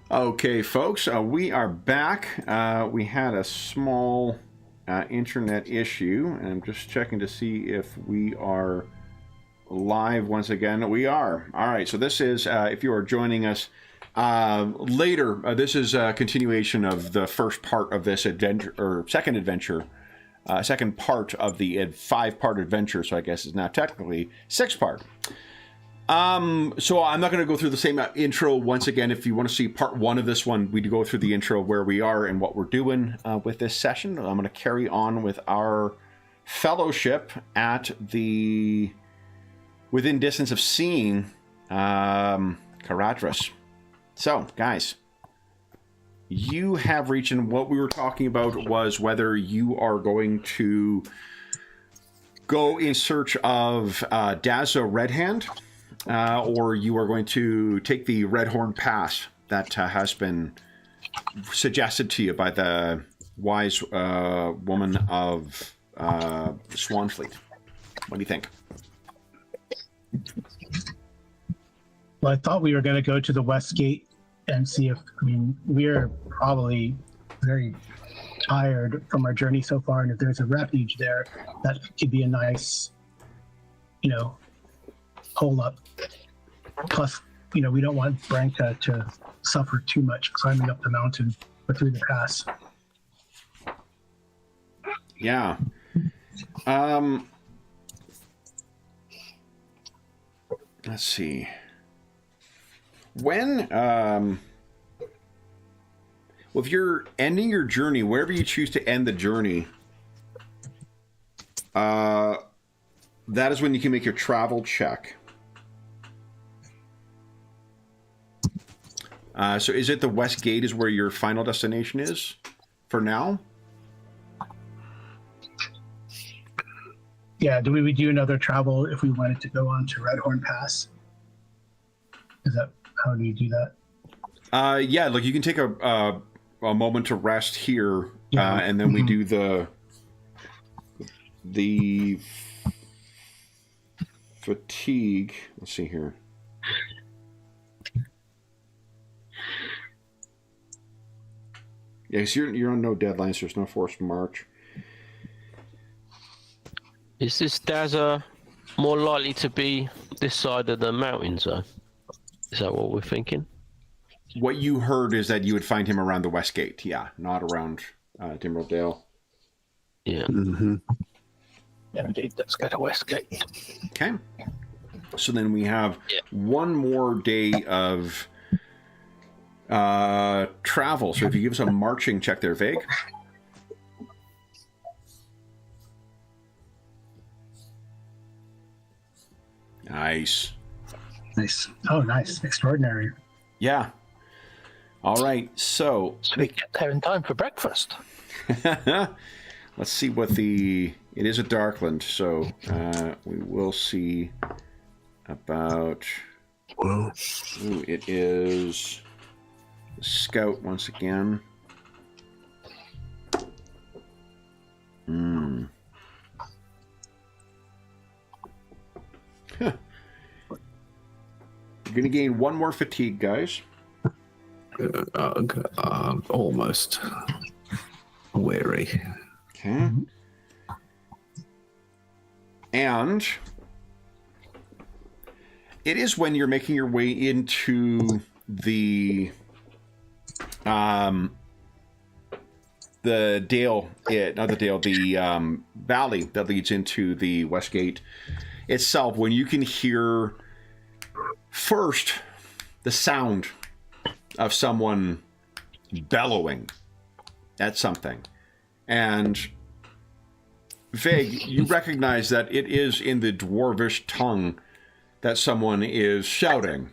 Okay, folks, we are back. We had a small internet issue, and I'm just checking to see if we are live once again. We are. All right, so this is, if you are joining us later, this is a continuation of the first part of this adventure, or second adventure, second part of the 5-part adventure, so I guess it's now technically 6-part. So I'm not going to go through the same intro once again. If you want to see part 1 of this one, we do go through the intro where we are and what we're doing with this session. I'm going to carry on with our fellowship at the within distance of seeing Caradhras. So, guys, you have reached, and what we were talking about was whether you are going to go in search of Dazza Redhand. Or you are going to take the Redhorn pass that has been suggested to you by the wise woman of Swanfleet. What do you think? Well, I thought we were going to go to the West Gate and see if, we're probably very tired from our journey so far, and if there's a refuge there, that could be a nice, hole up. Plus, we don't want Branka to suffer too much climbing up the mountain or through the pass. Yeah. Let's see. When, well, if you're ending your journey, wherever you choose to end the journey, that is when you can make your travel check. So is it the West Gate is where your final destination is for now? Yeah, do we do another travel if we wanted to go on to Redhorn Pass? Is that, how do you do that? Yeah, like you can take a moment to rest here, and then we do the fatigue. Let's see here. Yeah, because you're on no deadlines. So there's no forced march. Is this Dazza more likely to be this side of the mountains, though? Is that what we're thinking? What you heard is that you would find him around the West Gate. Yeah, not around Dimrold Dale. Yeah. Mm-hmm. Yeah, indeed. Let's go to West Gate. Okay. So then we have one more day of travel. So if you give us a marching check there, Vague. Nice. Nice. Oh, nice. Extraordinary. Yeah. All right. So we get there in time for breakfast. let's see what it is a Darkland. So we will see about. Well, it is. Scout once again. Huh. You're going to gain 1 more fatigue, guys. Almost weary. Okay. And it is when you're making your way into the valley that leads into the West Gate itself, when you can hear first the sound of someone bellowing at something. And Vague, you recognize that it is in the dwarvish tongue that someone is shouting.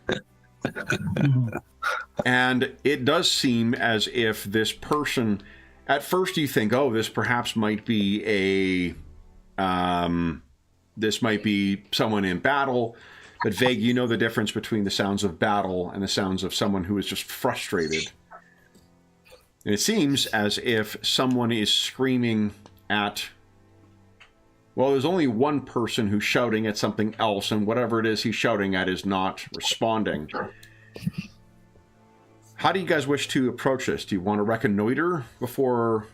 And it does seem as if this person, at first you think, oh, this perhaps might be this might be someone in battle. But Vague, you know the difference between the sounds of battle and the sounds of someone who is just frustrated. And it seems as if someone is screaming at... Well, there's only one person who's shouting at something else, and whatever it is he's shouting at is not responding. how do you guys wish to approach this? Do you want to reconnoiter before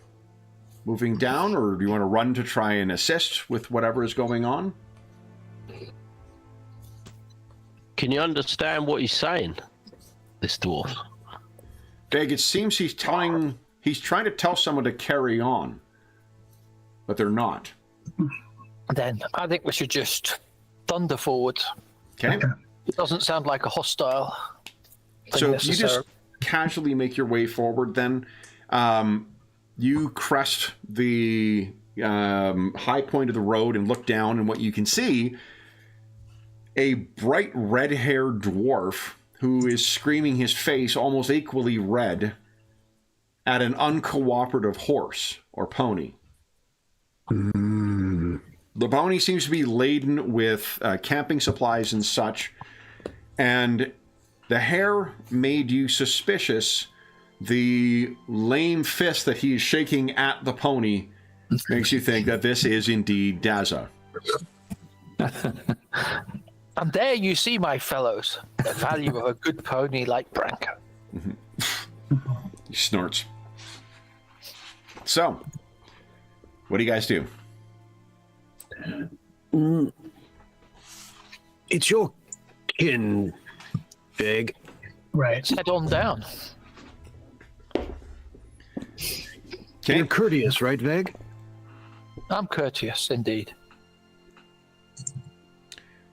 moving down, or do you want to run to try and assist with whatever is going on? Can you understand what he's saying, this dwarf? Big, it seems he's trying to tell someone to carry on, but they're not. Then I think we should just thunder forward. Okay. It doesn't sound like a hostile thing So you necessarily. just casually make your way forward then. You crest the high point of the road and look down, and what you can see, a bright red-haired dwarf who is screaming his face almost equally red at an uncooperative horse or pony. The pony seems to be laden with camping supplies and such, and the hair made you suspicious. The lame fist that he is shaking at the pony makes you think that this is indeed Dazza. And there you see, my fellows, the value of a good pony like Branko. He snorts. So, what do you guys do? It's your kin, Big. Right. Let's head on down. Okay. You're courteous, right, Veg? I'm courteous indeed.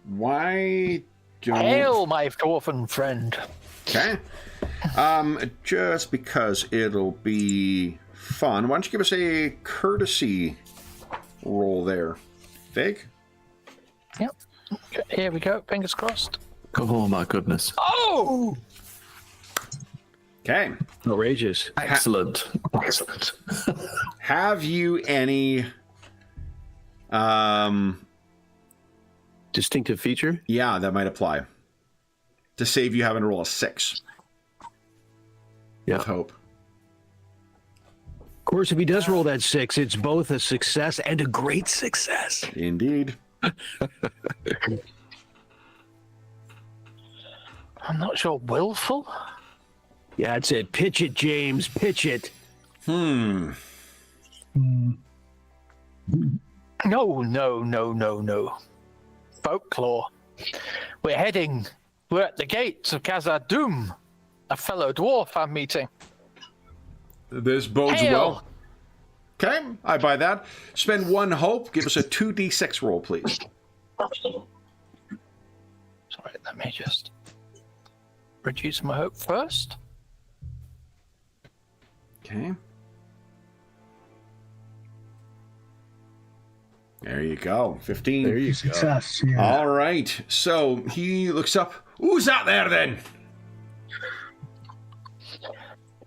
Why don't... Hail, my dwarfen friend. Okay. Just because it'll be fun, why don't you give us a courtesy roll there, Fig? Yep. Okay, here we go. Fingers crossed. Oh my goodness. Oh! Okay. Outrageous. Excellent. Excellent. Have you any... Distinctive feature? Yeah, that might apply. To save you having to roll a 6. Yeah. With hope. Of course, if he does roll that 6, it's both a success and a great success. Indeed. I'm not sure. Willful? Yeah, that's it. Pitch it, James. Pitch it. No. Folklore. We're at the gates of Khazad-dûm. A fellow dwarf I'm meeting. This bodes Hail! well. Okay, I buy that. Spend 1 hope. Give us a 2d6 roll, please. Sorry, let me just reduce my hope first. Okay. There you go. 15. There you go. Success. Yeah. All right. So he looks up. Who's that there then?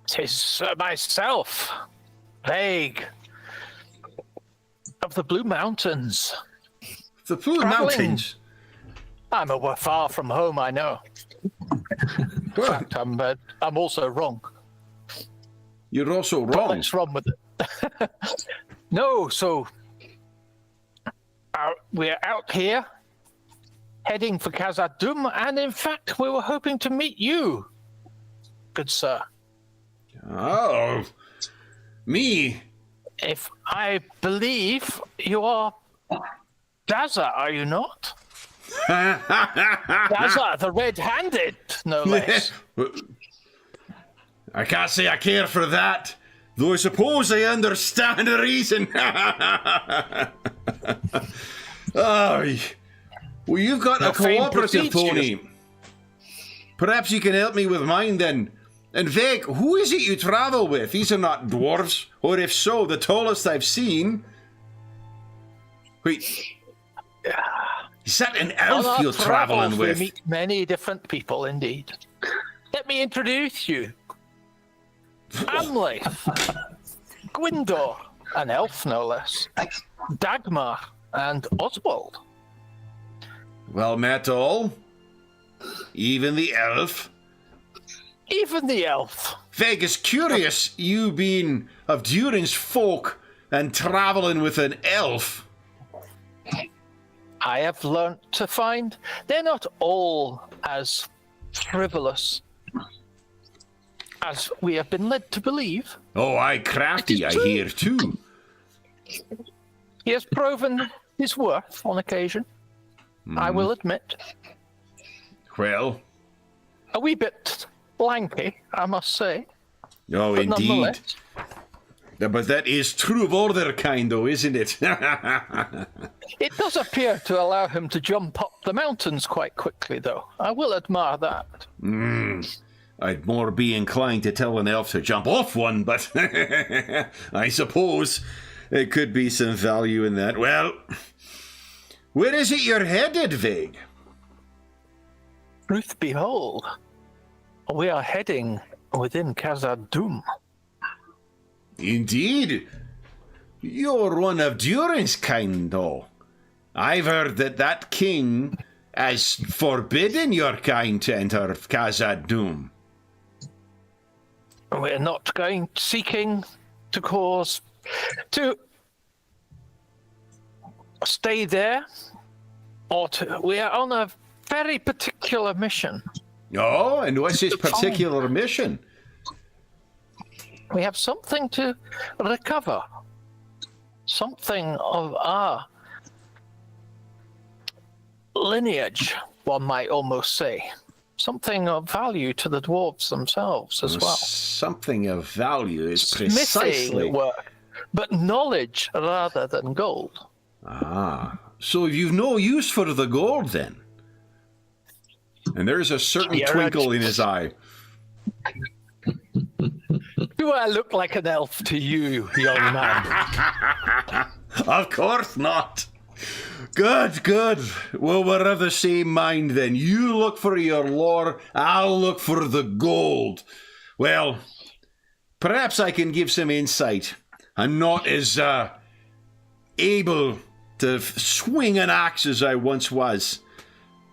'Tis myself, Vague, of the Blue Mountains. The Blue Traveling. Mountains. I'm far from home, I know. In fact, I'm also wrong. You're also But wrong. let's run with it. No, so we're out here heading for Khazad-dûm, and in fact, we were hoping to meet you, good sir. Oh, me? If I believe you are Dazza, are you not? Dazza, the red-handed, no less. I can't say I care for that, though I suppose I understand the reason. Oh, well, you've got No a fame cooperative, precedes Tony. Perhaps you can help me with mine then. And Veg, who is it you travel with? These are not dwarves, or if so, the tallest I've seen. Wait, is that an On elf our you're traveling travels, with? We meet many different people, indeed. Let me introduce you. Amleith, Gwyndor, an elf no less, Dagmar, and Oswald. Well met all. Even the elf. Even the elf. Veg is curious, you being of Durin's folk and traveling with an elf. I have learnt to find they're not all as frivolous. as we have been led to believe. Oh, aye, crafty, I hear too. He has proven his worth on occasion, I will admit. Well, A wee bit lanky, I must say. oh, But indeed. nonetheless, Yeah, but that is true of all their kind, though, isn't it? it does appear to allow him to jump up the mountains quite quickly, though. I will admire that. I'd more be inclined to tell an elf to jump off one, but I suppose there could be some value in that. Well, where is it you're headed, Vig? Truth behold, we are heading within Khazad-dûm. Indeed. You're one of Durin's kind, though. I've heard that king has forbidden your kind to enter Khazad-dûm. We're not seeking to stay there, we are on a very particular mission. Oh, and what's this particular mission? We have something to recover. Something of our lineage, one might almost say. Something of value to the dwarves themselves as well. Something of value is Smithing precisely... work, but knowledge rather than gold. Ah, so you've no use for the gold, then? And there's a certain twinkle in his eye. Do I look like an elf to you, young man? Of course not. Good, good. Well, we're of the same mind then. You look for your lore, I'll look for the gold. Well, perhaps I can give some insight. I'm not as able to swing an axe as I once was.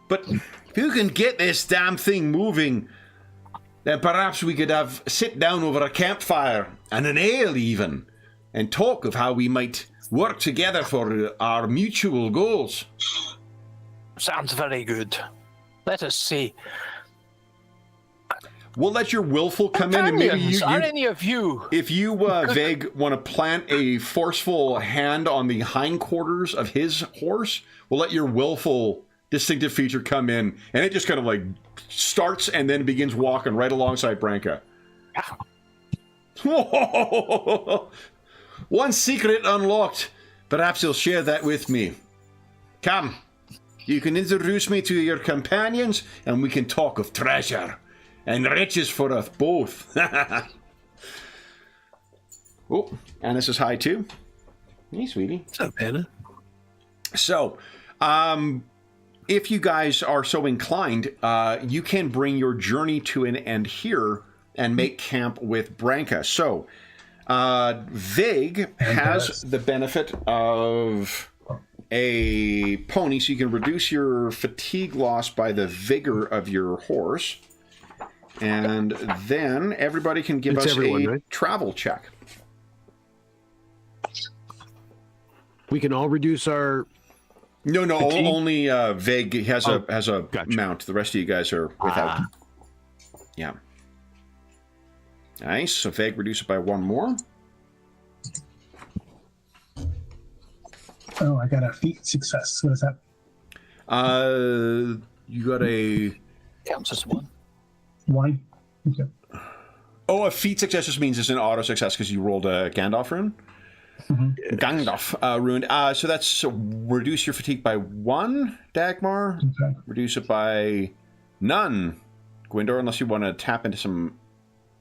But if you can get this damn thing moving, then perhaps we could sit down over a campfire and an ale even, and talk of how we might work together for our mutual goals. Sounds very good. Let us see. We'll let your willful come in, and maybe Companions, are any of you? if you, Veg, want to plant a forceful hand on the hindquarters of his horse, we'll let your willful distinctive feature come in, and it just kind of like starts and then begins walking right alongside Branka. One secret unlocked. Perhaps you'll share that with me. Come, you can introduce me to your companions, and we can talk of treasure and riches for us both. Oh, and this is high too. Hey, sweetie. What's up, Anna? So, if you guys are so inclined, you can bring your journey to an end here and make camp with Branka. So, Vig has the benefit of a pony, so you can reduce your fatigue loss by the vigor of your horse. And then everybody can give us a travel check. We can all reduce our... No, fatigue? only Vig has a gotcha. mount. The rest of you guys are without. Yeah. Nice. So Vig, reduce it by one more. Oh, I got a feat success. What is that? You got a... Counts as one. One? Okay. Oh, a feat success just means it's an auto success because you rolled a Gandalf rune. Mm-hmm. Gandalf rune. So that's reduce your fatigue by one, Dagmar. Okay. Reduce it by none, Gwendor, unless you want to tap into some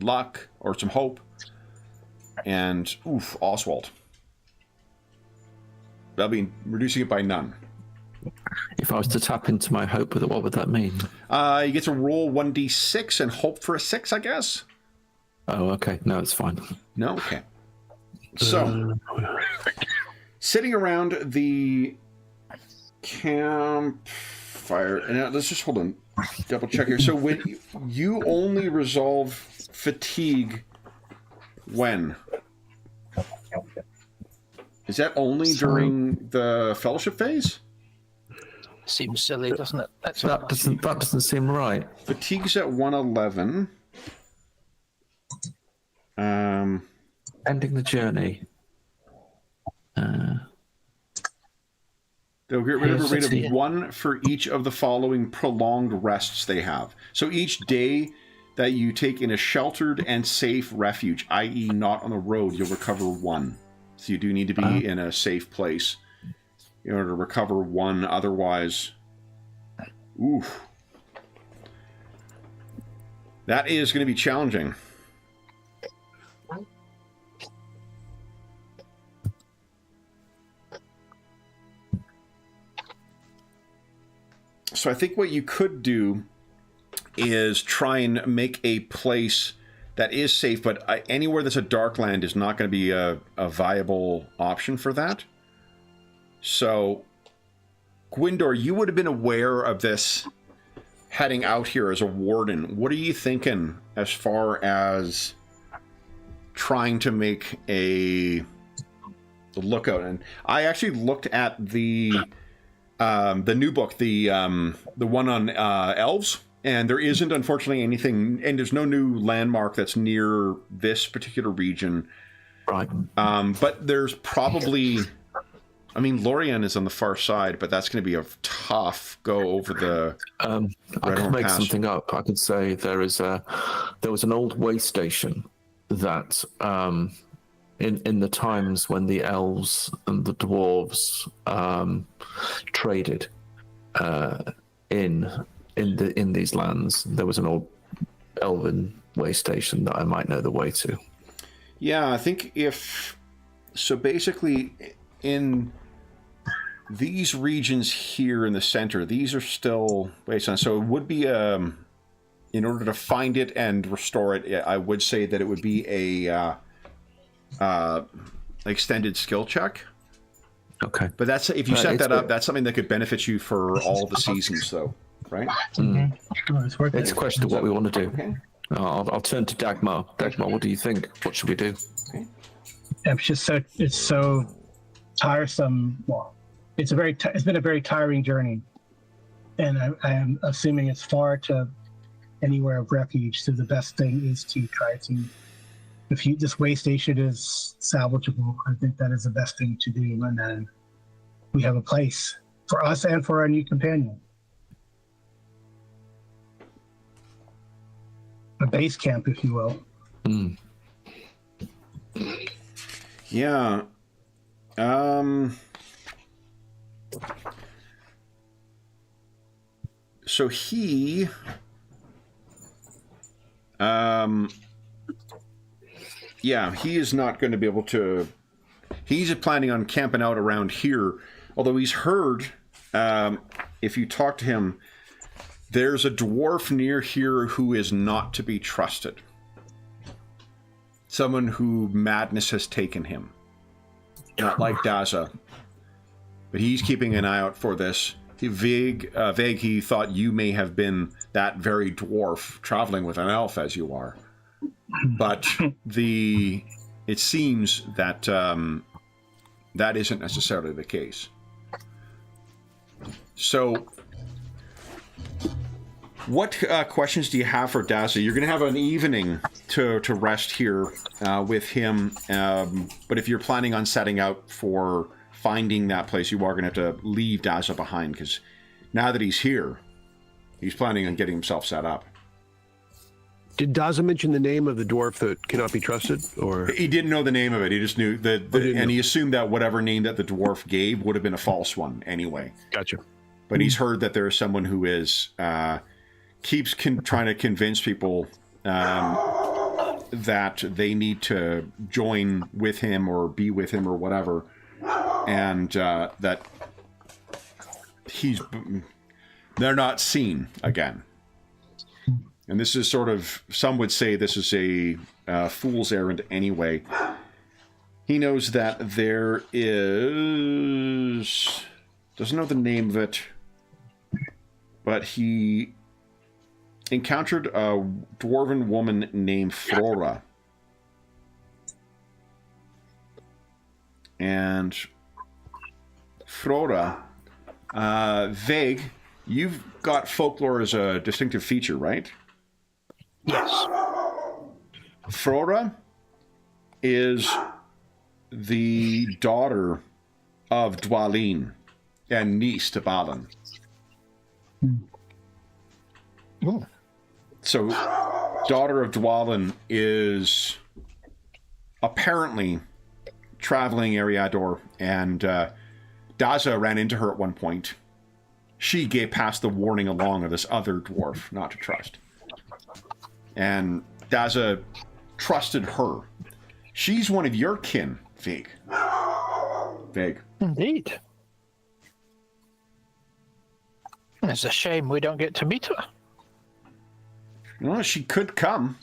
luck or some hope. And, Oswald. That'll be reducing it by none. If I was to tap into my hope with it, what would that mean? You get to roll 1d6 and hope for a 6, I guess. Oh, okay. No, it's fine. No? Okay. So, sitting around the campfire, and let's just hold on, double check here. So, when you only resolve fatigue, when? Is that only during the fellowship phase? Seems silly, doesn't it? That doesn't seem right. Fatigue's at 111. Ending the journey. They'll get rid of a rate Here's the- of 1 for each of the following prolonged rests they have. So each day that you take in a sheltered and safe refuge, i.e. not on the road, you'll recover 1. So you do need to be in a safe place in order to recover 1. Otherwise, oof. That is going to be challenging. So I think what you could do is try and make a place that is safe, but anywhere that's a dark land is not going to be a viable option for that. So, Gwyndor, you would have been aware of this heading out here as a warden. What are you thinking as far as trying to make a lookout? And I actually looked at the new book, the one on elves, and there isn't, unfortunately, anything, and there's no new landmark that's near this particular region. Right. But there's probably, I mean, Lorien is on the far side, but that's going to be a tough go over the I could Redhorn make Pass. something up. I could say there was an old way station that in the times when the elves and the dwarves traded in these lands, there was an old elven way station that I might know the way to. Yeah, I think so basically in these regions here in the center, these are still based on, so it would be in order to find it and restore it, I would say that it would be a extended skill check. Okay. But that's, if you set it's that up, good. that's something that could benefit you for all the seasons, though, right? It's worth It's a it. question of what we want to do. Okay. I'll turn to Dagmar. Dagmar, what do you think? What should we do? It's so tiresome. Well, it's been a very tiring journey, and I am assuming it's far to anywhere of refuge. So the best thing is to try to, if this way station is salvageable, I think that is the best thing to do, and then we have a place for us and for our new companion. A base camp, if you will. Yeah. So he he is not going to be able to, he's planning on camping out around here, although he's heard, if you talk to him, there's a dwarf near here who is not to be trusted. Someone who madness has taken him. Not like Dazza. But he's keeping an eye out for this. Vague, he thought you may have been that very dwarf traveling with an elf as you are. But it seems that that isn't necessarily the case. So, what questions do you have for Dazza? You're going to have an evening to rest here with him. But if you're planning on setting out for finding that place, you are going to have to leave Dazza behind, because now that he's here, he's planning on getting himself set up. Did Dazza mention the name of the dwarf that cannot be trusted? Or He didn't know the name of it. He just knew and he assumed that whatever name that the dwarf gave would have been a false one anyway. Gotcha. But he's heard that there is someone who is keeps trying to convince people that they need to join with him or be with him or whatever, and that they're not seen again. And this is sort of, some would say this is a fool's errand anyway. He knows that there is, doesn't know the name of it, but he encountered a dwarven woman named Flora. And Flora, vague, you've got folklore as a distinctive feature, right? Yes. Flora is the daughter of Dwalin and niece to Balin. Ooh. So, daughter of Dwalin is apparently traveling Eriador, and Dazza ran into her at one point. She passed the warning along of this other dwarf not to trust. And Dazza trusted her. She's one of your kin, Vig. Vig. Indeed. It's a shame we don't get to meet her. Well, she could come.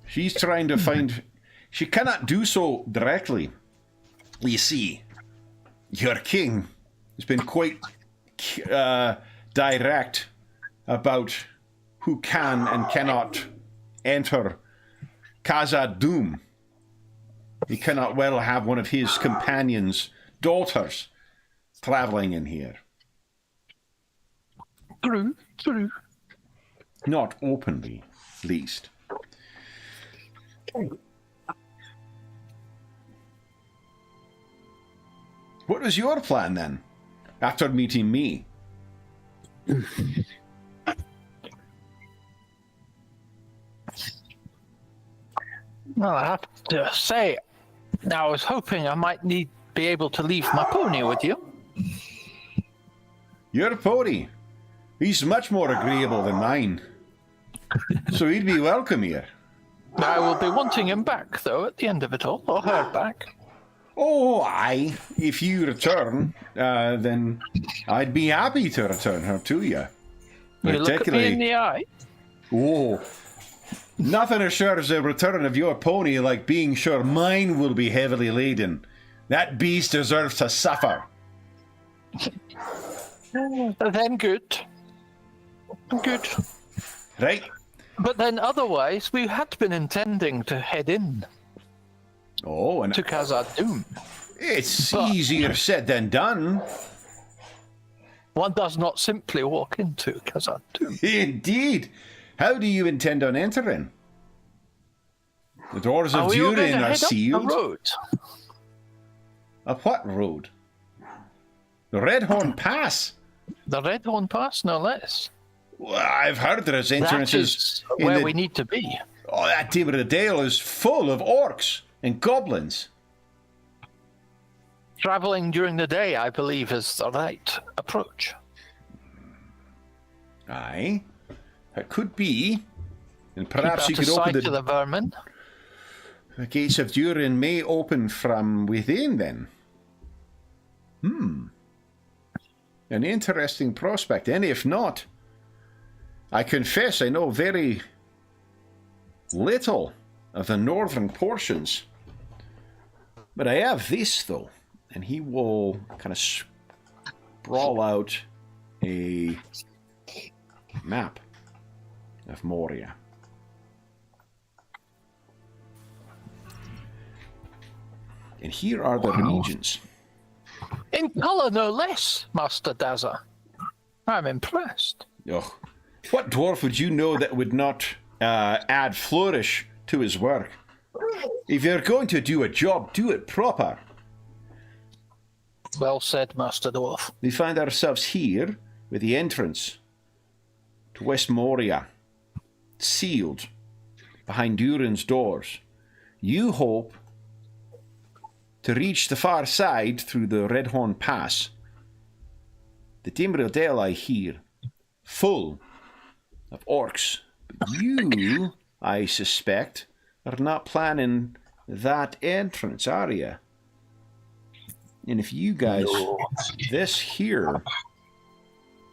She's trying to find... She cannot do so directly. You see, your king has been quite direct about who can and cannot enter Khazad-dûm. He cannot well have one of his companions' daughters traveling in here. True. Not openly, least. What was your plan then, after meeting me? Well, I have to say, I was hoping I might be able to leave my pony with you. Your pony? He's much more agreeable than mine. So he'd be welcome here. I will be wanting him back, though, at the end of it all, or her back. Oh, aye. If you return, then I'd be happy to return her to you. You look at me in the eye. Oh, nothing assures the return of your pony like being sure mine will be heavily laden. That beast deserves to suffer. Then good. Good. Right? But then otherwise, we had been intending to head in Oh, and to Khazad-dûm. it's easier said than done. One does not simply walk into Khazad-dûm. Indeed. How do you intend on entering? The doors Are of we all going Durin to are head up the sealed. road? Up what road? The Redhorn Pass. The Redhorn Pass, no less. Well, I've heard there's That entrances is in where the... we need to be. Oh, that tip of the dale is full of orcs and goblins. Traveling during the day, I believe, is the right approach. Aye, that could be. And Keep perhaps out you of could open sight of the vermin. the gates of Durin may open from within then. An interesting prospect. And if not, I confess I know very little of the northern portions. But I have this, though. And he will kind of sprawl out a map of Moria. And here are the regions. In colour, no less, Master Dazza. I'm impressed. Ugh. What dwarf would you know that would not add flourish to his work? If you're going to do a job, do it proper. Well said, Master Dwarf. We find ourselves here with the entrance to West Moria, sealed behind Durin's doors. You hope to reach the far side through the Redhorn Pass. The Timbrel Dale, I hear, full of orcs. But you, I suspect, are not planning that entrance, are you? And if you guys, this here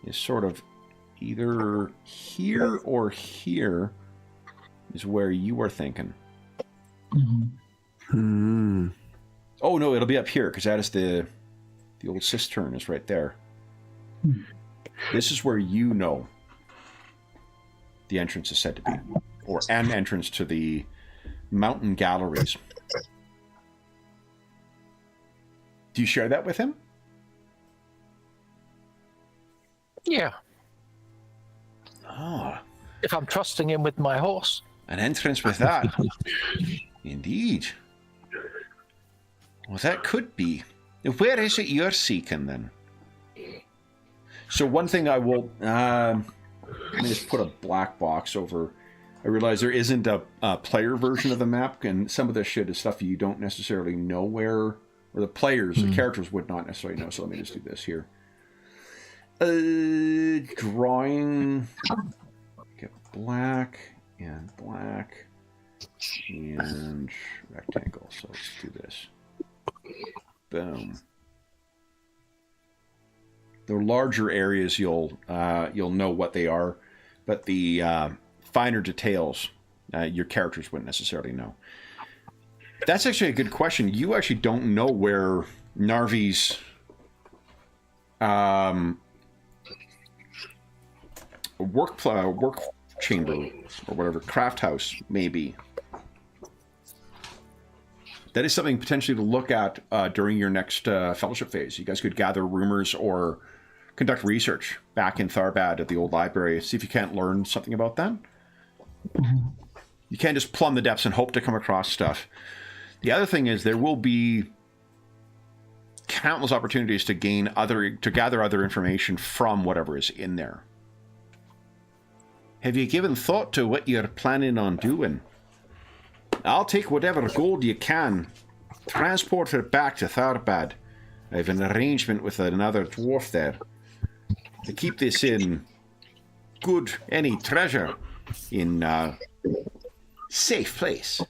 is sort of either here or here is where you were thinking. Oh no, it'll be up here because that is the old cistern is right there. This is where you know the entrance is said to be, or an entrance to the mountain galleries. Do you share that with him? Yeah. Ah. If I'm trusting him with my horse. An entrance with that. Indeed. Well, that could be. Where is it you're seeking, then? So one thing I will... let me just put a black box over... I realize there isn't a player version of the map, and some of this shit is stuff you don't necessarily know where... Or the players, the characters would not necessarily know, so let me just do this here. Drawing... Get black, and rectangle. So let's do this. Boom. The larger areas you'll know what they are, but the finer details your characters wouldn't necessarily know. That's actually a good question. You actually don't know where Narvi's work chamber or whatever craft house may be. That is something potentially to look at during your next fellowship phase. You guys could gather rumors or conduct research back in Tharbad at the old library. See if you can't learn something about that. You can't just plumb the depths and hope to come across stuff. The other thing is there will be countless opportunities to gather other information from whatever is in there. Have you given thought to what you're planning on doing? I'll take whatever gold you can. Transport it back to Tharbad. I have an arrangement with another dwarf there to keep this in any treasure in safe place.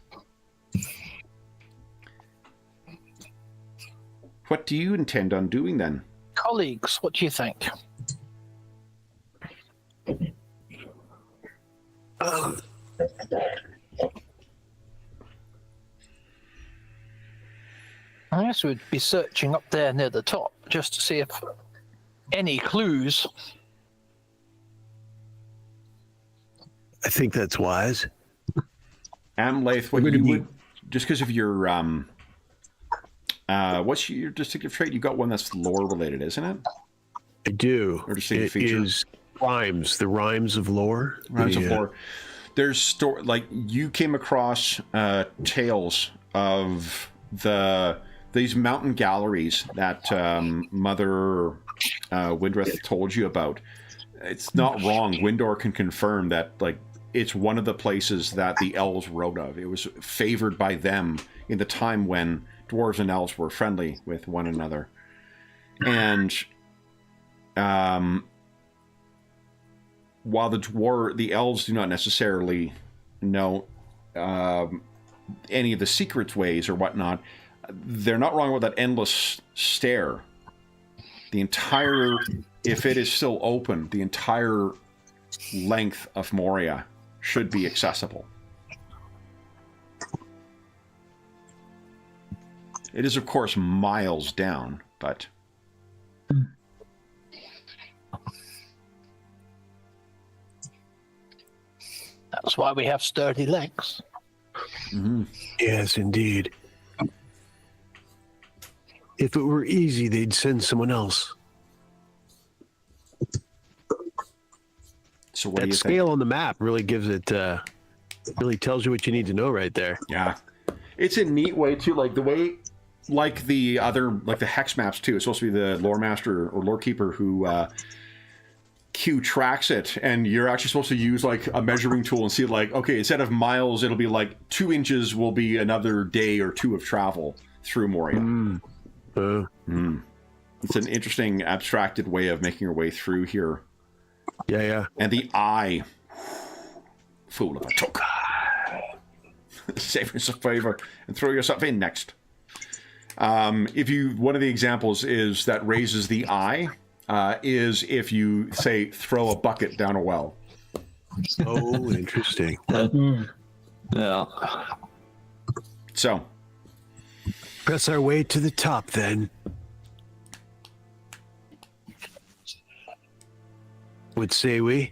What do you intend on doing then? Colleagues, what do you think? I guess we'd be searching up there near the top just to see if any clues. I think that's wise. Amlaith, what you would, just because of your what's your distinctive trait? You got one that's lore related, isn't it? I do. Or distinctive It feature? is rhymes, the rhymes of lore. Rhymes of lore. There's like you came across tales of these mountain galleries that Mother Windrith told you about. It's not wrong. Windor can confirm that like it's one of the places that the elves wrote of. It was favored by them in the time when dwarves and elves were friendly with one another. And while the elves do not necessarily know any of the secret ways or whatnot, they're not wrong about that endless stare. The entire, if it is still open, the entire length of Moria should be accessible. It is, of course, miles down, but... That's why we have sturdy legs. Mm-hmm. Yes, indeed. If it were easy, they'd send someone else. So what do That you scale think? on the map really gives it, really tells you what you need to know right there. Yeah. It's a neat way, too, like the way... Like the hex maps, too. It's supposed to be the lore master or lore keeper who Q tracks it, and you're actually supposed to use like a measuring tool and see like, okay, instead of miles, it'll be like 2 inches will be another day or two of travel through Moria. It's an interesting abstracted way of making your way through here. Yeah. And the eye, fool of a took. Save yourself a favor and throw yourself in next. One of the examples is that raises the eye is if you say throw a bucket down a well. Oh, interesting. Yeah. So Press our way to the top, then. Would say we?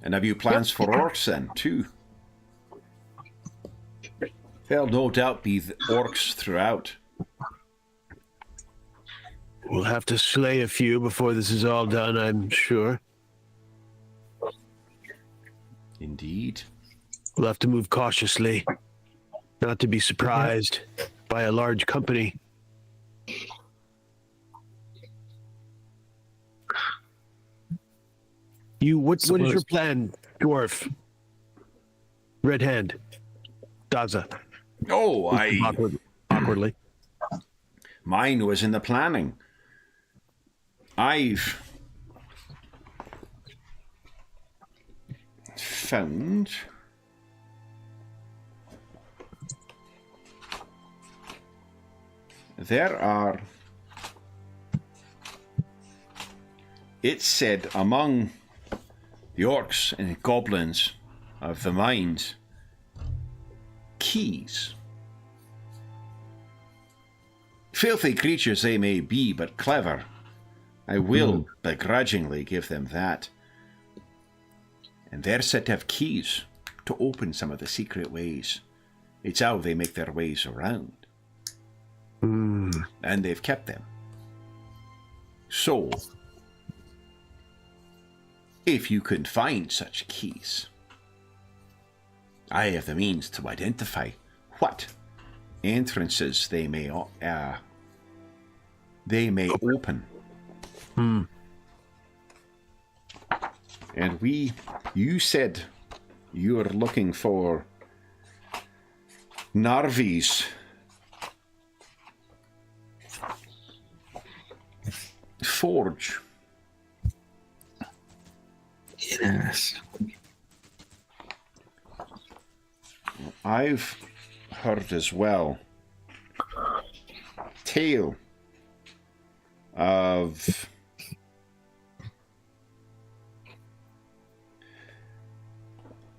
And have you plans for orcs then, too? There'll no doubt be orcs throughout. We'll have to slay a few before this is all done, I'm sure. Indeed. We'll have to move cautiously, not to be surprised by a large company. What is your plan, dwarf? Red Hand, Dazza. Oh, Awkwardly. Mine was in the planning. I've found there are, it said, among the orcs and goblins of the mines, keys. Filthy creatures they may be, but clever. I will begrudgingly give them that. And they're said to have keys to open some of the secret ways. It's how they make their ways around. And they've kept them. So, if you can find such keys, I have the means to identify what entrances they may open. And you said you were looking for Narvi's forge. Yes. I've heard as well tale of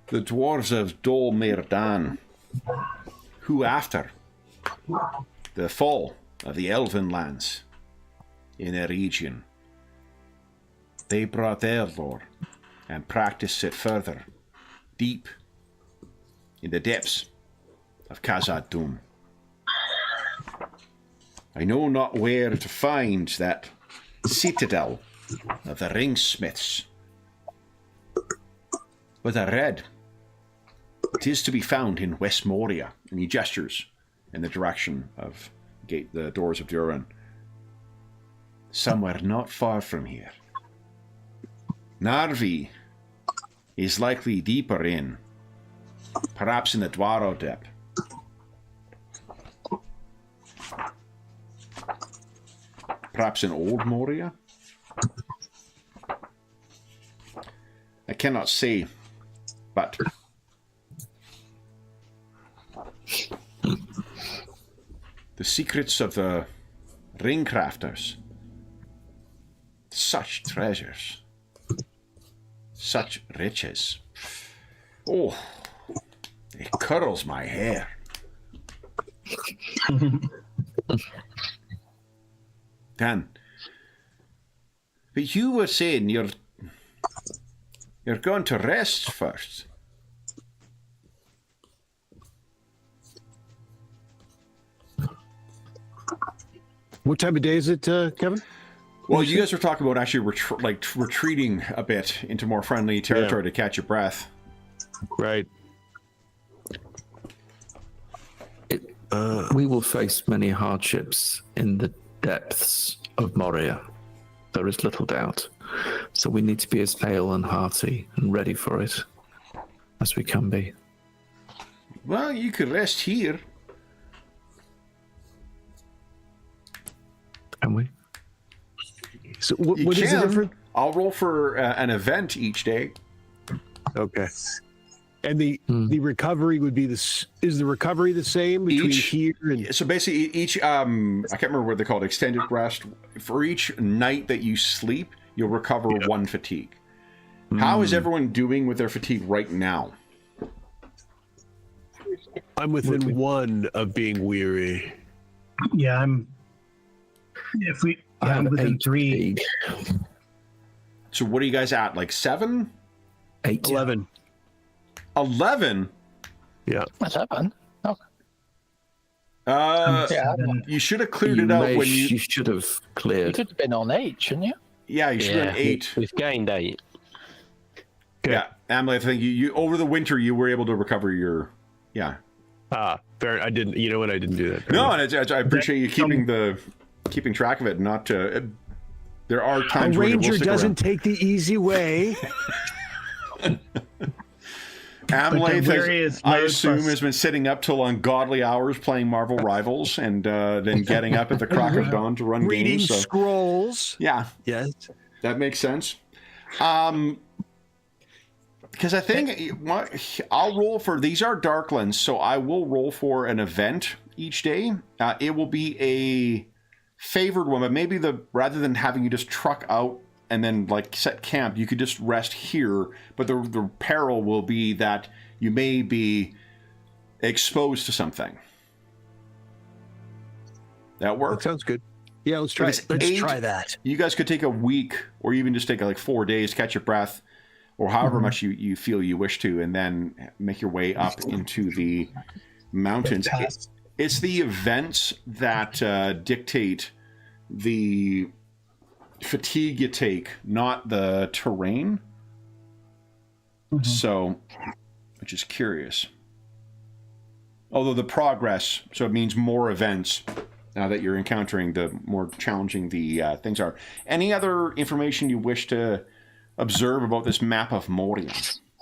the dwarves of Dol Merdan, who after the fall of the elven lands in a region, they brought their lore and practiced it further, deep in the depths of Khazad-dûm. I know not where to find that citadel of the ringsmiths, but I read it is to be found in West Moria, and he gestures in the direction of the doors of Durin. Somewhere not far from here. Narvi is likely deeper in, perhaps in the Dwaro depth. Perhaps in Old Moria? I cannot say, but the secrets of the ring crafters, such treasures, such riches. Oh, it curls my hair. Dan, but you were saying you're going to rest first. What time of day is it, Kevin? Well, you guys were talking about actually retreating a bit into more friendly territory to catch your breath. Right. We will face many hardships in the depths of Moria. There is little doubt. So we need to be as hale and hearty and ready for it as we can be. Well, you could rest here. Can we? So what is the difference? I'll roll for an event each day. Okay. And the recovery would be is the recovery the same between here and... So basically each, I can't remember what they call it, extended rest. For each night that you sleep, you'll recover one fatigue. How is everyone doing with their fatigue right now? I'm within one of being weary. Yeah, I'm within 3. So what are you guys at? Like 7? 8. 11. 11? Yeah. What's happened? Oh, You should have cleared it out when you should have you cleared. could have been on 8, shouldn't you? Yeah, you should have 8. We've gained 8. Yeah, Emily, I think you over the winter you were able to recover your. Yeah. Fair. I didn't. You know what? I didn't do that. Fair No, enough. and I appreciate you keeping track of it. Not there are A times when it will ranger stick doesn't around. take the easy way. Amlath, I assume, has been sitting up till ungodly hours playing Marvel Rivals and then getting up at the crack of dawn to run Reading games. So. scrolls. Yeah, Yes. that makes sense. Because I think I'll roll for these are Darklands, so I will roll for an event each day. It will be a favored one, but maybe rather than having you just truck out and then like set camp, you could just rest here. But the peril will be that you may be exposed to something. That work? That sounds good. Yeah, let's try. If Let's it's 8, try that. You guys could take a week, or even just take like 4 days, catch your breath, or however much you feel you wish to, and then make your way up into the mountains. It's the events that dictate the fatigue you take, not the terrain. So, I'm just curious. Although the progress, so it means more events now that you're encountering, the more challenging the things are. Any other information you wish to observe about this map of Moria?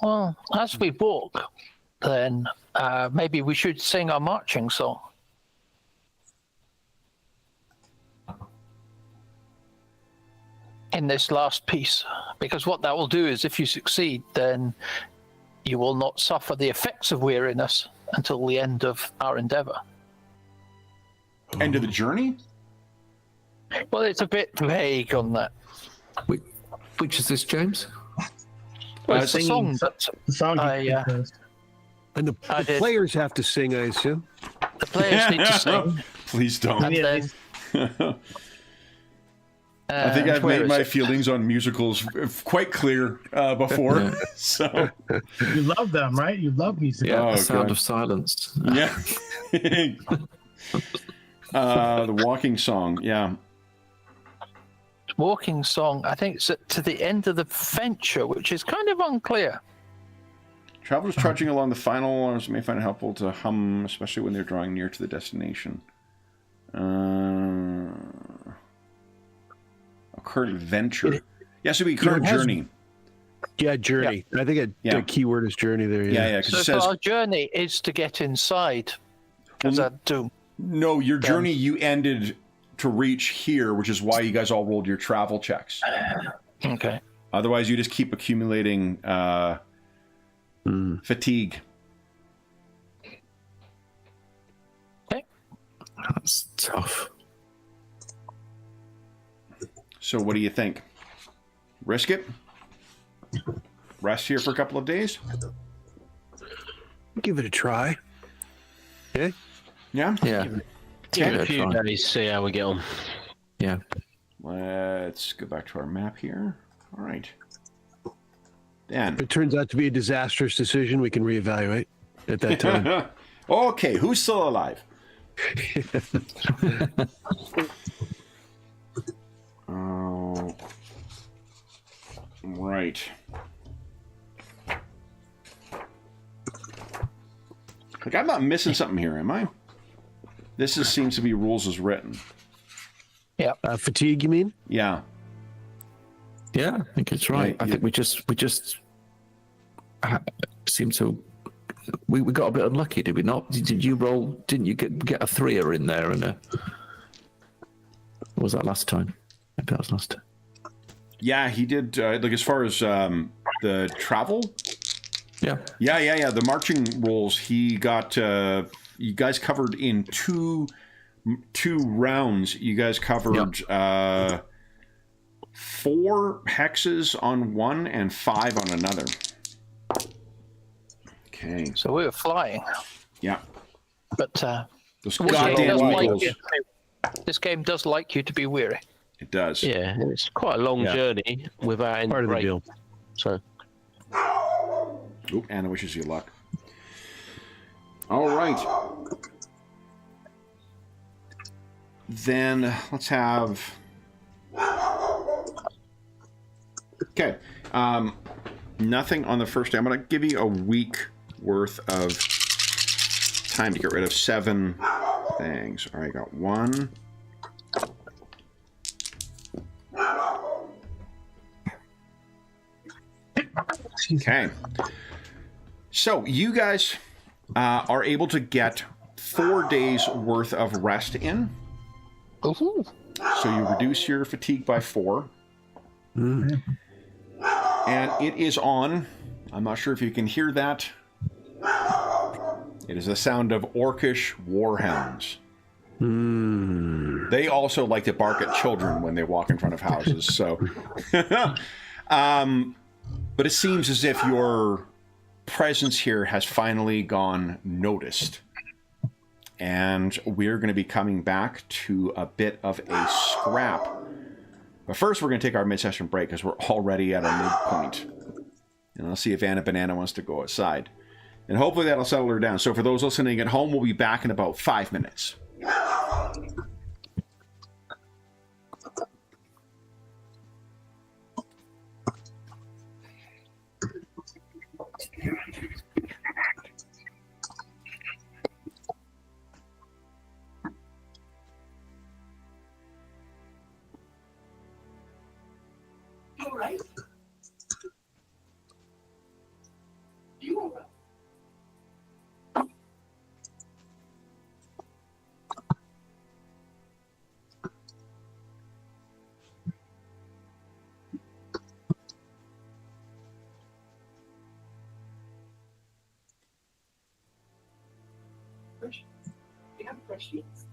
Well, as we walk, then maybe we should sing our marching song. In this last piece, because what that will do is if you succeed, then you will not suffer the effects of weariness until the end of our endeavor. End of the journey? Well, it's a bit vague on that. Which is this, James? Well, it's a song that The song I, And the I did. players have to sing, I assume. the players need to sing. Please don't. And then, I think I've where made is my it? feelings on musicals quite clear before. So, You love them, right? You love music. Yeah, Oh, the sound God. of silence. yeah. The walking song, yeah. Walking song, I think it's to the end of the venture, which is kind of unclear. Travelers trudging along the final arms may find it helpful to hum, especially when they're drawing near to the destination. Occurred adventure. Yes, it would be occurred It has- journey. Yeah, journey. I think Yeah. the key word is journey there. Yeah, yeah, because So it says, our journey is to get inside Khazad-dûm. no, your journey you ended to reach here, which is why you guys all rolled your travel checks. Okay. Otherwise, you just keep accumulating fatigue. That's tough. So what do you think? Risk it? Rest here for a couple of days? Give it a try. Okay. Yeah? Yeah. Give it Yeah, a few try. days, see how we get on. Yeah. Let's go back to our map here. All right. Dan. If it turns out to be a disastrous decision, we can reevaluate at that time. Okay, who's still alive? Oh, right. Like, I'm not missing something here, am I? This seems to be rules as written. Fatigue, you mean? Yeah. Yeah, I think it's right. Yeah, I think we just seem to. We got a bit unlucky, did we not? Did you roll? Didn't you get a 3er in there? And or was that last time? Maybe that was last time. Yeah, he did. Like, as far as the travel. Yeah. Yeah. The marching rolls, he got. You guys covered in two rounds. You guys covered 4 hexes on one and 5 on another. Okay. So we were flying. Yeah. But Those this game goddamn does like eagles. this game does like you to be weary. It does. Yeah, it's quite a long Yeah. journey without any Part of the break. deal. So Oop, Anna wishes you luck. All right. Then let's have. Okay. Nothing on the first day. I'm going to give you a week worth of time to get rid of 7 things. All right, I got 1. Okay. So you guys are able to get 4 days worth of rest in. Ooh. So you reduce your fatigue by 4. And it is on. I'm not sure if you can hear that. It is the sound of orcish warhounds. They also like to bark at children when they walk in front of houses. So, but it seems as if your presence here has finally gone noticed. And we're going to be coming back to a bit of a scrap. But first, we're going to take our mid-session break because we're already at a midpoint. And I'll see if Anna Banana wants to go outside. And hopefully that'll settle her down. So for those listening at home, we'll be back in about 5 minutes. All right. You all right? Fresh? You have fresh sheets?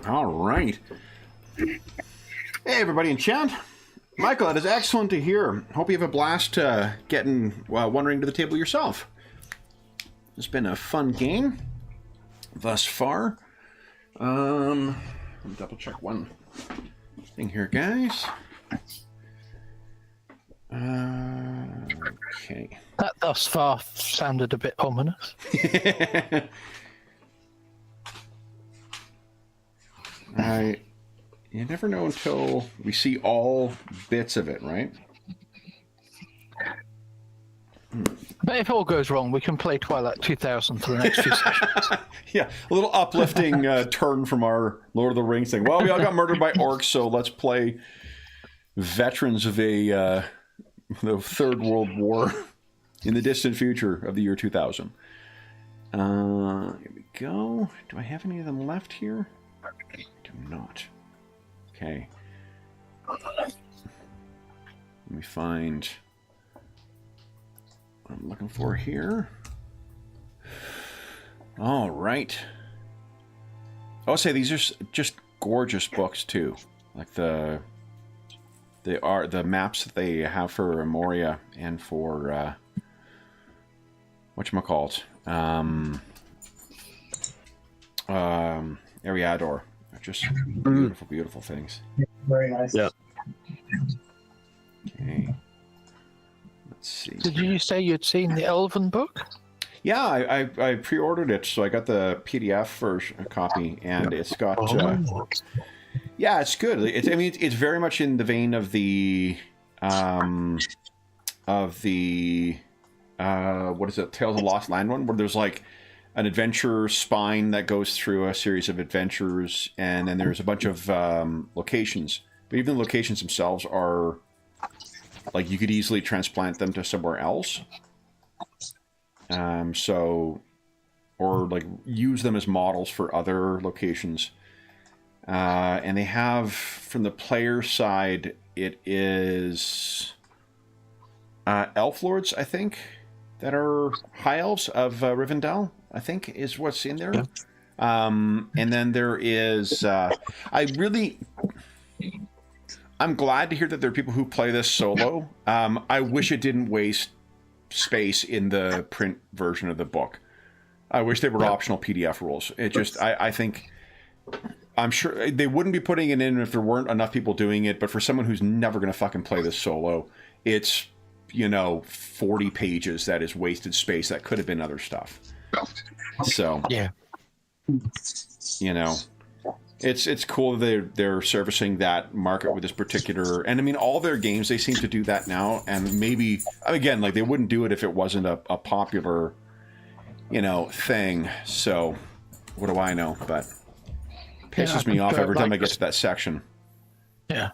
All right. Hey, everybody in chat. Michael, that is excellent to hear. Hope you have a blast wandering to the table yourself. It's been a fun game thus far. Let me double check one thing here, guys. Okay. That thus far sounded a bit ominous. You never know until we see all bits of it, right? But if all goes wrong, we can play Twilight 2000 for the next few sessions. Yeah, a little uplifting turn from our Lord of the Rings thing. Well, we all got murdered by orcs, so let's play veterans of the Third World War in the distant future of the year 2000. Here we go. Do I have any of them left here? I do not. Okay. Let me find what I'm looking for here. All right. I'll say these are just gorgeous books too. Like the maps that they have for Moria and for whatchamacallit, Eriador. They're just beautiful, beautiful things. Very nice. Yeah. Okay. Let's see. Did you say you'd seen the Elven book? Yeah, I pre-ordered it, so I got the PDF version copy, and it's got. Yeah, it's good. It's very much in the vein of the what is it, Tales of the Lost Land one, where there's like an adventure spine that goes through a series of adventures, and then there's a bunch of locations. But even the locations themselves are like you could easily transplant them to somewhere else. Or like use them as models for other locations. And they have, from the player side, it is elf lords, I think, that are high elves of Rivendell, I think, is what's in there. Yeah. And then there is, I'm glad to hear that there are people who play this solo. I wish it didn't waste space in the print version of the book. I wish they were optional PDF rules. It just, I think, I'm sure they wouldn't be putting it in if there weren't enough people doing it, but for someone who's never going to fucking play this solo, it's, 40 pages that is wasted space that could have been other stuff. So, yeah. It's cool they're servicing that market with this particular, and I mean, all their games, they seem to do that now, and maybe, again, like, they wouldn't do it if it wasn't a popular, thing, so what do I know, but pisses me off every time I get to that section. Yeah.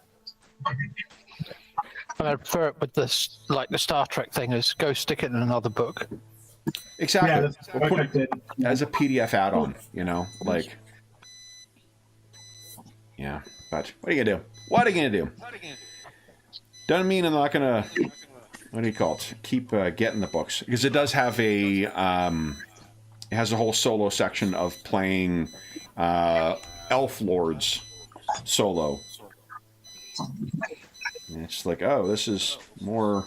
But I prefer it with this, like the Star Trek thing, is go stick it in another book. Exactly. Yeah, that's we'll put it as a PDF add-on, like... Yeah, but what are you going to do? What are you going to do? Doesn't mean I'm not going to, what do you call it, keep getting the books. Because it does have it has a whole solo section of playing Elf Lords solo. And it's like, oh, this is more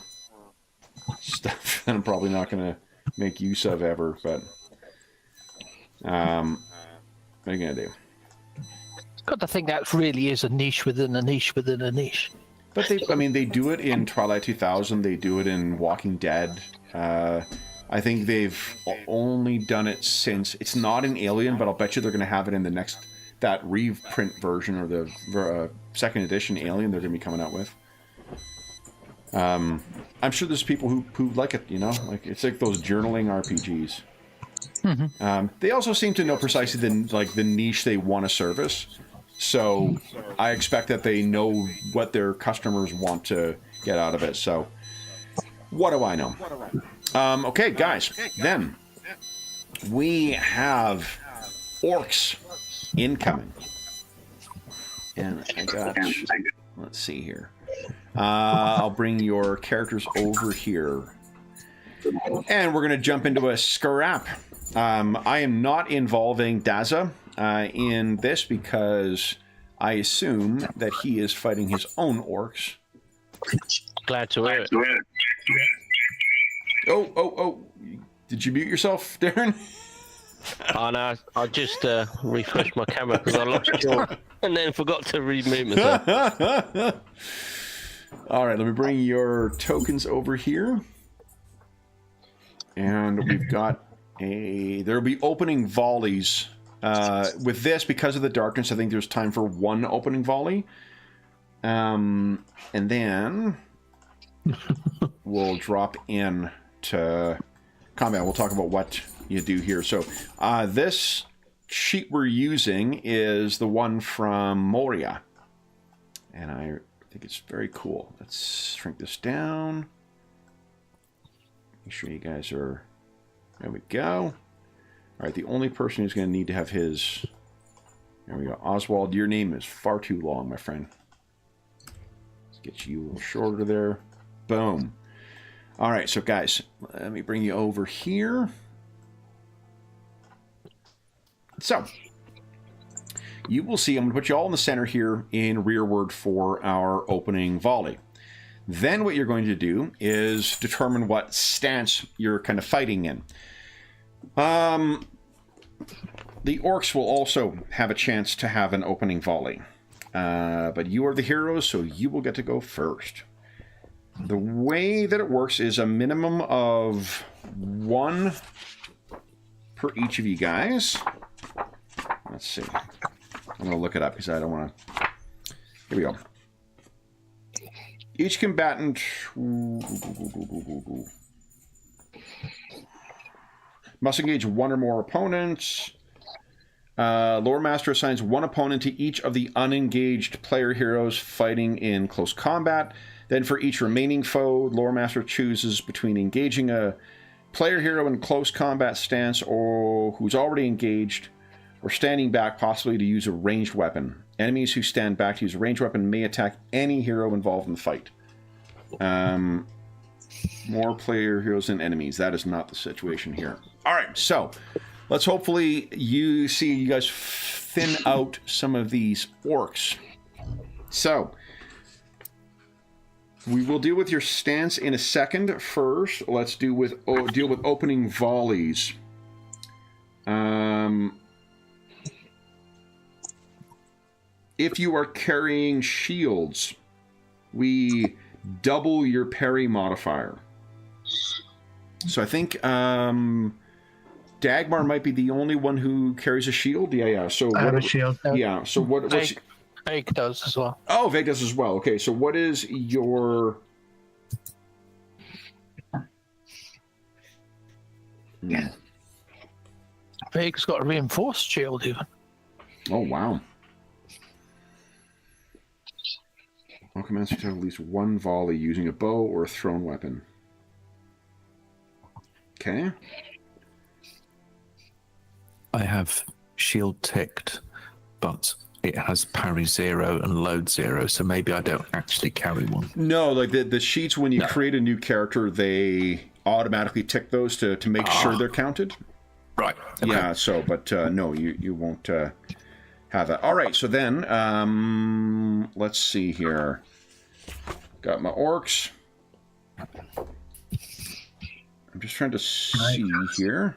stuff that I'm probably not going to make use of ever, but what are you going to do? Got to think that really is a niche within a niche within a niche. But they do it in Twilight 2000. They do it in Walking Dead. I think they've only done it since, it's not in Alien, but I'll bet you they're going to have it in that reprint version, or the second edition Alien they're going to be coming out with. I'm sure there's people who like it, like it's like those journaling RPGs. Mm-hmm. They also seem to know precisely the niche they want to service. So I expect that they know what their customers want to get out of it. So what do I know? Okay, guys. Then we have orcs incoming. And I got, let's see here. I'll bring your characters over here. And we're going to jump into a scrap. I am not involving Dazza. in this because I assume that he is fighting his own orcs. Glad to hear it. Oh. Did you mute yourself, Darren? Oh no, I just refreshed my camera because I lost your and then forgot to remute myself. All right, let me bring your tokens over here. And we've got there'll be opening volleys. With this, because of the darkness, I think there's time for one opening volley. And then we'll drop in to combat. We'll talk about what you do here. So this sheet we're using is the one from Moria. And I think it's very cool. Let's shrink this down. Make sure you guys are... There we go. All right, the only person who's going to need to have his... There we go. Oswald, your name is far too long, my friend. Let's get you a little shorter there. Boom. All right, so guys, let me bring you over here. So, you will see, I'm going to put you all in the center here in rearward for our opening volley. Then what you're going to do is determine what stance you're kind of fighting in. The orcs will also have a chance to have an opening volley. But you are the heroes, so you will get to go first. The way that it works is a minimum of 1 per each of you guys. Let's see. I'm going to look it up because I don't want to... Here we go. Each combatant must engage 1 or more opponents. Lore Master assigns 1 opponent to each of the unengaged player heroes fighting in close combat. Then for each remaining foe, Lore Master chooses between engaging a player hero in close combat stance or who's already engaged, or standing back, possibly to use a ranged weapon. Enemies who stand back to use a ranged weapon may attack any hero involved in the fight. More player heroes than enemies. That is not the situation here. All right, so let's hopefully you guys thin out some of these orcs. So we will deal with your stance in a second. First, let's deal with opening volleys. If you are carrying shields, we double your parry modifier. So I think Dagmar might be the only one who carries a shield. Yeah. So I have a shield. Yeah. So what's... Veg does as well. Oh, Veg does as well. Okay, so what is your... Veg's got a reinforced shield even. Oh, wow. All commands to have at least 1 volley using a bow or a thrown weapon. Okay. I have shield ticked, but it has parry 0 and load 0, so maybe I don't actually carry one. No, like the sheets, when you create a new character, they automatically tick those to make sure they're counted. Right. Okay. Yeah, so, but no, you won't have that. All right, so then, let's see here. Got my orcs. I'm just trying to see here.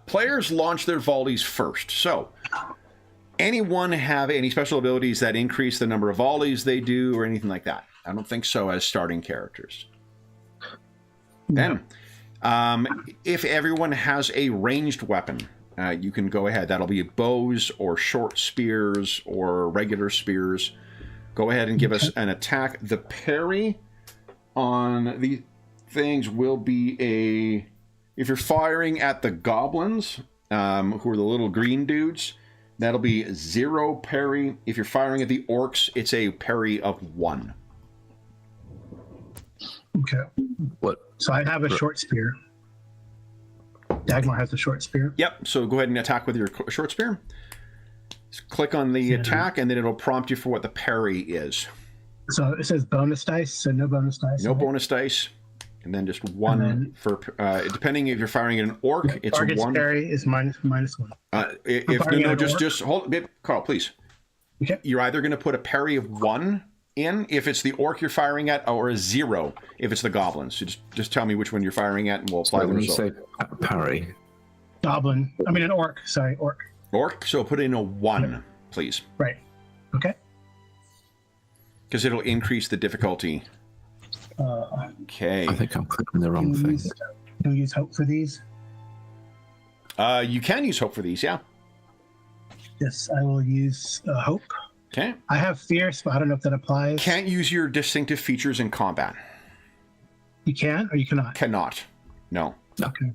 Players launch their volleys first. So, anyone have any special abilities that increase the number of volleys they do or anything like that? I don't think so as starting characters. Then, if everyone has a ranged weapon, you can go ahead. That'll be bows or short spears or regular spears. Go ahead and give us an attack. The parry on these things will be if you're firing at the goblins, who are the little green dudes, that'll be 0 parry. If you're firing at the orcs, it's a parry of 1. Okay. What? So I have a short spear. Dagmar has a short spear. Yep, so go ahead and attack with your short spear. Just click on the attack, and then it'll prompt you for what the parry is. So it says bonus dice, so no bonus dice. No bonus dice. And then just one for depending if you're firing at an orc, it's a Target's one. parry is -1. If firing at an orc? just hold, Carl, please. Okay. You're either going to put a parry of 1 in if it's the orc you're firing at, or a 0 if it's the goblins. So just tell me which one you're firing at, and we'll apply So the when you result. say parry, Goblin. I mean, an orc. Sorry, orc. Orc, so put in a 1, please, Right. Okay. because it'll increase the difficulty. Okay. I think I'm clicking the wrong thing. Do we use hope for these? You can use hope for these, yeah. Yes, I will use hope. Okay. I have fierce, but I don't know if that applies. Can't use your distinctive features in combat. You can or you cannot? Cannot. No. Okay.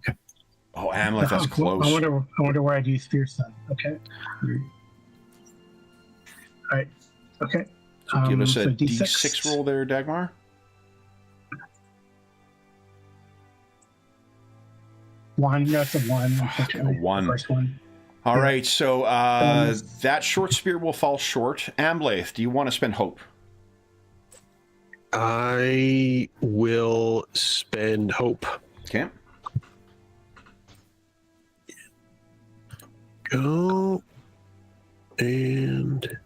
Oh, Amleth, that's close. I wonder where I'd use fierce then. Okay. All right. Okay. So give us a so D6 roll there, Dagmar. One. No, it's a 1. Unfortunately. A 1. First one. All right, so that short spear will fall short. Amlath, do you want to spend hope? I will spend hope. Okay. Go and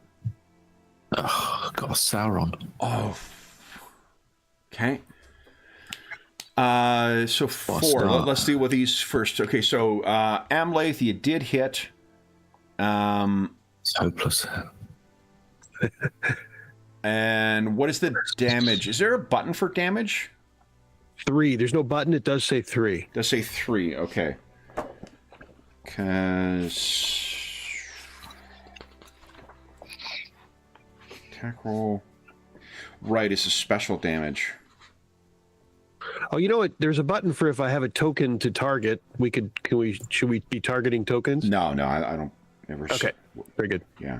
Oh, got a Sauron. Oh. Okay. So 4. start. Let's deal with these first. Okay, so Amlath, you did hit. It's hopeless. And what is the damage? Is there a button for damage? 3. There's no button. It does say 3. Does say 3. Okay. Because attack roll. Right, it's a special damage. Oh, you know what? There's a button for if I have a token to target. Should we be targeting tokens? No, I don't ever. Okay. Very good. Yeah.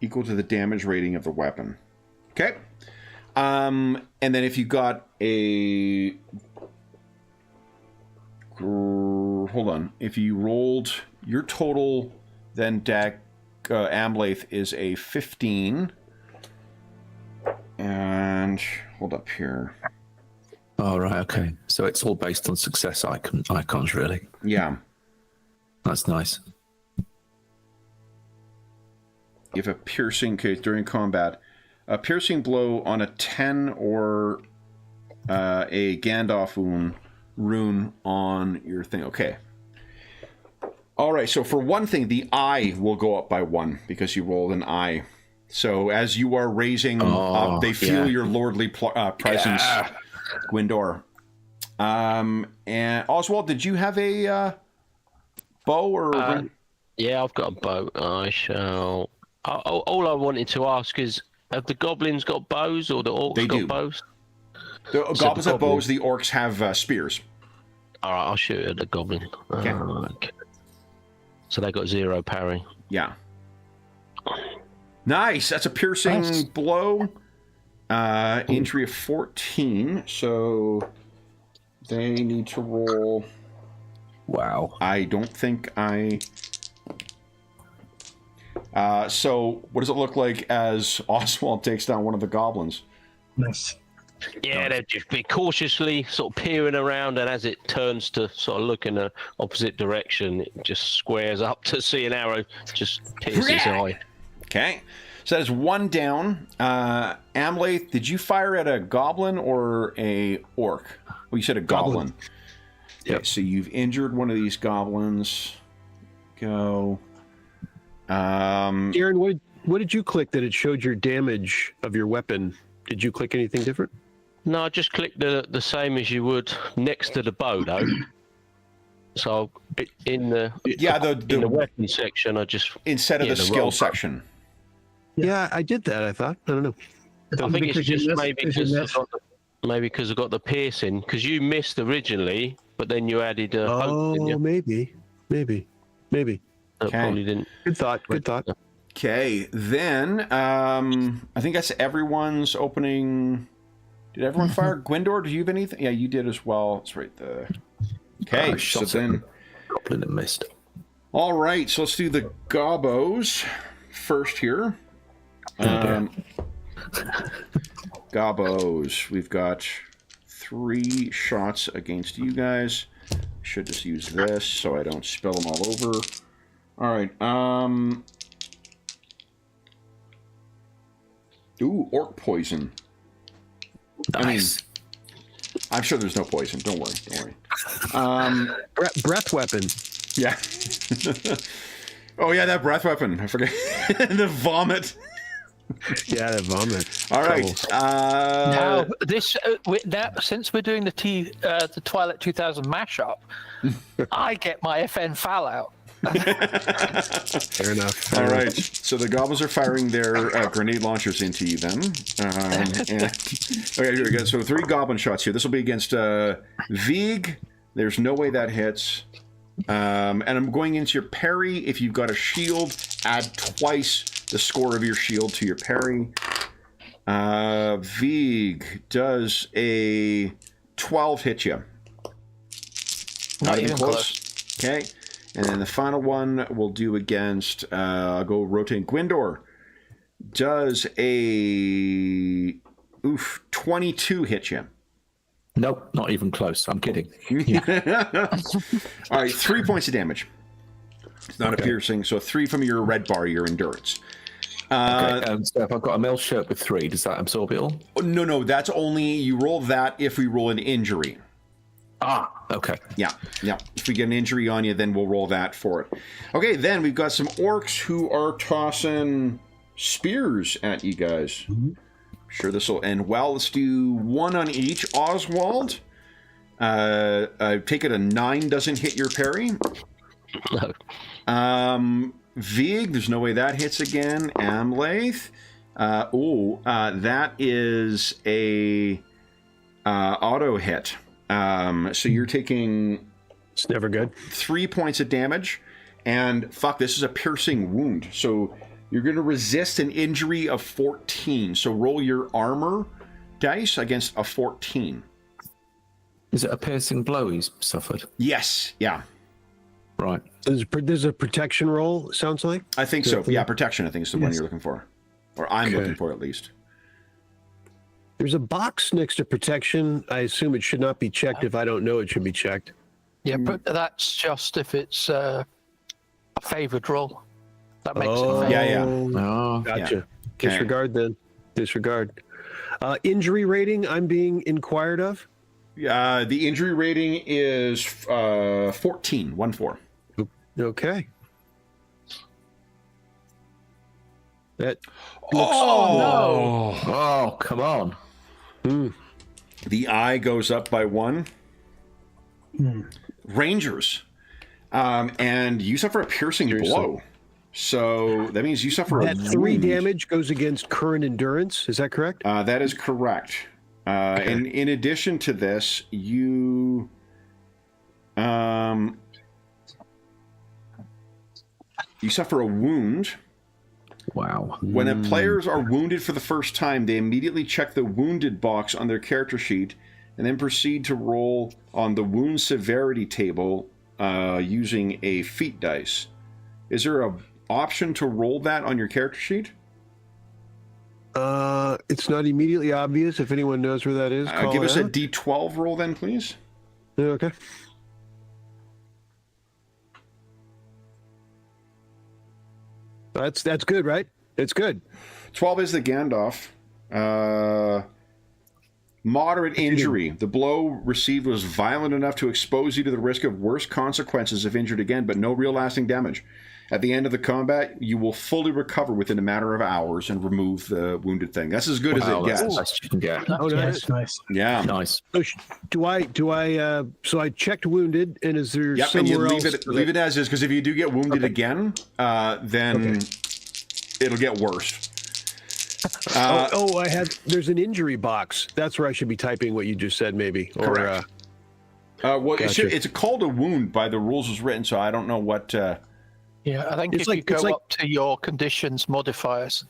Equal to the damage rating of the weapon. Okay. And then if you got a... Hold on. If you rolled your total, then Amlath is a 15. And hold up here. Oh, right, okay. So it's all based on success icons, really. Yeah. That's nice. You have a piercing case during combat. A piercing blow on a 10 or a Gandalf rune on your thing. Okay. All right, so for one thing, the eye will go up by 1 because you rolled an eye. So as you are raising up, they feel your lordly presence, Gwyndor. And Oswald, did you have a bow or? Yeah, I've got a bow. I shall. All I wanted to ask is, have the goblins got bows or the orcs got bows? The goblins have bows. The orcs have spears. All right, I'll shoot at the goblin. Okay. Okay. So they got 0 parry. Yeah. Nice. That's a piercing blow. Injury of 14. So they need to roll. Wow. I don't think I. So what does it look like as Oswald takes down one of the goblins? Nice. Yeah, they'd just be cautiously sort of peering around, and as it turns to sort of look in the opposite direction, it just squares up to see an arrow just pierce its eye. Okay. So that is 1 down. Amlath, did you fire at a goblin or a orc? Well, you said a goblin. Yep. Okay, so you've injured one of these goblins. Go. Aaron, what did you click that it showed your damage of your weapon? Did you click anything different? No, I just clicked the same as you would next to the bow, though. So in the in the weapon section, I just instead of the skill roll. section. Yeah, I did that. I thought. I don't know. I think it's just maybe because I've got the piercing, because you missed originally, but then you added hope, didn't you? maybe. That probably didn't. Good thought. Okay, then I think that's everyone's opening. Did everyone fire? Gwyndor, did you have anything? Yeah, you did as well. That's right. Okay, so then Goblin that missed. all right. So let's do the gobos first here. Gobos. We've got 3 shots against you guys. Should just use this so I don't spill them all over. All right. Ooh, orc poison. Nice. I'm sure there's no poison. Don't worry. Breath weapon. Yeah. Oh yeah, that breath weapon. I forget. The vomit. Yeah, the vomit. All right. Now, since we're doing the Twilight 2000 mashup, I get my FN foul out. Fair enough. All right. So the goblins are firing their grenade launchers into you then. Okay, here we go. So 3 goblin shots here. This will be against Vig. There's no way that hits. And I'm going into your parry. If you've got a shield, add twice the score of your shield to your parry. Vig does a 12 hit you. Not even close. Okay. And then the final one we'll do against, I'll go rotate. Gwindor does a 22 hit you. Nope, not even close. I'm kidding. All right, 3 points of damage. It's not a piercing, so 3 from your red bar, your endurance. Okay, so if I've got a mail shirt with 3, does that absorb it all? No, that's only, you roll that if we roll an injury. Okay. Yeah. If we get an injury on you, then we'll roll that for it. Okay, then we've got some orcs who are tossing spears at you guys. Mm-hmm. Sure this will end well. Let's do 1 on each. Oswald, I take it a 9 doesn't hit your parry. No. Vig, there's no way that hits again. Amlath, that is a auto hit. So you're taking... It's never good. 3 points of damage, and this is a piercing wound. So you're going to resist an injury of 14. So roll your armor dice against a 14. Is it a piercing blow he's suffered? Yes. Yeah. Right. There's a protection roll, sounds like? I think so. Yeah, protection, I think, is the one you're looking for. Or I'm looking for, at least. There's a box next to protection. I assume it should not be checked. If I don't know, it should be checked. Yeah, but that's just if it's a favored roll. That makes it fair. Yeah. Oh, Gotcha. Yeah. Disregard then. Disregard. Injury rating I'm being inquired of? The injury rating is 14. 1-4. Okay. That Oh, come on. The eye goes up by 1. Rangers. And you suffer a piercing blow. So that means you suffer that 3 damage goes against current endurance. Is that correct? That is correct. Okay. And in addition to this, you suffer a wound. Wow. When players are wounded for the first time, they immediately check the wounded box on their character sheet and then proceed to roll on the wound severity table using a feat dice. Is there an option to roll that on your character sheet? It's not immediately obvious. If anyone knows where that is, give us a D12 roll then, please. Okay. That's good, right? It's good. 12 is the Gandalf. Moderate injury. The blow received was violent enough to expose you to the risk of worse consequences if injured again, but no real lasting damage. At the end of the combat, you will fully recover within a matter of hours and remove the wounded thing. That's as good as it gets. That's you can get. Oh, that's nice. Yeah. Nice. So so I checked wounded, and is there somewhere and you else? leave it as is, because if you do get wounded again, then it'll get worse. There's an injury box. That's where I should be typing what you just said, maybe. Correct. Gotcha. It's called a wound by the rules as written, so I don't know what... Yeah, I think if you go up to your conditions modifiers.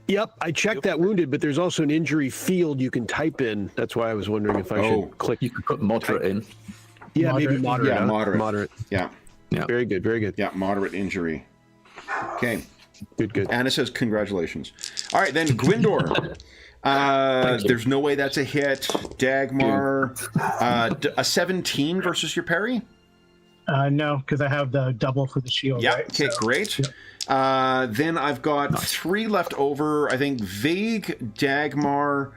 Yep, I checked that wounded, but there's also an injury field you can type in. That's why I was wondering if I should click. You could put moderate in. Yeah, maybe moderate. Yeah, moderate. Yeah. Very good, very good. Yeah, moderate injury. Okay. Good. Anna says congratulations. All right, then Gwindor. There's no way that's a hit. Dagmar, a 17 versus your parry? No, because I have the double for the shield. Yeah, right? okay, So- great. Then I've got 3 left over. I think Vague, Dagmar,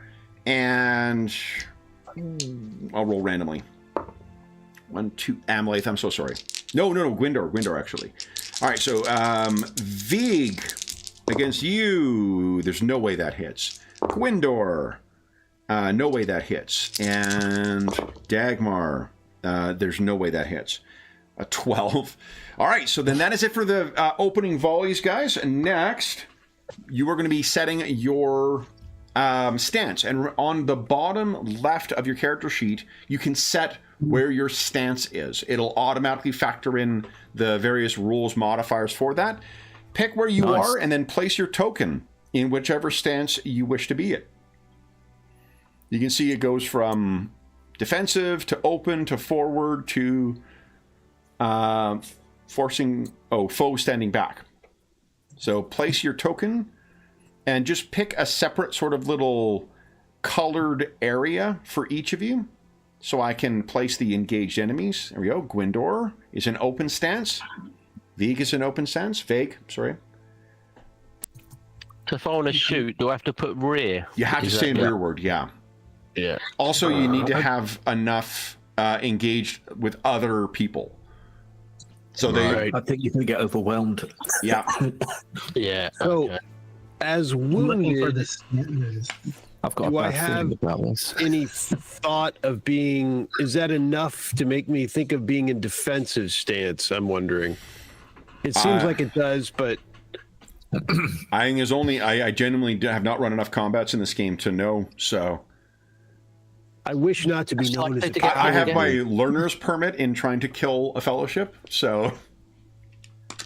and I'll roll randomly. 1, 2, Amlath, I'm so sorry. No, Gwindor, actually. All right, so Vague against you, there's no way that hits. Gwindor, no way that hits. And Dagmar, there's no way that hits. A 12. All right, so then that is it for the opening volleys, guys. And next, you are going to be setting your stance. And on the bottom left of your character sheet, you can set where your stance is. It'll automatically factor in the various rules modifiers for that. Pick where you are and then place your token in whichever stance you wish to be in. You can see it goes from defensive to open to forward to foe standing back. So place your token and just pick a separate sort of little colored area for each of you so I can place the engaged enemies. There we go. Gwindor is an open stance. Vague is an open stance. Vague, sorry. So if I want to shoot, do I have to put rear? You have to stay in rearward, yeah. Yeah. Also, you need to have enough engaged with other people. So they, I think you're going to get overwhelmed. yeah. Yeah. So, okay. as I'm looking for wounded, this. I've got Do a I bad have- feeling about this. any thought of being, is that enough to make me think of being in defensive stance? I'm wondering. It seems like it does, but I think there's only, I genuinely have not run enough combats in this game to know, so. I wish not to be It's known like as they a get I have Yeah. my learner's permit in trying to kill a fellowship, so.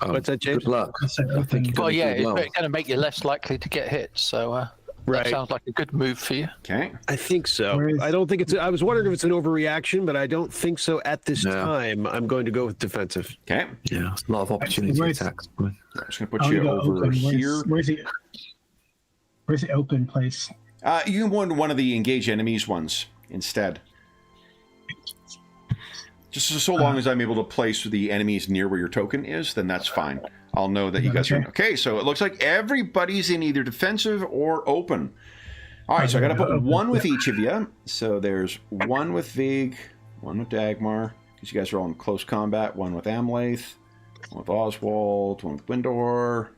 What's that, James? Good luck. That's an I think you're Well, going yeah, to do well. it's going to make you less likely to get hit. So that Right. sounds like a good move for you. Okay. I think so. Where is- I don't think it's. I was wondering if it's an overreaction, but I don't think so at this No. time. I'm going to go with defensive. Okay. Yeah, a lot of opportunity Where's- attacks. I'm just going to I put wanna you go over open. here. Where's the open place? You can go into one of the engaged enemies ones instead. Just so long as I'm able to place the enemies near where your token is, then that's fine. I'll know that you guys are in. Okay, so it looks like everybody's in either defensive or open. All right, so I got to put one with each of you. So there's one with Vig, one with Dagmar, because you guys are all in close combat. One with Amlath, one with Oswald, one with Gwindor.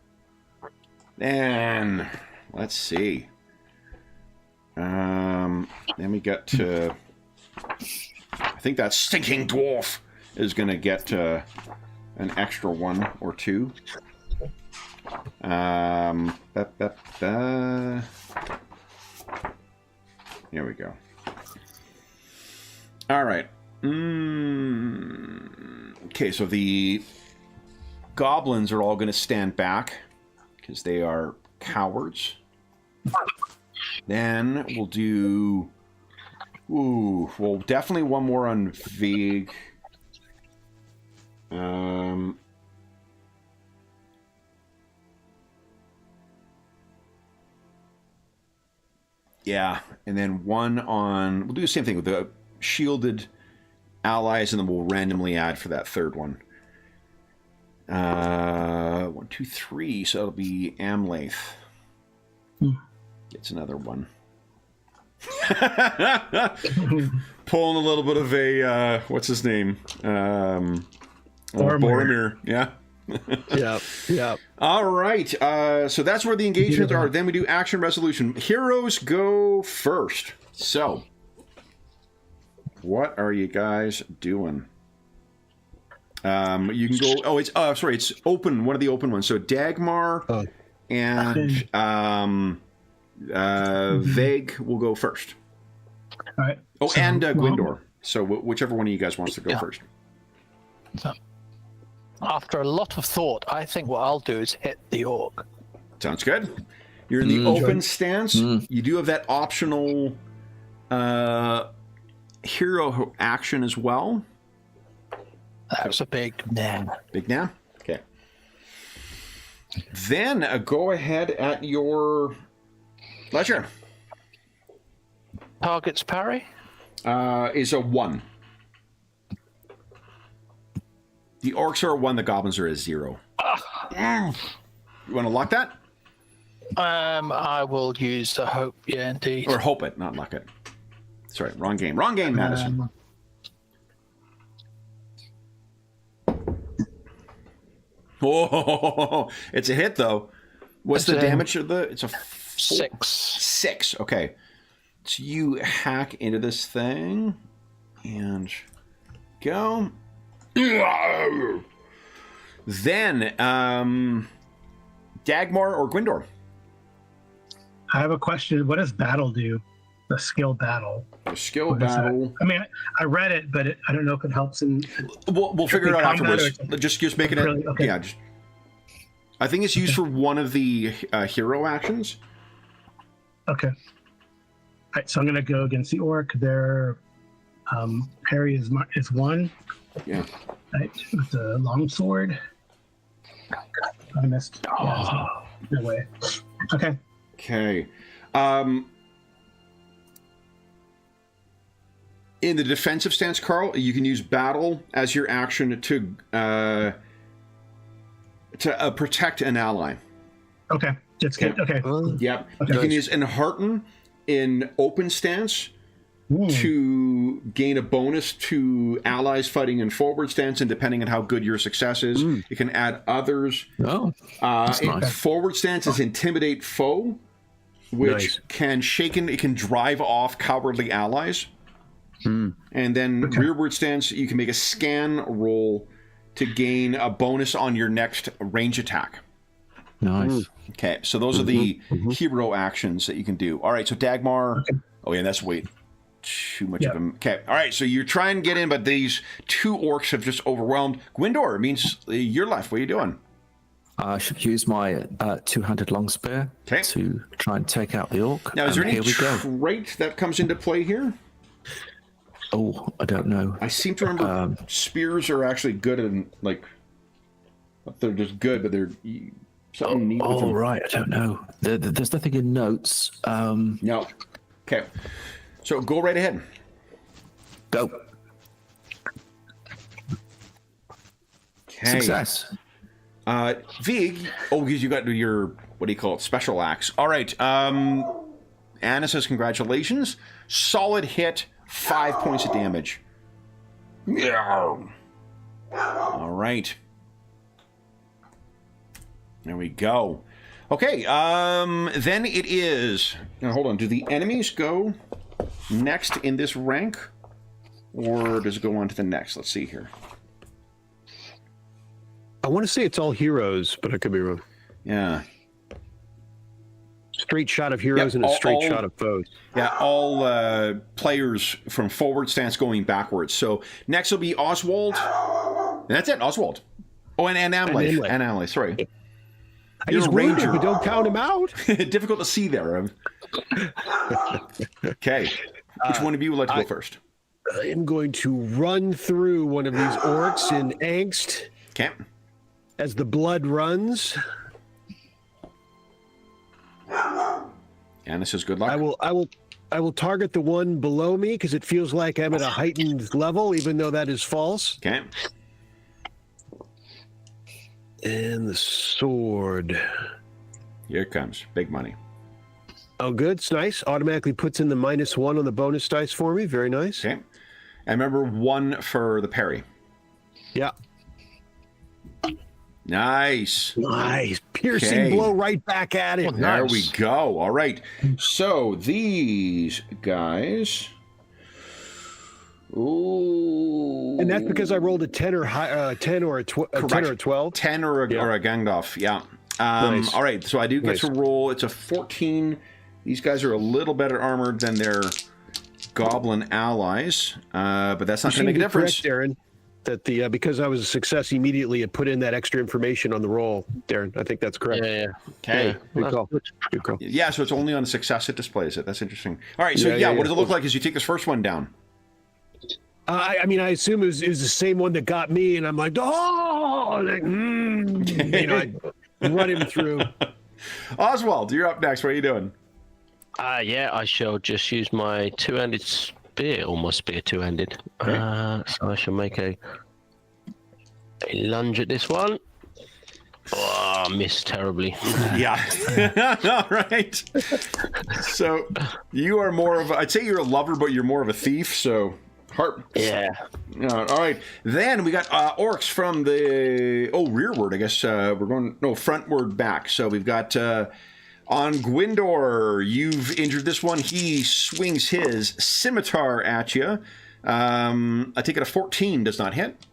And let's see. Then we got to. I think that stinking dwarf is going to get an extra 1 or 2. Here we go. All right. Okay, so the goblins are all going to stand back because they are cowards. Then we'll do... well, definitely one more on Vague. Yeah, and then one on... We'll do the same thing with the shielded allies, and then we'll randomly add for that third one. 1, 2, 3, so it'll be Amlath. Gets another one. Pulling a little bit of a what's his name? Boromir. Yeah. Yeah. All right. So that's where the engagements are. Then we do action resolution. Heroes go first. So, what are you guys doing? You can go. Oh, it's sorry. It's open. One of the open ones. So Dagmar and Vague will go first. All right. Oh, So, and well, Gwindor. So whichever one of you guys wants to go first. So, after a lot of thought, I think what I'll do is hit the orc. Sounds good. You're in the open stance. You do have that optional hero action as well. That's a big nah. Big now? Okay. Then go ahead at your leisure. Target's parry? Is a 1. The orcs are a 1, the goblins are a 0. You want to lock that? I will use the hope, yeah, indeed. Or hope it, not lock it. Sorry, wrong game. Wrong game, Madison. Oh, it's a hit, though. What's the damage of the... It's a 6. 6, okay. So you hack into this thing, and go. Then, Dagmar or Gwindor? I have a question. What does battle do? The skill battle. The skill What is that? battle. I mean, I read it, but I don't know if it helps in. We'll figure it out combat afterwards. or- Just making it. Really? Okay. Yeah. I think it's used for one of the hero actions. Okay. All right, so I'm gonna go against the orc. Their parry is 1. Yeah. Right, with the longsword. I missed. Yeah, no way. Okay. Okay. In the defensive stance, Carl, you can use battle as your action to protect an ally. Okay. That's good. Yeah. Okay. Yep. Okay. You can use enhearten in open stance to gain a bonus to allies fighting in forward stance, and depending on how good your success is, you can add others. Oh, that's nice. Forward stance is intimidate foe, which it can drive off cowardly allies. And then rearward stance, you can make a scan roll to gain a bonus on your next range attack. Nice. Okay, so those are the hero actions that you can do. All right, so Dagmar. Oh yeah, that's way too much of them. Okay, all right, so you're trying to get in, but these 2 orcs have just overwhelmed. Gwindor, it means you're left. What are you doing? I should use my two-handed long spear to try and take out the orc. Now, is there any here we go. trait that comes into play here? Oh, I don't know. I seem to remember spears are actually good and like they're just good, but they're something neat with them. Right, I don't know. There's nothing in notes. No. Okay. So go right ahead. Go. Okay. Success. Vig. Oh, because you got your, what do you call it? Special axe. All right. Anna says congratulations. Solid hit. 5 points of damage. All right. There we go. Okay, then it is... Now, hold on. Do the enemies go next in this rank? Or does it go on to the next? Let's see here. I want to say it's all heroes, but I could be wrong. Yeah. Straight shot of heroes and a straight shot of foes. Yeah, all players from forward stance going backwards. So next will be Oswald. And that's it, Oswald. Oh, and Amleth. And Amleth, sorry. I just ranger, but don't count him out. Difficult to see there. Okay. Which one of you would like to go first? I am going to run through one of these orcs in angst. Okay. As the blood runs. And this is good luck. I will target the one below me because it feels like I'm at a heightened level, even though that is false. Okay. And the sword. Here it comes. Big money. Oh, good. It's nice. Automatically puts in the -1 on the bonus dice for me. Very nice. Okay. And remember 1 for the parry. Yeah. Nice. Nice. Piercing blow right back at it. There we go. All right. So these guys. Ooh. And that's because I rolled a 10 or high, 10 or a 10 or a 12. 10 or a Gangdoff. Yeah. Nice. All right. So I do get to roll. It's a 14. These guys are a little better armored than their goblin allies, but that's not going to make a difference. Correct, Darren. That because I was a success immediately, it put in that extra information on the roll, Darren. I think that's correct. Yeah. Okay. Yeah, good call. Good call. Yeah, so it's only on success it displays it. That's interesting. All right, so what does it look like as you take this first one down? I mean, I assume it was the same one that got me, and I'm like, oh, like, I run him through. Oswald, you're up next. What are you doing? Yeah, I shall just use my two-handed spear, or my spear two-handed. Okay. So I shall make a lunge at this one. Oh, missed terribly. Yeah. All right. So you are more of I'd say you're a lover, but you're more of a thief. So heart. Yeah. All right. Then we got orcs from the rearward. I guess we're going frontward back. So we've got on Gwindor. You've injured this one. He swings his scimitar at you. I take it a 14 does not hit.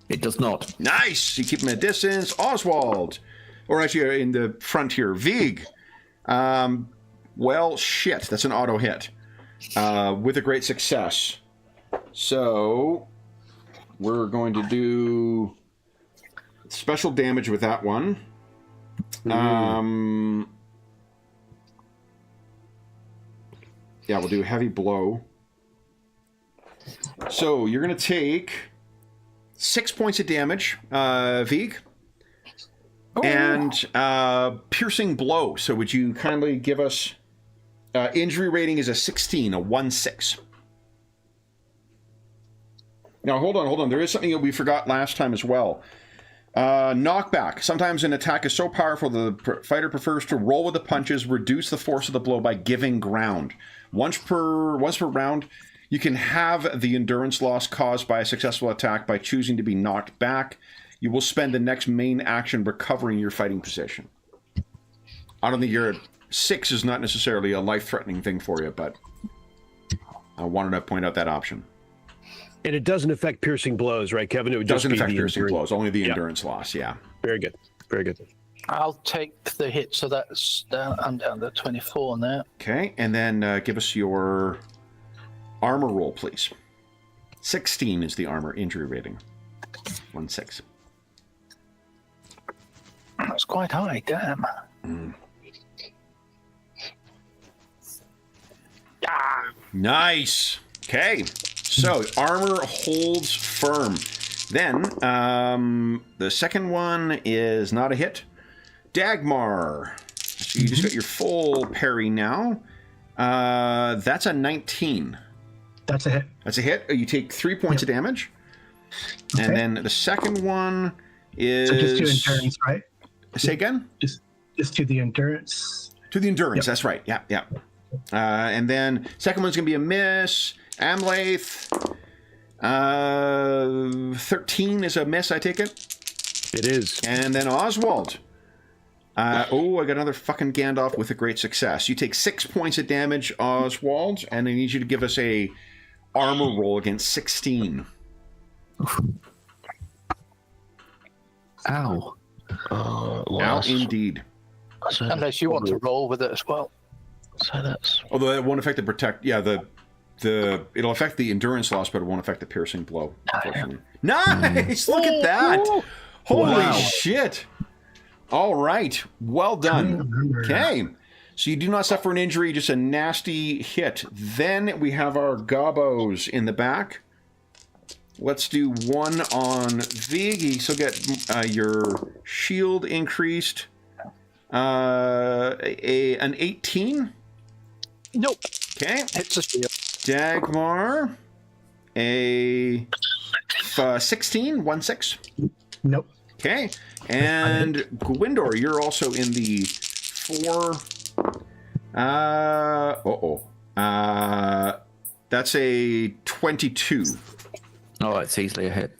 It does not. Nice. You keep him at a distance. Oswald, or actually in the front here, Vig. Well, shit. That's an auto hit with a great success. So we're going to do special damage with that one. Yeah, we'll do a heavy blow. So you're going to take 6 points of damage, Vig, and piercing blow. So would you kindly give us injury rating is a 16, a 1-6. Now, hold on. There is something that we forgot last time as well. Knockback. Sometimes an attack is so powerful the fighter prefers to roll with the punches, reduce the force of the blow by giving ground. Once per round, you can have the endurance loss caused by a successful attack by choosing to be knocked back. You will spend the next main action recovering your fighting position. I don't think your 6 is not necessarily a life-threatening thing for you, but I wanted to point out that option. And it doesn't affect piercing blows, right, Kevin? It would Doesn't just be affect the piercing endurance. blows, only the endurance loss, yeah. Very good. Very good. I'll take the hit, so that's down. I'm down to 24 now. Okay, and then give us your armor roll, please. 16 is the armor injury rating. 1-6. That's quite high, damn. Nice. Okay, so armor holds firm. Then the second one is not a hit. Dagmar. So you just got your full parry now. That's a 19. That's a hit. That's a hit. You take 3 points of damage. Okay. And then the second one is... So just to endurance, right? Say again? Just to the endurance. To the endurance, Yep. that's right. Yeah. And then second one's going to be a miss. Amlath. 13 is a miss, I take it. It is. And then Oswald. I got another fucking Gandalf with a great success. You take 6 points of damage, Oswald, and I need you to give us a armor roll against 16. Ow. Now, indeed. So Unless you want to roll with it as well. So that's Although it won't affect the protect. Yeah, it'll affect the endurance loss, but it won't affect the piercing blow. Unfortunately. Nice. Look at that. Holy shit. All right. Well done. Okay. So you do not suffer an injury, just a nasty hit. Then we have our gobos in the back. Let's do one on Vig. You still get your shield increased. An 18. Nope. Okay. It's a shield. Dagmar. A 16. 1-6. Nope. Okay. And Gwindor, you're also in the 4. That's a 22. Oh, it's easily a hit.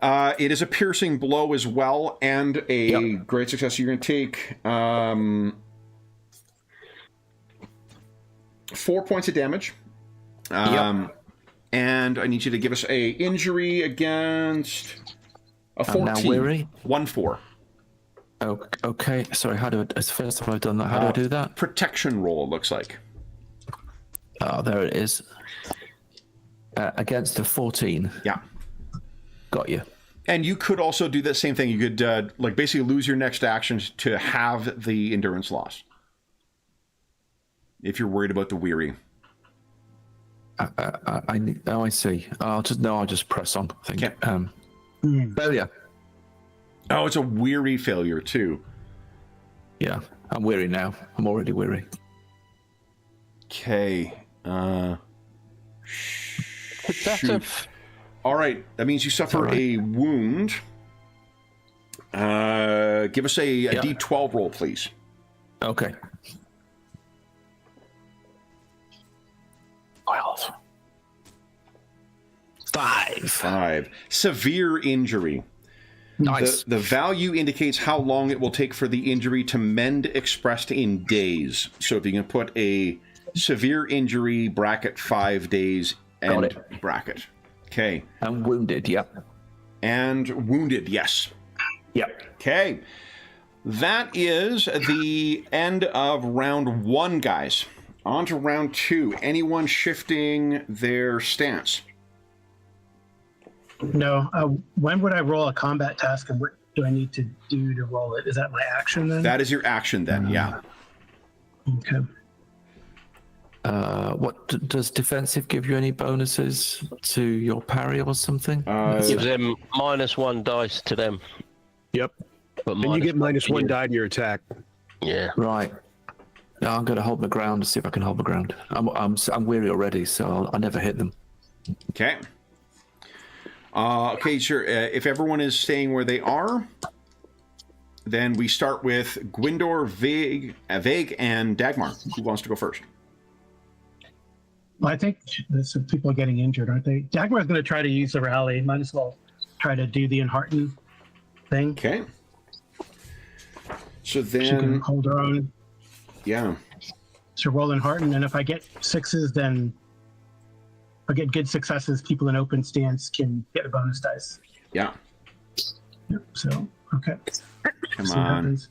It is a piercing blow as well, and a great success. You're going to take 4 points of damage. And I need you to give us a injury against a 14. I'm now weary. 1-4. Oh, okay. Sorry, how do I... It's the first time I've done that. How do I do that? Protection roll, it looks like. Oh, there it is. Against a 14. Yeah. Got you. And you could also do the same thing. You could basically lose your next action to have the endurance loss. If you're worried about the weary. I see. I'll just press on. I think. Okay. Failure. Oh, it's a weary failure too. Yeah, I'm weary now. I'm already weary. Okay. That All right. That means you suffer a wound. Give us a D12 roll, please. Okay. 12. 5. Severe injury. Nice. The value indicates how long it will take for the injury to mend, expressed in days. So if you can put a severe injury bracket 5 days end bracket. Okay. And wounded, yep. And wounded, yes. Yep. Okay. That is the end of round 1, guys. On to round 2. Anyone shifting their stance? No. When would I roll a combat task, and what do I need to do to roll it? Is that my action then? That is your action then, yeah. Okay. Does defensive give you any bonuses to your parry or something? Gives them -1 dice to them. Yep. But And you get -1 -1 die in your attack. Yeah. Right. No, I'm going to hold my ground to see if I can hold my ground. I'm weary already, so I'll never hit them. Okay. Okay, sure. If everyone is staying where they are, then we start with Gwindor, Vague, and Dagmar. Who wants to go first? Well, I think some people are getting injured, aren't they? Dagmar's going to try to use the rally. Might as well try to do the enhearten thing. Okay. So She can then, hold her own. yeah. So roll enhearten, and if I get 6s, then if I get good successes, people in open stance can get a bonus dice. Yeah. Yep, so, okay. Come See what on. happens.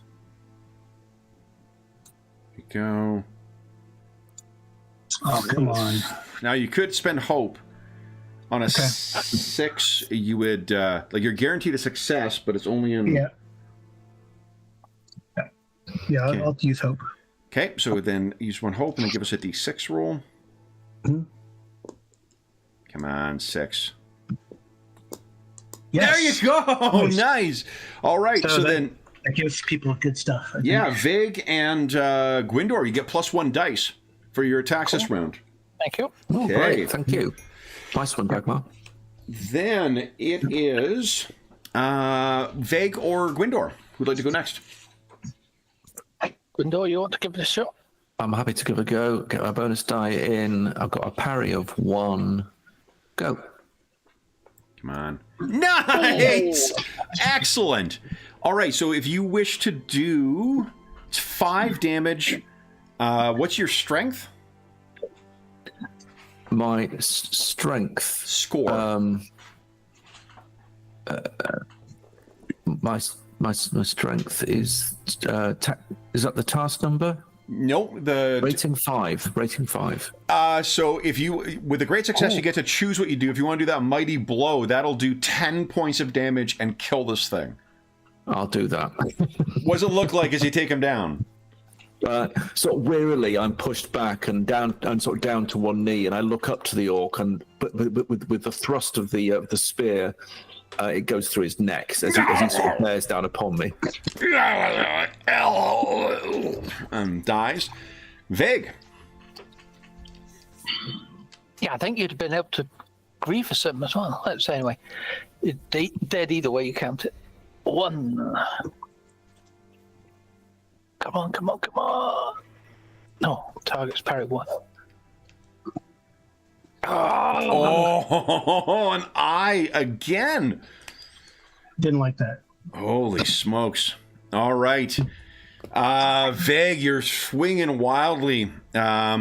Here we go. Oh, come on. Now you could spend hope on a 6. You would like you're guaranteed a success, but it's only in. Yeah. Yeah, Okay. I'll use hope. Okay, so then use 1 hope and then give us a D6 roll. Mhm. Come on, 6. Yes. There you go. Nice. Nice. All right. So, that, then, that gives people good stuff. I think. yeah, Vig and Gwindor, you get +1 dice for your attacks this round. Thank you. Oh, Okay. great. Thank you. Nice one, Dagmar. Then it is Vig or Gwindor. Who'd like to go next? Gwindor, you want to give it a shot? I'm happy to give it a go. Get my bonus die in. I've got a parry of 1. Go. Come on. Nice! Excellent. All right, so if you wish to do 5 damage, what's your strength? My strength. Score. My strength is is that the task number? No, the Rating 5. so if you with a great success you get to choose what you do. If you want to do that mighty blow, that'll do 10 points of damage and kill this thing. I'll do that. What does it look like as you take him down? Sort of wearily, I'm pushed back and down, and sort of down to one knee, and I look up to the orc, and but with the thrust of the spear, it goes through his neck as he sort of bears down upon me. Dies. Vig. Yeah, I think you'd have been able to grievous him as well. Let's say anyway. Dead either way you count it. 1. Come on. No, target's parry 1. Oh, an eye again. Didn't like that. Holy smokes. All right. Vig, you're swinging wildly. I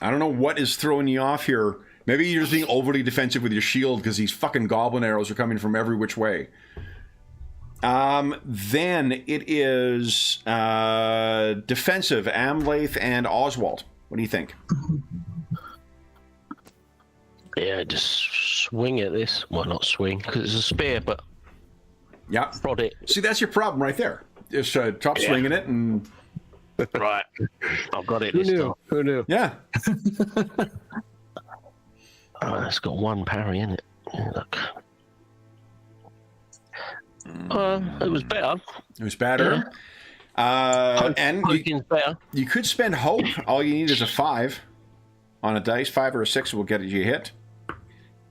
don't know what is throwing you off here. Maybe you're just being overly defensive with your shield because these fucking goblin arrows are coming from every which way. Then it is defensive, Amlath and Oswald. What do you think? Yeah, just swing at this. Well, not swing, because it's a spear, but Yeah. prod it. See, that's your problem right there. Just drop swinging it and... Right. I've got it Who this knew? time. Who knew? Yeah. Oh, it's got 1 parry in it. Yeah, look. It was better. It was better. And Hoping's better. you could spend hope. All you need is a 5. on a dice. 5 or a 6 will get you hit.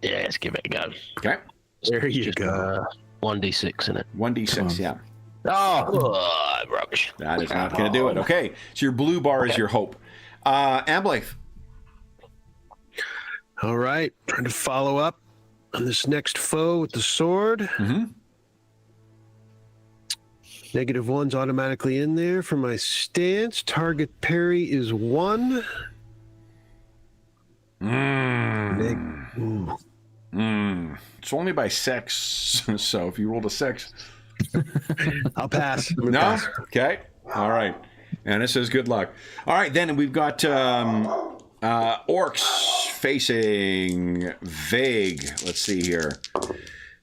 Yeah, let's give it a go. Okay. There you Just, go. 1d6 in it. 1d6, yeah. Oh, rubbish. That is not going to do it. Okay, so your blue bar is your hope. Amblaith. All right, trying to follow up on this next foe with the sword. Mm-hmm. -1's automatically in there for my stance. Target parry is 1. It's only by 6, so if you rolled a 6. I'll pass. I'm gonna No? pass. Okay. All right. And it says good luck. All right, then we've got orcs facing Vague. Let's see here.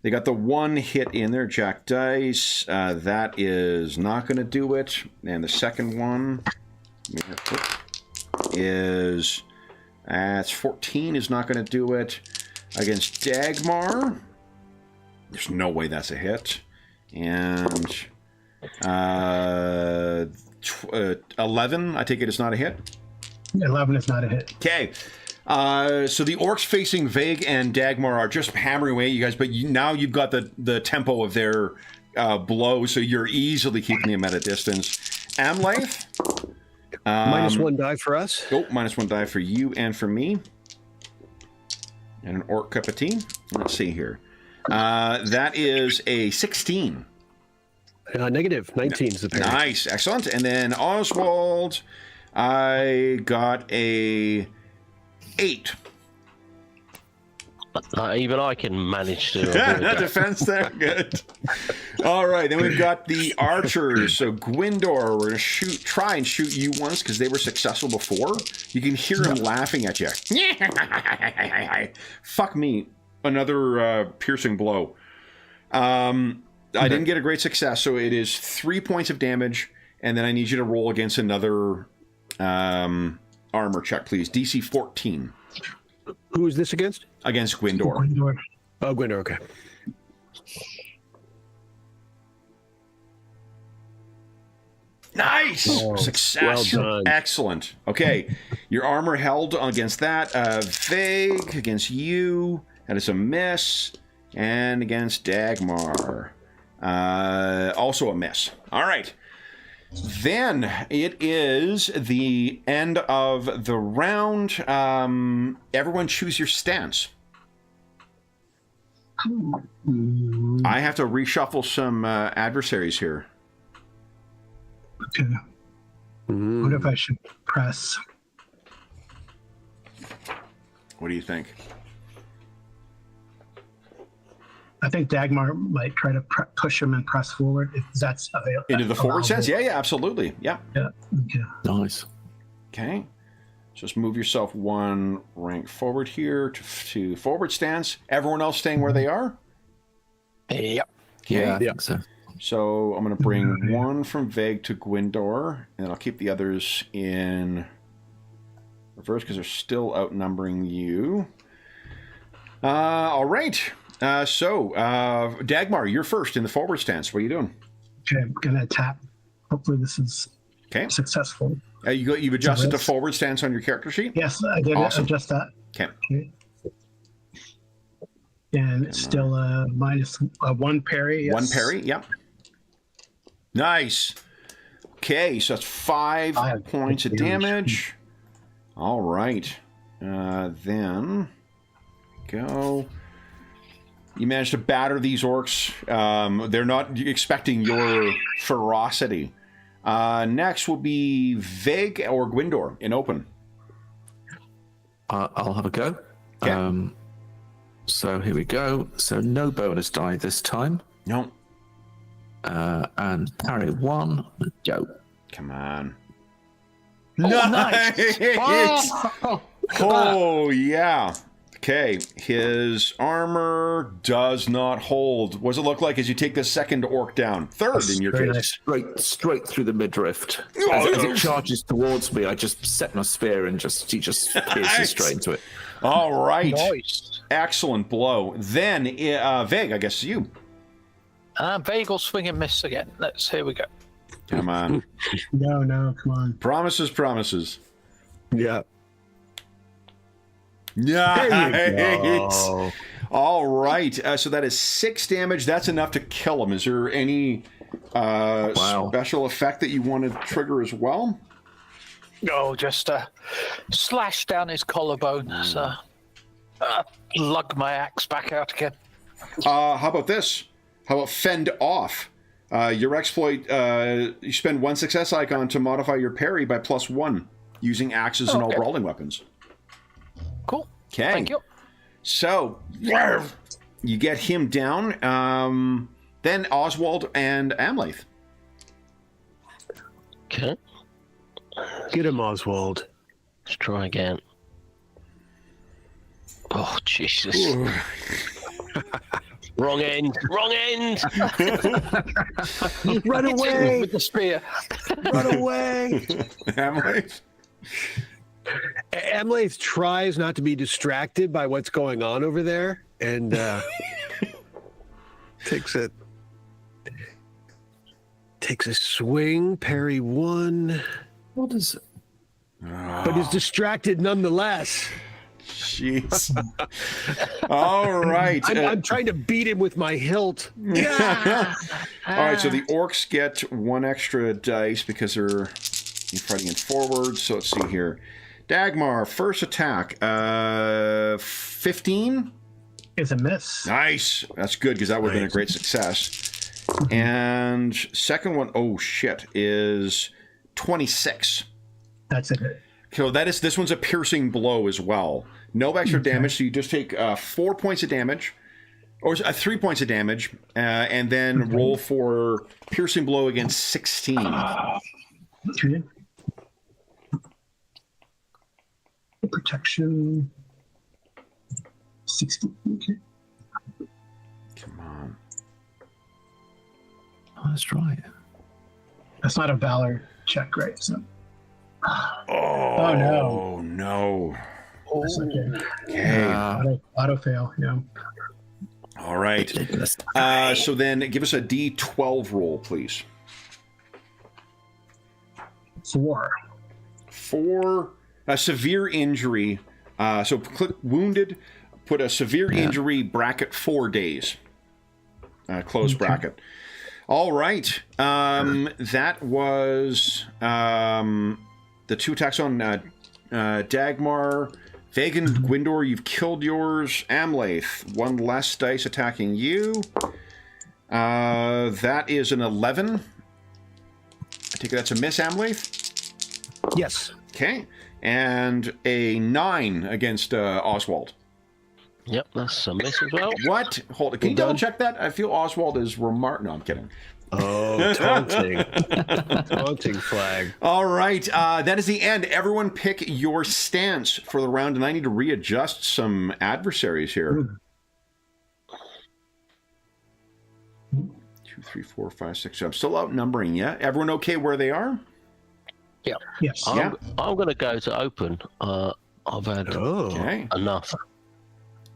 They got the 1 hit in there, Jack Dice. That is not going to do it. And the second one is... it's 14 is not going to do it. Against Dagmar, there's no way that's a hit. And 11, I take it is not a hit. 11 is not a hit. Okay. So the orcs facing Vague and Dagmar are just hammering away at you guys, but now you've got the tempo of their blow, so you're easily keeping them at a distance. Amlaith? -1 die for us. Oh, -1 die for you and for me. And an orc cup of tea. Let's see here. That is a 16. -19 is the parry. Nice. Excellent. And then Oswald, I got a 8. Even I can manage to avoid that. Defense there. Good. All right. Then we've got the archers. So Gwindor, we're going to try and shoot you once because they were successful before. You can hear him laughing at you. Fuck me. Another piercing blow. I didn't get a great success, so it is 3 points of damage, and then I need you to roll against another armor check, please. DC 14. Who is this against? Against Gwindor. Oh, Gwindor, okay. Nice! Success. Well done. Excellent. Okay, your armor held against that. Vague against you. That is a miss. And against Dagmar. Also a miss. All right. Then it is the end of the round. Everyone choose your stance. I have to reshuffle some adversaries here. Okay. What if I should press? What do you think? I think Dagmar might try to push him and press forward if that's available. Into the forward stance? Yeah, absolutely. Yeah. Yeah. Okay. Nice. Okay. Just move yourself 1 rank forward here to forward stance. Everyone else staying where they are? Yep. Okay. Yeah, I think so. So I'm going to bring 1 from Vague to Gwindor, and I'll keep the others in reverse because they're still outnumbering you. All right. So, Dagmar, you're first in the forward stance. What are you doing? Okay, I'm gonna tap. Hopefully this is successful. You've adjusted to forward stance on your character sheet? Yes, I did adjust that. Okay. And it's still a -1 parry. Yes. 1 parry, yep. Nice. Okay, so that's 5 points of damage. All right. Then go. You managed to batter these orcs. They're not expecting your ferocity. Next will be Vague or Gwindor in open. I'll have a go. Okay. So here we go. So no bonus die this time. No. And parry 1. Go. Come on. Oh, nice. Oh, yeah. Okay, his armor does not hold. What does it look like as you take the second orc down? Third in your case. Nice. Straight through the midriff. As it charges towards me, I just set my spear and he just pierces straight into it. All right. Nice. Excellent blow. Then, Vague, I guess it's you. Vague will swing and miss again. Here we go. Come on. No, come on. Promises. Yeah. Nice. All right. So that is 6 damage. That's enough to kill him. Is there any special effect that you want to trigger as well? No, just slash down his collarbone. So, lug my axe back out again. How about this? How about fend off? Your exploit, you spend 1 success icon to modify your parry by +1 using axes and all brawling weapons. Cool. Okay. Thank you. So, you get him down. Then Oswald and Amlath. Okay. Get him, Oswald. Let's try again. Oh, Jesus. Wrong end. Wrong end. Run Hit him away! with the spear. Run away! Amlath? Amlath tries not to be distracted by what's going on over there, and takes a swing, parry 1, What is it? but is distracted nonetheless. Jeez. All right. I'm trying to beat him with my hilt. All right, so the orcs get 1 extra dice because they're fighting it forward. So let's see here. Dagmar, first attack, 15. Is a miss. Nice. That's good because that would have been a great success. And second one, oh shit, is 26. That's it. So this one's a piercing blow as well. No extra damage, so you just take 4 points of damage, or 3 points of damage, and then roll for piercing blow against 16. Okay. Protection. 60. Okay. Come on. Oh, that's right. That's not a valor check, right? So. Oh no. No. That's okay. Okay. Auto fail. Yeah. All right. So then give us a D12 roll, please. 4. 4. A severe injury. So click wounded. Put a severe injury bracket 4 days. Close bracket. All right. That was the 2 attacks on Dagmar. Vagan, Gwindor, you've killed yours. Amlath, 1 less dice attacking you. That is an 11. I take it that's a miss, Amlath? Yes. Okay. And a 9 against Oswald. Yep, that's a miss as well. What? Hold it. Can you double check that? I feel Oswald is No, I'm kidding. Oh, taunting. Taunting flag. All right. That is the end. Everyone pick your stance for the round, and I need to readjust some adversaries here. 2, 3, 4, 5, 6. I'm still outnumbering you. Everyone okay where they are? Yeah. Yes. Yeah. I'm going to go to open. I've had Okay. enough.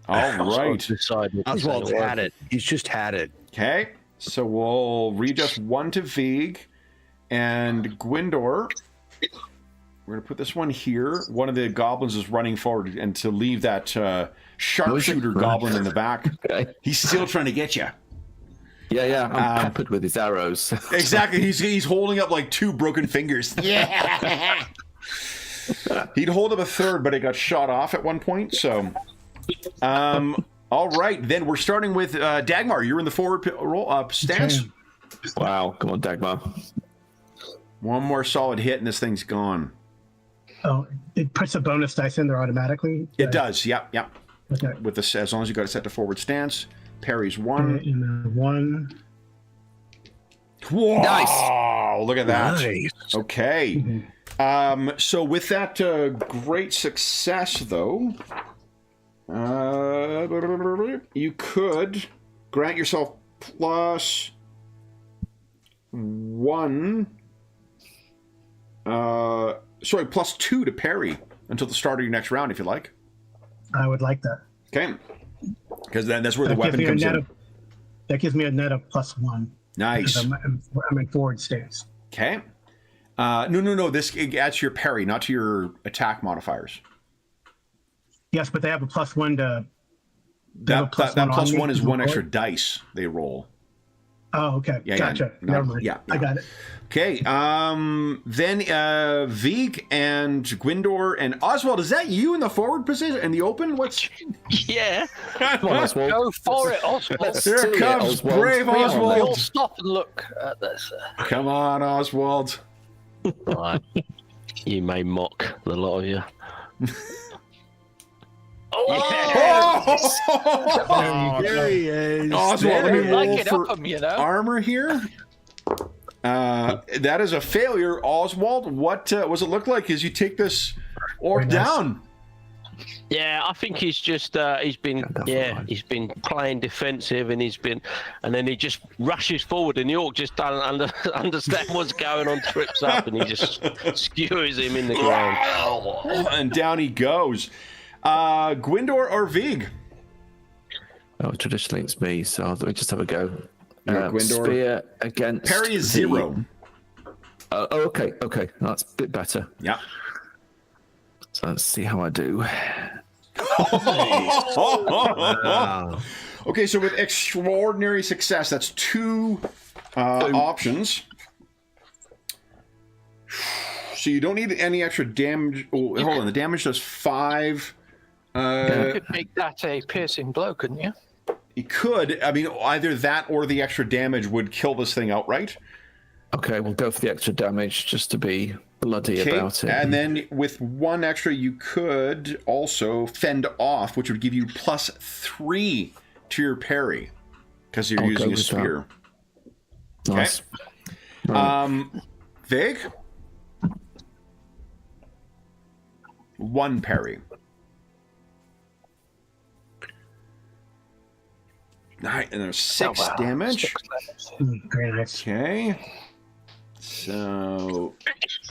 All right. Decided Oswald's had it. He's just had it. Okay. So we'll readjust 1 to Vig and Gwindor. We're going to put this one here. One of the goblins is running forward, and to leave that sharpshooter goblin in the back. Okay. He's still trying to get you. Yeah, I'm peppered with his arrows. Exactly. He's holding up like 2 broken fingers. Yeah. He'd hold up a third, but it got shot off at one point. So, all right. Then we're starting with Dagmar. You're in the forward roll up stance. Okay. Wow, come on, Dagmar. One more solid hit, and this thing's gone. Oh, it puts a bonus dice in there automatically. It does. Yep. Okay. With this, as long as you got it set to forward stance. Parry's 1. And then 1. Whoa! Nice. Look at that. Nice. Okay. So with that great success, though, you could grant yourself +1. +2 to parry until the start of your next round, if you like. I would like that. Okay. Because then that's where the That weapon gives me comes in. that gives me a net of +1. Nice. I'm in forward stance. Okay. No. This adds to your parry, not to your attack modifiers. Yes, but they have a +1 to. That plus one is one roll extra it? dice they roll. Oh, okay. Yeah, Gotcha. yeah, Never mind. yeah. I got it. Okay, then Vig and Gwindor and Oswald, is that you in the forward position, in the open? What's... Yeah. Come on, Oswald. Go for it, Oswald. Here See it it, comes, Oswald. brave Come on, We all Oswald. stop and look at this. Come on, Oswald. Right. You may mock the lot of you. Oh! There he is. Oswald, let me Like roll it for up him, you know. armor here. That is a failure, Oswald. What does it look like as you take this orc Very nice. down? Yeah, I think he's just he's been he's been playing defensive and then he just rushes forward and the orc just doesn't understand what's going on, trips up and he just skewers him in the ground. And down he goes. Gwindor or Vig? Oh, traditionally it's me, so let me just have a go. You're Gwindor. Spear against Parry is the- 0. Okay, that's a bit better. Yeah. So let's see how I do. Wow. Okay, so with extraordinary success, that's 2 options. So you don't need any extra damage. Oh, hold on, the damage does 5. You could make that a piercing blow, couldn't you? You could. I mean, either that or the extra damage would kill this thing outright. Okay, we'll go for the extra damage just to be bloody Okay, about it. and then with 1 extra, you could also fend off, which would give you +3 to your parry because you're I'll go using a with that. spear. Nice. Vig? 1 parry. Nice, and there's 6 Oh, wow. damage. 6 damage. Very nice. Okay. So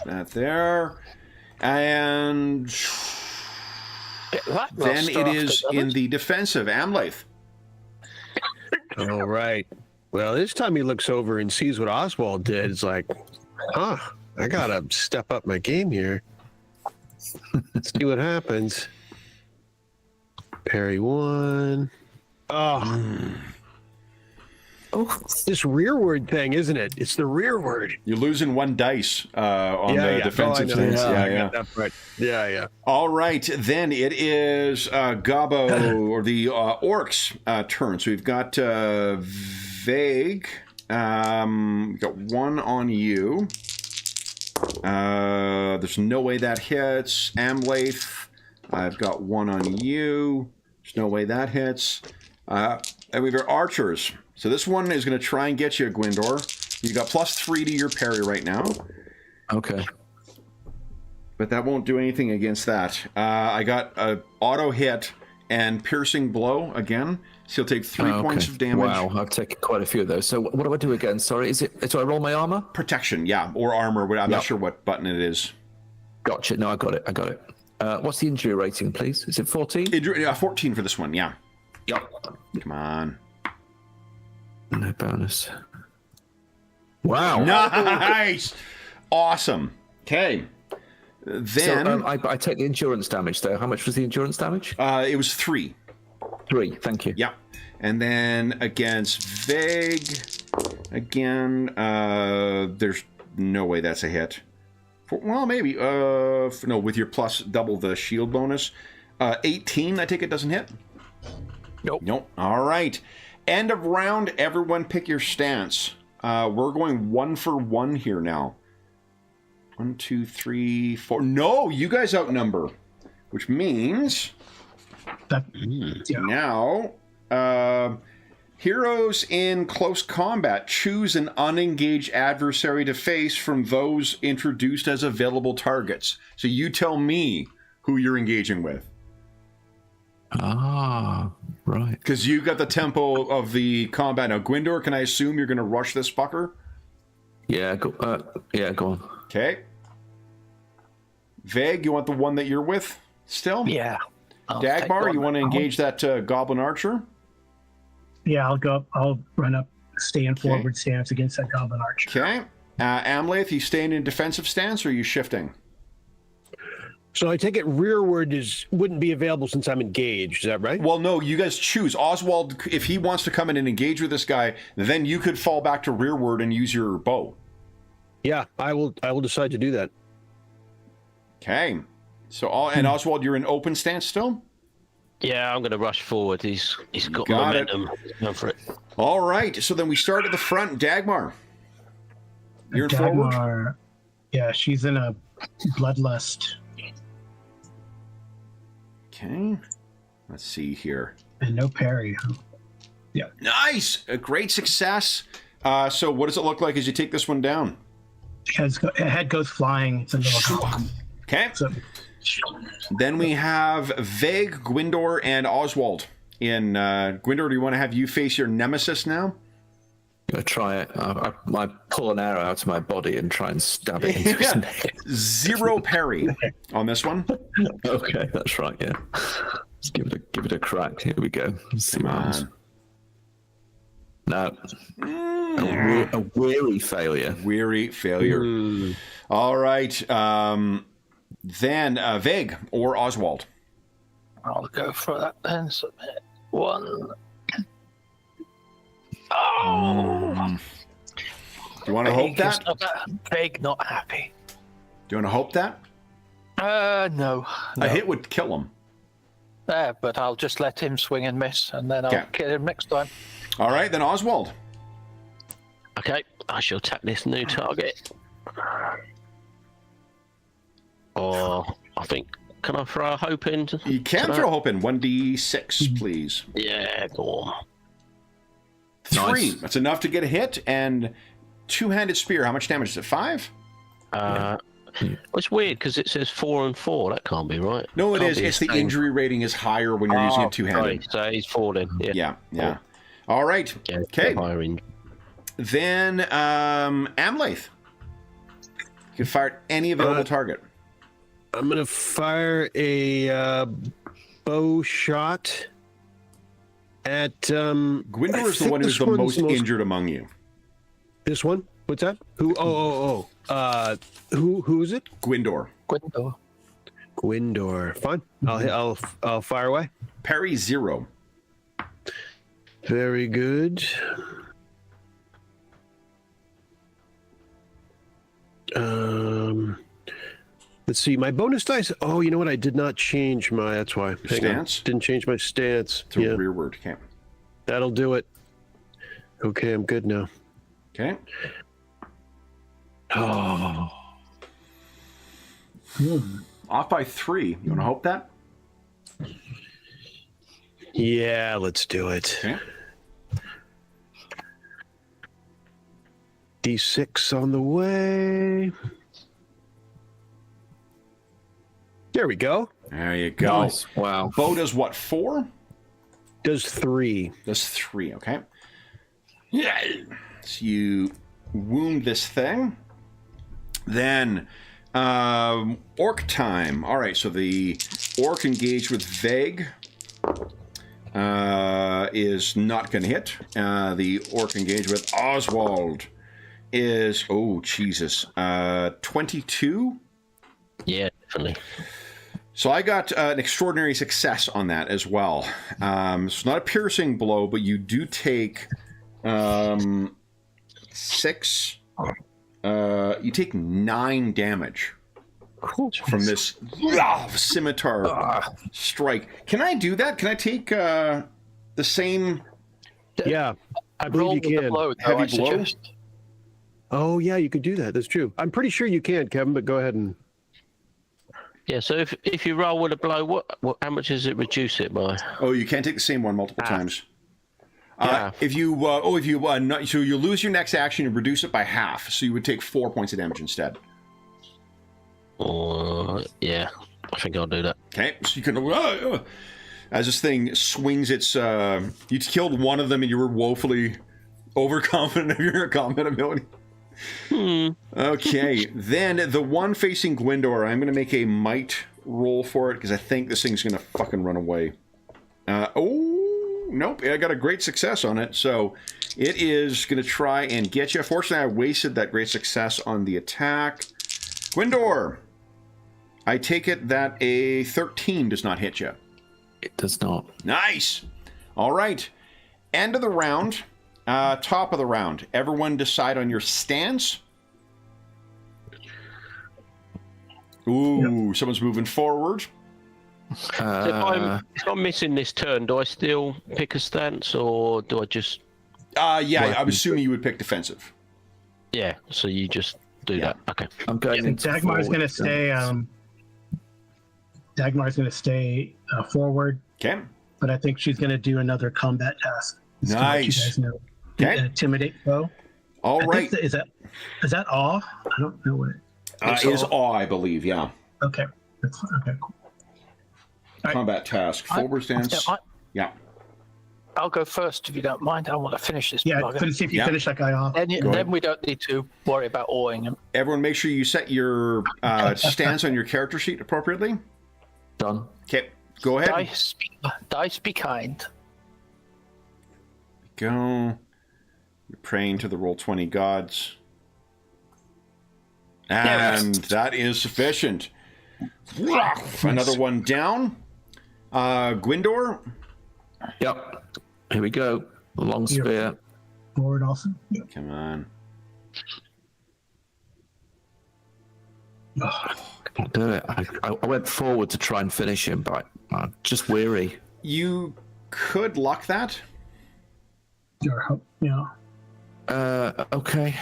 that there. And Get that then roster it off is the in others. the defensive. Amlath. All right. Well, this time he looks over and sees what Oswald did. It's like, huh, I gotta step up my game here. Let's see what happens. Parry 1. Oh, this rearward thing, isn't it? It's the rearward. You're losing 1 dice on the defensive Oh, I know. stance. I Yeah. got that right. Yeah. All right, then it is Gabo or the orcs' turn. So we've got Vague. We've got 1 on you. There's no way that hits. Amlath, I've got 1 on you. There's no way that hits. And we've got archers. So this one is going to try and get you, Gwindor. You got +3 to your parry right now. Okay. But that won't do anything against that. I got a auto hit and piercing blow again. So you'll take 3 points of damage. Wow, I've taken quite a few of those. So what do I do again? Sorry, do I roll my armor? Protection, yeah, or armor. But I'm not sure what button it is. Gotcha. No, I got it. What's the injury rating, please? Is it 14? 14 for this one, yeah. Yep. Come on. No bonus. Wow. Nice! Awesome. Okay. Then So I take the endurance damage there. How much was the endurance damage? it was 3. 3. Thank you. Yeah. And then against Vague, again, there's no way that's a hit. Well, maybe. No, with your plus double the shield bonus. 18, I take it doesn't hit? Nope. All right. End of round, everyone pick your stance. We're going 1 for 1 here now. 1, 2, 3, 4. No, you guys outnumber. Which means now, heroes in close combat choose an unengaged adversary to face from those introduced as available targets. So you tell me who you're engaging with. Ah, right. Because you got the tempo of the combat. Now, Gwindor, can I assume you're going to rush this fucker? Yeah, go on. Okay. Vague, you want the one that you're with still? Yeah. I'll take Dagmar, one. you want to engage that goblin archer? Yeah, I'll go up. I'll run up, stay in forward stance against that goblin archer. Okay. Amlath, you staying in defensive stance or are you shifting? So I take it rearward wouldn't be available since I'm engaged. Is that right? Well, no, you guys choose. Oswald, if he wants to come in and engage with this guy, then you could fall back to rearward and use your bow. Yeah, I will decide to do that. Okay. So, and Oswald, you're in open stance still? Yeah, I'm going to rush forward. He's got Got it. momentum. Go for it. All right. So then we start at the front. Dagmar. You're in forward? Dagmar, yeah, she's in a bloodlust. Okay. Let's see here. And no parry. Huh? Yeah. Nice. A great success. So what does it look like as you take this one down? Head goes flying. It's a little Okay. so, Then we have Vague, Gwindor, and Oswald. In Gwindor, do you want to have you face your nemesis now? I try it. I pull an arrow out of my body and try and stab it into his neck. 0 parry on this one. Okay, that's right. Yeah, let's give it a crack. Here we go. Let's see what happens. No, a weary failure. Weary failure. All right. Then Vague or Oswald. I'll go for that then. Submit 1. Oh! Do you want to hope that? Vague, not happy. Do you want to hope that? No. A hit would kill him. Yeah, but I'll just let him swing and miss, and then I'll Okay. kill him next time. All right, then Oswald. Okay, I shall attack this new target. Or I think, can I throw a hope in? You can throw hope in. 1d6, please. Yeah, go on. 3. Nice. That's enough to get a hit. And two-handed spear. How much damage is it? 5? Well, it's weird because it says 4 and 4. That can't be right. No, it Can't is. be It's the same. injury rating is higher when you're using it two-handed. Right, so he's falling. Yeah. Yeah. All right. Yeah, Okay. higher injury. Then Amlath. You can fire at any available target. I'm gonna fire a bow shot at. Gwindor is the one who's the most injured among you. This one? What's that? Who? Who is it? Gwindor. Gwindor. Gwindor. Fine. I'll fire away. Parry 0. Very good. Let's see. My bonus dice. Oh, you know what? I did not change my. That's why. Hang on. Stance? Didn't change my stance. To Yeah, rearward. Okay. that'll do it. Okay, I'm good now. Okay. Oh. Off by 3. You want to hope that? Yeah, let's do it. Okay. D6 on the way. There we go. There you go. Nice. Wow. Bow does what? 4? Does 3. Does 3. Okay. Yeah. So you wound this thing. Then orc time. All right. So the orc engaged with Vague is not going to hit. The orc engaged with Oswald is, oh Jesus, 22. Yeah, definitely. So I got an extraordinary success on that as well. It's not a piercing blow, but you do take 6. You take 9 damage from this scimitar strike. Can I do that? Can I take the same? Yeah, I Roll believe you with the can. blow, though, Heavy I blow? suggest. Oh, yeah, you could do that. That's true. I'm pretty sure you can, Kevin, but go ahead and. Yeah, so if you roll with a blow, what how much does it reduce it by? Oh, you can't take the same one multiple times. Yeah. If you not, so you lose your next action and reduce it by half, so you would take 4 points of damage instead. Yeah, I think I'll do that. Okay, so you can as this thing swings its you killed one of them and you were woefully overconfident of your combat ability. Okay, then the one facing Gwindor, I'm going to make a might roll for it because I think this thing's going to fucking run away. Oh, nope, I got a great success on it, so it is going to try and get you. Fortunately, I wasted that great success on the attack. Gwindor, I take it that a 13 does not hit you. It does not. Nice. All right. End of the round. Top of the round. Everyone decide on your stance. Ooh, someone's moving forward. So if I'm missing this turn, do I still pick a stance, or do I just... Yeah, I'm assuming you would pick defensive. Yeah, so you just do that. Okay. I'm going into Dagmar's forward going to stay. Dagmar's going to stay forward, Okay. but I think she's going to do another combat task. Just to let Nice. You guys know. Okay. Intimidate foe. All I right. think is that awe? I don't know what it Is awe, I believe, yeah. Okay. That's okay. Cool. Right. Combat task. Forward stance. Yeah. I'll go first if you don't mind. I want to finish this. Yeah. bugger. See if you Yeah. finish that guy off. Then we don't need to worry about awing him. Everyone make sure you set your stance on your character sheet appropriately. done. Okay. Go ahead. Dice be kind. Go. You're praying to the Roll20 gods. And that is sufficient. Another one down. Gwindor. Yep. Here we go. The long spear. Forward also. Yeah. Come on. Can't do it. I went forward to try and finish him, but I'm just weary. You could luck that. Yeah. Okay.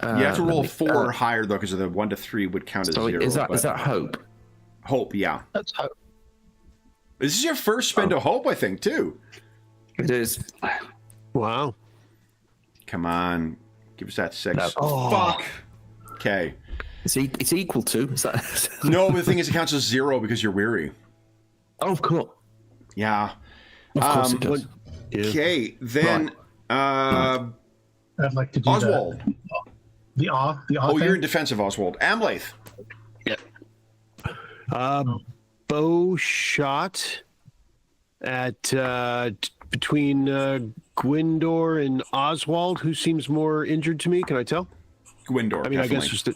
You have to roll let me- 4 or higher, though, because of the 1 to 3 would count as So 0. is that but- hope? Hope, yeah. Let's hope. This is your first spend of hope, I think, too. It is. Wow. Come on. Give us that 6. No. Oh. Fuck. Okay. It's equal to. Is that? No, but the thing is, it counts as 0 because you're weary. Oh, cool. Yeah. Of course it does. Yeah. Okay, then I'd like to do Oswald. the awe. Oh, thing. you're in defensive, Oswald. Amlath. Bow shot at between Gwindor and Oswald. Who seems more injured to me? Can I tell? Gwindor. I mean, I definitely. guess just their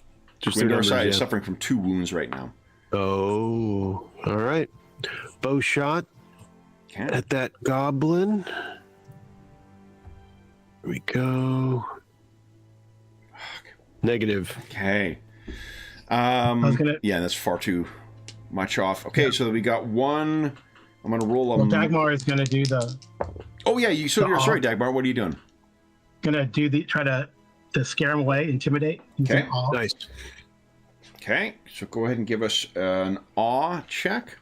Gwindor numbers, is yeah. suffering from 2 wounds right now. Oh, all right. Bow shot Okay. at that goblin. Here we go. Negative. Okay. was gonna- Yeah, that's far too much off. Okay, so we got 1. I'm going to roll Well, Dagmar is gonna do Oh, yeah, you're sorry, Dagmar. What are you doing? try to scare him away, intimidate. using Okay. awe. Nice. Okay, so go ahead and give us an awe check.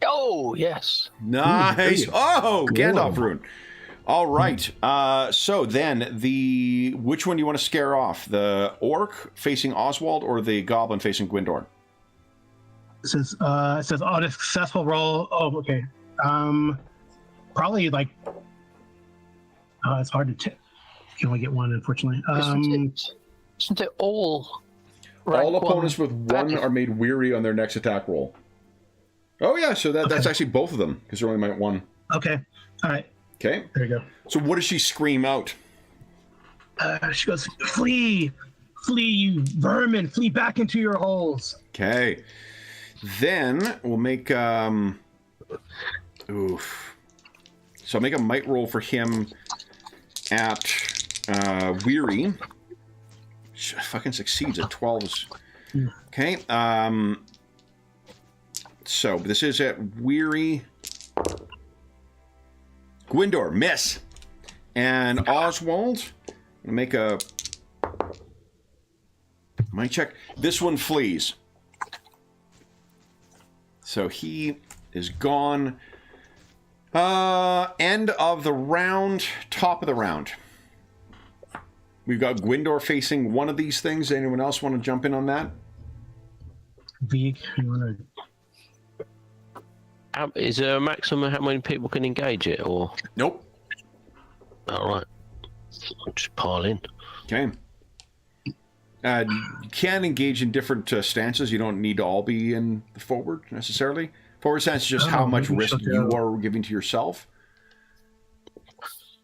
Oh, yes. Nice. Oh, Gandalf Whoa. rune. All right. So then, which one do you want to scare off? The orc facing Oswald or the goblin facing Gwindor? It says on a successful roll. Oh, okay. Probably like. It's hard to. You can only get one, unfortunately. Isn't it all? All opponents with 1 are made weary on their next attack roll. Oh yeah, so that's actually both of them because they're only at 1. Okay. All right. Okay. There you go. So what does she scream out? She goes, "Flee, flee, you vermin! Flee back into your holes." Okay. Then we'll make oof. So I'll make a might roll for him at weary. Fucking succeeds at 12s. Okay. So this is at weary. Gwindor, miss. And Oswald, I'm gonna make a might check. This one flees. So he is gone. End of the round, top of the round. We've got Gwindor facing one of these things. Anyone else want to jump in on that? Vig, you want to? Is there a maximum how many people can engage it, or? Nope. All right. I'll just pile in. Okay. You can engage in different stances. You don't need to all be in the forward necessarily. Forward stance is just how much risk you are giving to yourself.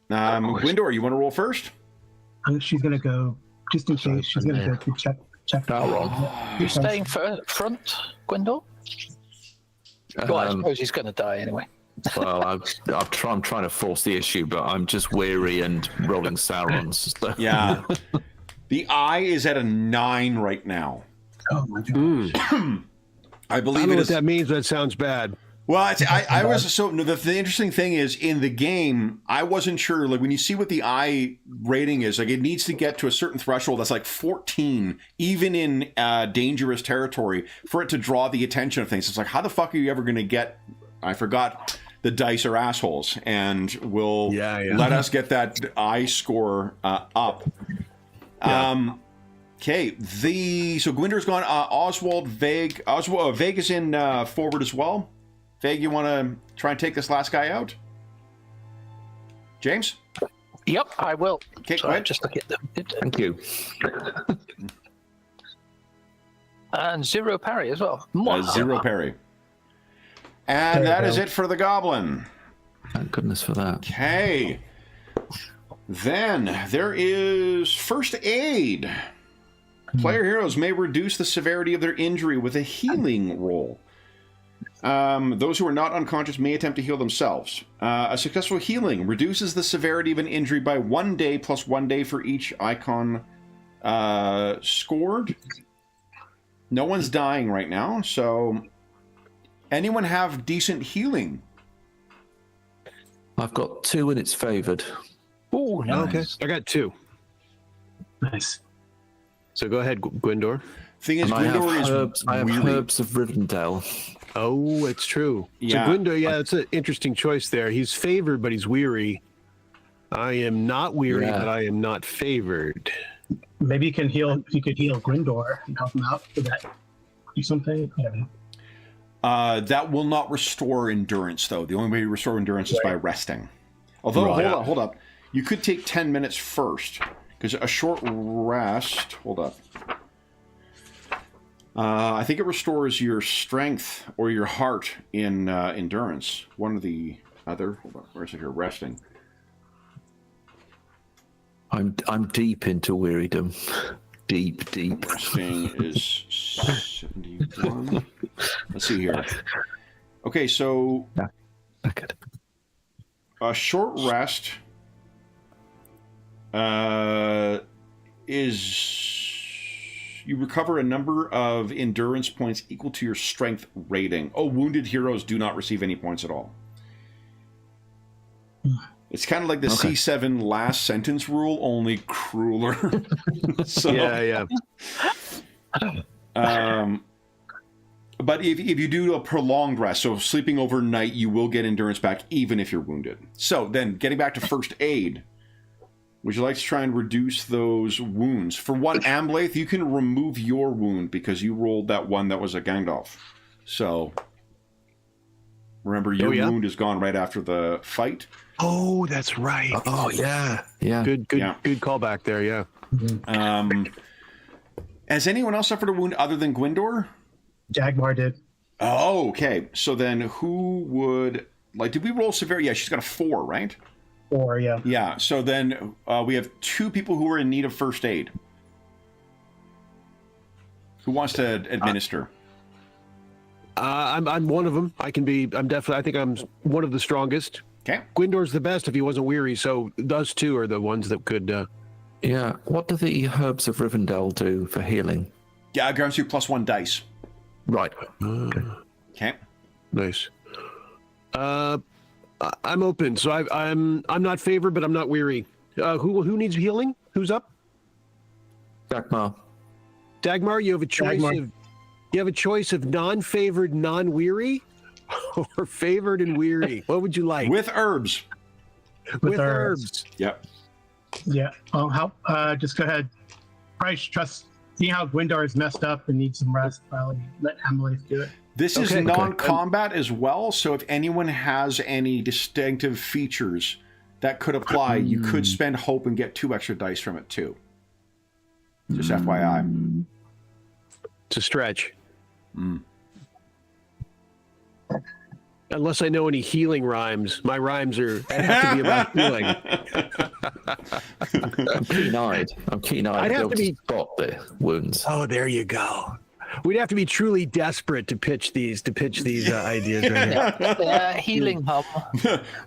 Gwindor, you want to roll first? She's gonna go just in case. She's gonna go to check check. You staying front, Gwendol? Well, I Um, suppose he's going to die anyway. well, I'm trying to force the issue, but I'm just weary and rolling Saurons. So. Yeah. The eye is at a 9 right now. Oh my god. I I believe don't know it what is. that means, but it sounds bad. Well, I was so no, the interesting thing is in the game, I wasn't sure. Like when you see what the eye rating is, like it needs to get to a certain threshold that's like 14, even in dangerous territory, for it to draw the attention of things. It's like, how the fuck are you ever going to get? I forgot the dice are assholes, and will let us get that eye score up. Okay, so Gwynder's gone. Oswald, Vague. Vague is in forward as well. Vague, you want to try and take this last guy out? James? Yep, I will. Okay, go Sorry, ahead. just look at them. Thank you. And 0 parry as well. 0 parry. And There you that is go. it for the goblin. Thank goodness for that. Okay. Then there is first aid. Player heroes may reduce the severity of their injury with a healing roll. Those who are not unconscious may attempt to heal themselves. A successful healing reduces the severity of an injury by 1 day plus 1 day for each icon scored. No one's dying right now, so anyone have decent healing? I've got 2 and it's favoured. Oh, nice. Okay, I got 2. Nice. So go ahead, Gwendor. Thing is, And I have Gwendor is herbs. I have weary. herbs of Rivendell. Oh, it's true. Yeah. So Gwendor, it's an interesting choice there. He's favored, but he's weary. I am not weary, Yeah. but I am not favored. Maybe you can heal. You could heal Grindor and help him out. Would that do something? I don't know. That will not restore endurance, though. The only way to restore endurance is by resting. Although, hold up. You could take 10 minutes first, because a short rest... Hold up. I think it restores your strength or your heart in endurance. One or the other. Hold on. Where's it here? Resting. I'm deep into wearidom. Deep. Resting is 71. Let's see here. Okay, so Okay. a short rest is you recover a number of endurance points equal to your strength rating. Oh, wounded heroes do not receive any points at all. It's kind of like the C7 last sentence rule, only crueler. So, Yeah. but if you do a prolonged rest, so sleeping overnight, you will get endurance back even if you're wounded. So then, getting back to first aid, would you like to try and reduce those wounds? For one Amblaith, you can remove your wound because you rolled that one that was a Gandalf. So remember, your wound is gone right after the fight. Oh, that's right. Oh yeah. Good callback there. Yeah. Has anyone else suffered a wound other than Gwendor? Dagmar did. Oh, okay. So then who would... did we roll severe? Yeah, she's got a 4, right? 4, yeah. Yeah, so then we have 2 people who are in need of first aid. Who wants to administer? I'm one of them. I think I'm one of the strongest. Okay. Gwendor's the best if he wasn't weary, so those 2 are the ones that could... Yeah. What do the herbs of Rivendell do for healing? Yeah, it grants you +1 dice. Right. Okay. Nice. I'm open, so I'm not favored, but I'm not weary. Who needs healing? Who's up? Dagmar. Dagmar, you have a choice of non-favored, non-weary, or favored and weary. What would you like? With herbs. With herbs. Yep. Yeah. Just go ahead. Probably trust. See how Gwendor is messed up and needs some rest. Probably let Amblaith do it. This is non-combat as well, so if anyone has any distinctive features that could apply, you could spend hope and get 2 extra dice from it too. Just FYI. It's a stretch. Unless I know any healing rhymes. My rhymes have to be about healing. I'm keen-eyed. I'd have to be spot the wounds. Oh, there you go. We'd have to be truly desperate to pitch these ideas right here. Yeah, healing hum.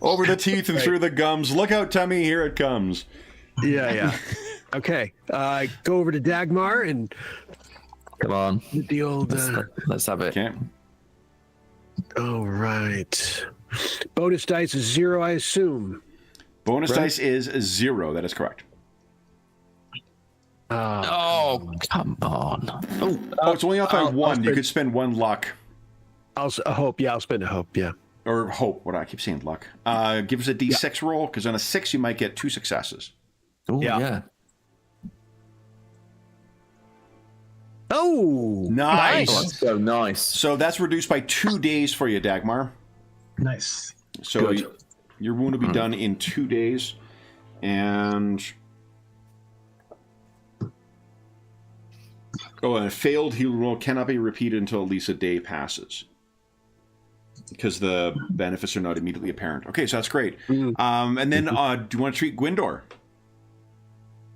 Over the teeth and through the gums. Look out, tummy, here it comes. Yeah. Okay. Go over to Dagmar and Come on. the old. Let's have it. Okay. All right. Bonus dice is 0, I assume. Bonus Right. dice is 0. That is correct. Oh, come on. Oh, it's only off by I'll 1. You spend- could spend 1 luck. I'll hope. Yeah, I'll spend a hope. Yeah. Or hope. What do I keep saying? Luck. Give us a d6 roll, because on a 6 you might get 2 successes. Oh, Yeah. yeah. Oh, Nice. Oh, that's so nice. So that's reduced by 2 days for you, Dagmar. Nice. So Good. your wound will be done in 2 days. And... Oh, and a failed heal roll cannot be repeated until at least a day passes. Because the benefits are not immediately apparent. Okay, so that's great. And then, do you want to treat Gwyndor?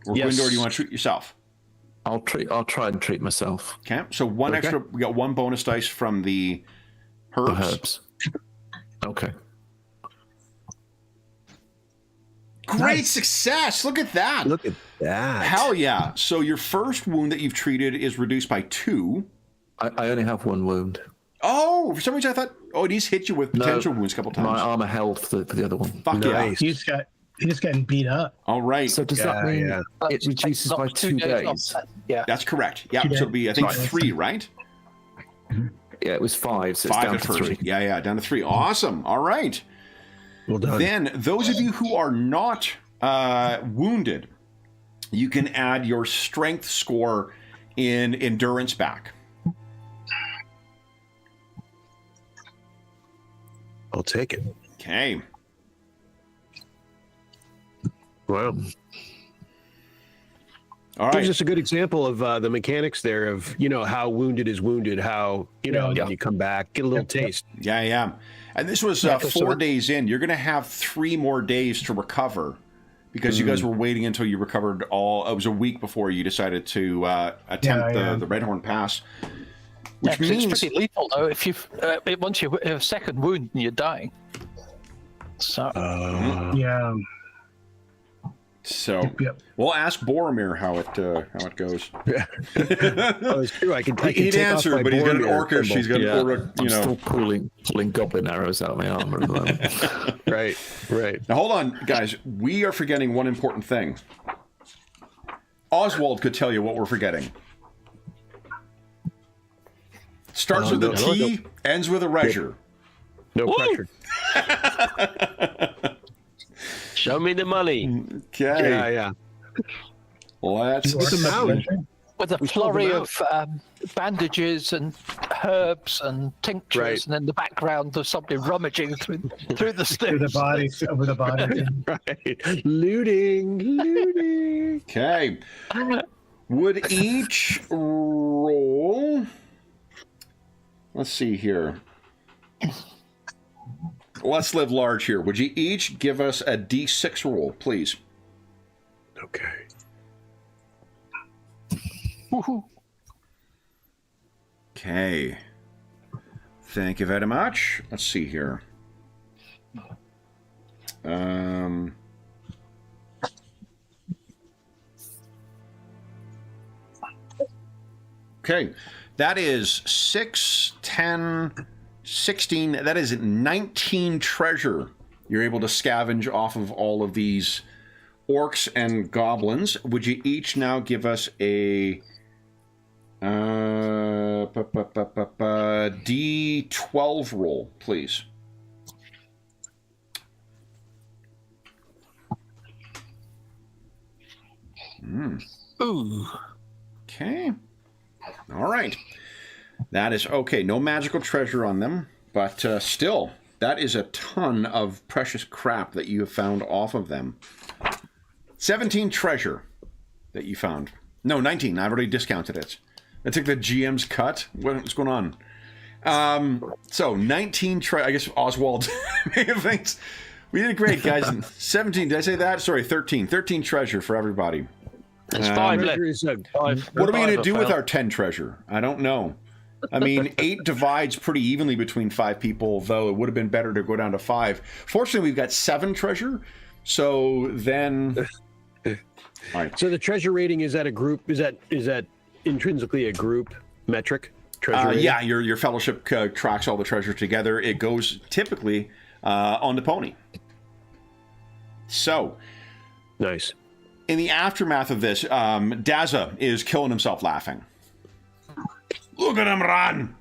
Or Yes. Gwyndor, do you want to treat yourself? I'll try and treat myself. Okay, so one Okay. extra, we got 1 bonus dice from the The herbs. herbs. Okay. Great Nice. success! Look at that! look at that. Hell yeah! So your first wound that you've treated is reduced by 2. I only have 1 wound. Oh, for some reason I thought, he's hit you with potential wounds a couple times. My armor held for the other one. Fuck yeah! Nice. He's getting beat up. All right, So does that Yeah, mean yeah. it reduces by 2 days? off. Yeah. that's correct. Yeah, 2 so it'll be I think days. 3, right? Yeah, it was 5, so it's 5 down at to first. 3. Yeah, down to 3. Awesome. All right. Well done. Then those of you who are not wounded, you can add your strength score in endurance back. I'll take it. Okay. Wow. All Gives right. us a good example of the mechanics there of, how wounded is wounded, how, Yeah. you come back, get a little taste. Yeah. And this was 4 days in. You're going to have 3 more days to recover because you guys were waiting until you recovered all. It was a week before you decided to attempt the Redhorn Pass. Which 'Cause means it's pretty lethal though. If you once you have a second wound, you're dying. So Yeah. so. Yep. We'll ask Boromir how it goes. Oh, it's true. I can He'd take off answer, my but he's got an Boromir orcish. symbol. He's got Yeah, an aura, I'm still pulling goblin arrows out of my armor at the moment. Right. Now hold on, guys. We are forgetting one important thing. Oswald could tell you what we're forgetting. Starts with a no. T, ends with a Reger. No pressure. Show me the money. Okay. Yeah. Let's What's a mound? with a We sold them flurry out. of bandages and herbs and tinctures, Right. and in the background there's somebody rummaging through the Through the stairs. bodies, over the bodies. Right. Looting. Okay. Would each roll... Let's see here. Let's live large here. Would you each give us a D6 roll, please? Okay. Woohoo. Okay. Thank you very much. Let's see here. Okay. That is 6, 10, 16. That is 19 treasure you're able to scavenge off of all of these orcs and goblins. Would you each now give us a D12 roll, please? Ooh. Okay. All right. That is okay. No magical treasure on them, but still, that is a ton of precious crap that you have found off of them. 17 treasure that you found. No, 19. I've already discounted it. I took the GM's cut. What's going on? So 19 I guess Oswald may have thinks we did great, guys. 17, did I say that? Sorry, 13. 13 treasure for everybody. There's 5 left. What are we going to do with our 10 treasure? I don't know. I mean, 8 divides pretty evenly between 5 people, though it would have been better to go down to 5. Fortunately, we've got 7 treasure, so then... All right. So the treasure rating, is that a group? Is that intrinsically a group metric? Treasure rating? Yeah, your fellowship tracks all the treasure together. It goes typically on the pony. So... Nice. In the aftermath of this, Dazza is killing himself laughing. Look at him run!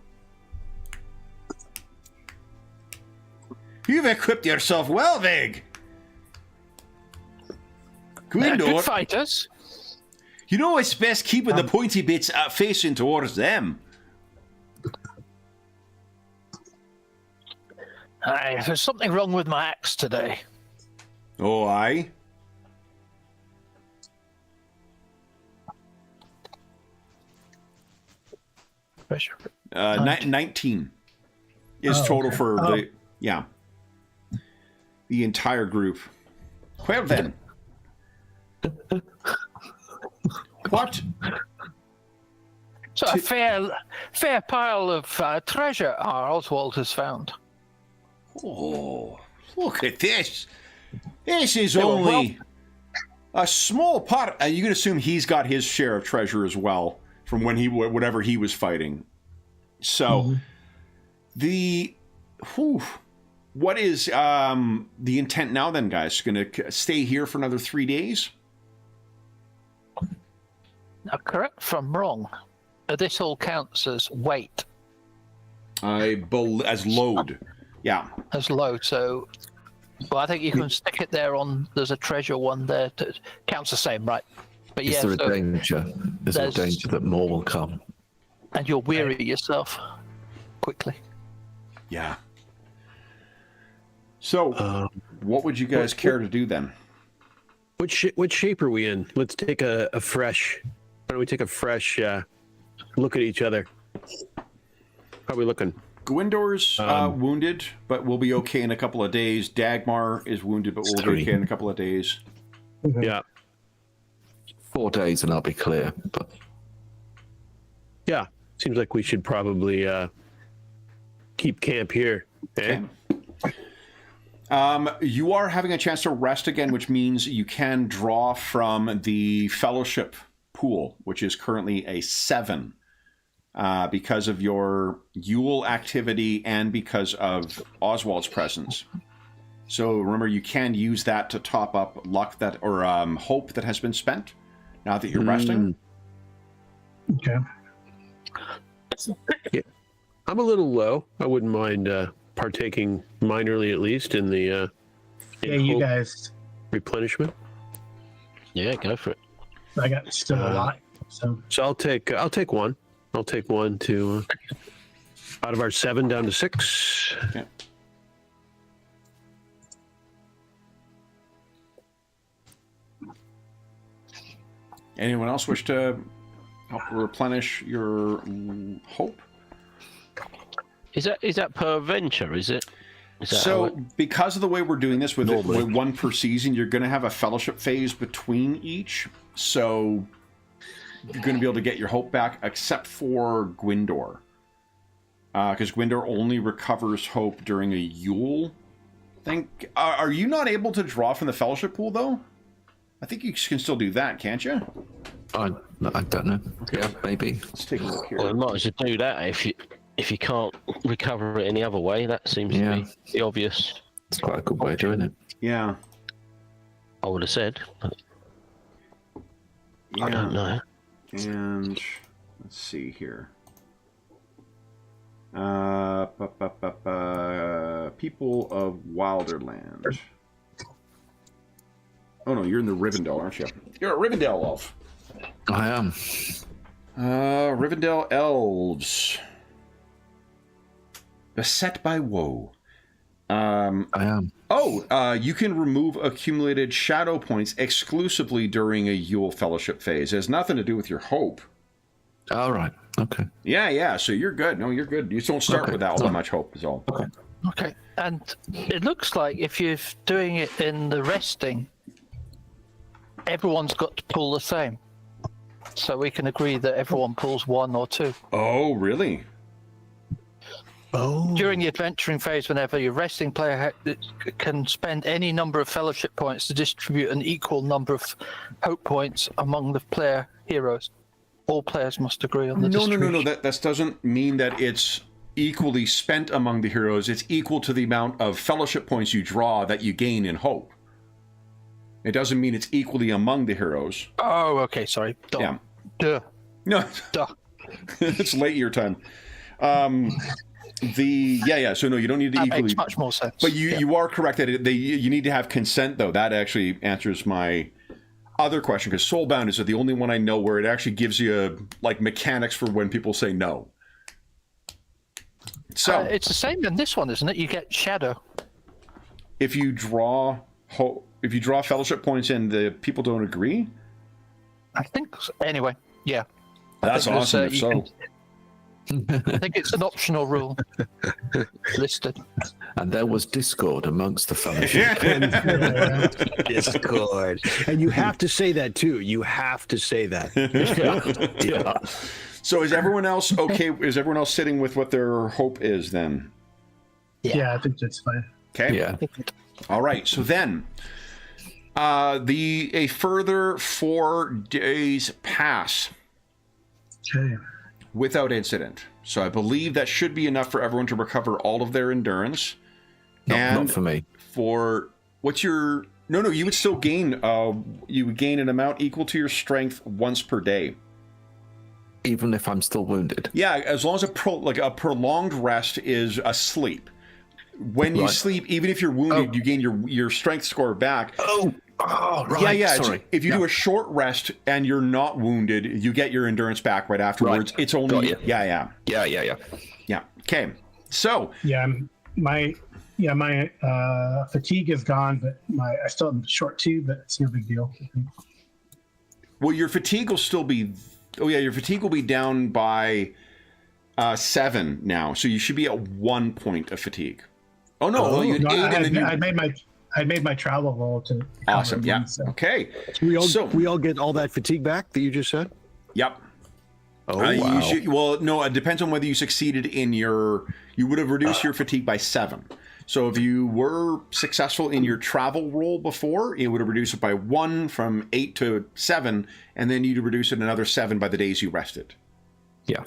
You've equipped yourself well, Vig. They're good Gwindor, fighters. you know it's best keeping the pointy bits facing towards them. Aye, there's something wrong with my axe today. Oh, aye? Treasure. 19 is total for the... Yeah. The entire group. Well then. What? So a fair pile of treasure our Oswald has found. Oh, look at this. This is only a small part. You can assume he's got his share of treasure as well from when whatever he was fighting. So, what is the intent now then, guys? Going to stay here for another 3 days? Now, correct if I'm wrong. This all counts as weight, As load. Yeah. as load. So, well, I think you can stick it there on. There's a treasure one there. Counts the same, right? But Is yeah, there a so, danger? Is there a there's- danger that more will come? and you'll weary yourself quickly. Yeah. So, what would you guys care to do then? What shape are we in? Let's take a fresh. Why don't we take a fresh look at each other? How are we looking? Gwindor's wounded, but will be okay in a couple of days. Dagmar is wounded, but will be okay in a couple of days. Yeah. 4 days and I'll be clear. But Yeah. Seems like we should probably keep camp here. Eh? Okay. You are having a chance to rest again, which means you can draw from the fellowship pool, which is currently a 7, because of your Yule activity and because of Oswald's presence. So remember, you can use that to top up luck that or hope that has been spent now that you're resting. Okay. Yeah. I'm a little low. I wouldn't mind partaking minorly, at least, in the Yeah, you guys. replenishment. Yeah, go for it. I got still a lot. So So I'll take one. I'll take one to out of our 7 down to 6. Okay. Anyone else wish to help replenish your hope? Is that per venture? Is it? Is that how So, it- because of the way we're doing this with Normally. one per season, you're going to have a fellowship phase between each. So, you're going to be able to get your hope back, except for Gwindor. Because Gwindor only recovers hope during a Yule thing. Are you not able to draw from the fellowship pool, though? I think you can still do that, can't you? I don't know. Yeah, maybe. Let's take a look here. well, I might as well do that if you can't recover it any other way. That seems Yeah. to be the obvious. It's quite a good way of doing it. Yeah. I would have said, but Yeah. I don't know. And let's see here. People of Wilderland. Oh no, you're in the Rivendell, aren't you? You're a Rivendell elf. I am. Rivendell elves. Beset by woe. I am. You can remove accumulated shadow points exclusively during a Yule Fellowship phase. It has nothing to do with your hope. All right. Okay. Yeah. So you're good. No, you're good. You just don't start Okay. with that all that much hope is all. Okay. Okay. And it looks like if you're doing it in the resting, everyone's got to pull the same. So we can agree that everyone pulls 1 or 2. Oh, really? Oh. During the adventuring phase, whenever your resting player can spend any number of fellowship points to distribute an equal number of hope points among the player heroes. All players must agree on the distribution. No. That doesn't mean that it's equally spent among the heroes. It's equal to the amount of fellowship points you draw that you gain in hope. It doesn't mean it's equally among the heroes. Oh, okay. Sorry. Duh. Yeah. Duh. No, Duh. it's late year time. So no, you don't need to That equally. makes much more sense. But you are correct that you need to have consent, though. That actually answers my other question, because Soulbound is the only one I know where it actually gives you like mechanics for when people say no. So it's the same in this one, isn't it? You get shadow. if you draw fellowship points and the people don't agree, I think so. Anyway, yeah. that's I think awesome. If you so, I think it's an optional rule listed. And there was discord amongst the fellowship. Discord. And you have to say that too. You have to say that. Yeah. So is everyone else okay? Is everyone else sitting with what their hope is then? Yeah, I think that's fine. Okay. Yeah. All right. So then, a further 4 days pass Okay. without incident. So I believe that should be enough for everyone to recover all of their endurance. Not for me. For what's your? No. You would still gain. You would gain an amount equal to your strength once per day. Even if I'm still wounded. Yeah, as long as a prolonged rest is a sleep. When you sleep, even if you're wounded, you gain your strength score back. Oh, right. Yeah. Sorry. If you do a short rest and you're not wounded, you get your endurance back right afterwards. Right. It's only Got you. Yeah. Okay. So Yeah, my fatigue is gone, but I still am short too, but it's no big deal. well, your fatigue will still be. Oh yeah, your fatigue will be down by 7 now, so you should be at 1 point of fatigue. Oh no, you had 8 and then you. I made my travel roll to. Awesome. Yeah. So. Okay. We all get all that fatigue back that you just said? Yep. Oh, wow. No, it depends on whether you succeeded in your. You would have reduced your fatigue by 7. So if you were successful in your travel roll before, it would have reduced it by 1 from 8 to 7, and then you'd reduce it another 7 by the days you rested. Yeah.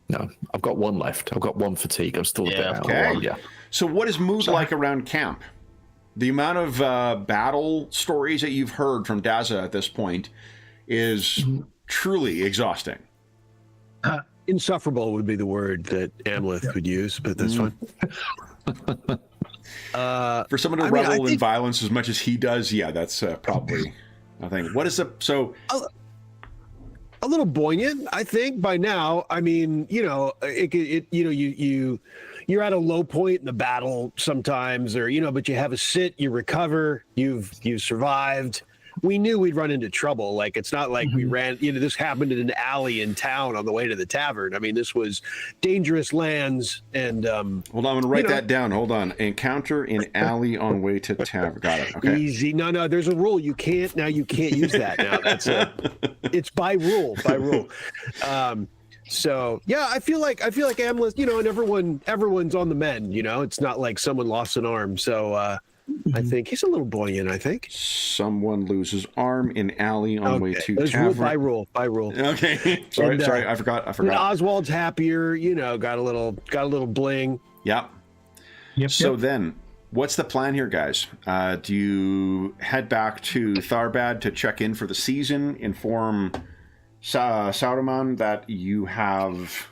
No, I've got 1 left. I've got 1 fatigue. I'm still a bit out. Okay. Yeah. So what is mood like around camp? The amount of battle stories that you've heard from Dazza at this point is truly exhausting. Insufferable would be the word that Amleth could use, but that's fine. For someone to revel in violence as much as he does, yeah, that's probably a thing. What is a little buoyant, I think, by now. I mean, you're at a low point in the battle sometimes, or but you have a sit, you recover, you've survived. We knew we'd run into trouble. Like, it's not like we ran, this happened in an alley in town on the way to the tavern. I mean, this was dangerous lands. And hold on, I'm going to write that down. Hold on. Encounter in alley on way to tavern. Got it. Okay. Easy. No, there's a rule. You can't use that now. It's by rule. So yeah, I feel like Amleth, and everyone's on the mend, it's not like someone lost an arm. So, I think he's a little buoyant. I think someone loses arm in alley on way to there's tavern. By rule. Okay, sorry, I forgot. And Oswald's happier. Got a little bling. Yep. So then, what's the plan here, guys? Do you head back to Tharbad to check in for the season? Inform Sauruman that you have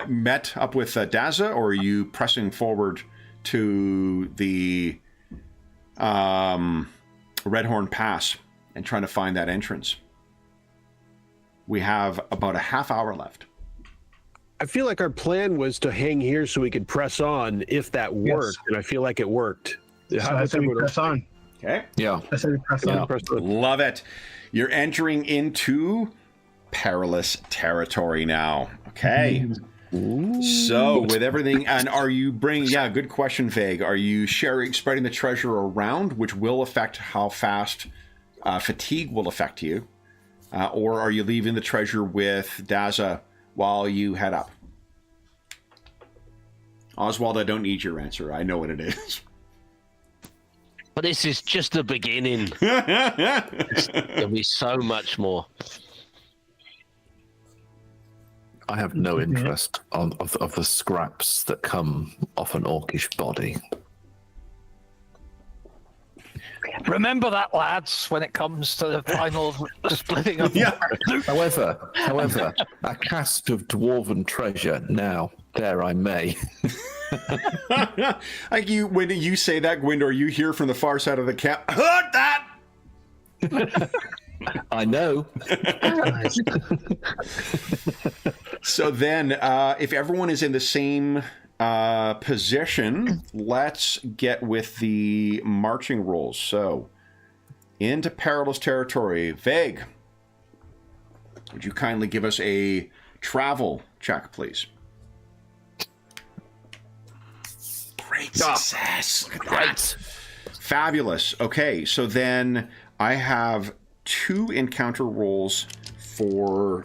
met up with Dazza, or are you pressing forward to the Redhorn Pass and trying to find that entrance? We have about a half hour left. I feel like our plan was to hang here so we could press on if that worked, and I feel like it worked. So I think we press on. Okay. Yeah. I said press on. Love it. You're entering into perilous territory now. Okay. So with everything, and are you bringing? Yeah, good question, Vague. Are you spreading the treasure around, which will affect how fast fatigue will affect you, or are you leaving the treasure with Dazza while you head up? Oswald, I don't need your answer. I know what it is. But this is just the beginning. There'll be so much more. I have no interest of the scraps that come off an orcish body. Remember that, lads, when it comes to the final splitting of Yeah. However, a cast of dwarven treasure now, there I may. Like you, when you say that, Gwyndor, you hear from the far side of the camp, "Heard that!" I know. So then, if everyone is in the same position, let's get with the marching rolls. So, into perilous territory. Vague, would you kindly give us a travel check, please? Great success. Look at that. Fabulous. Okay, so then I have 2 encounter rolls for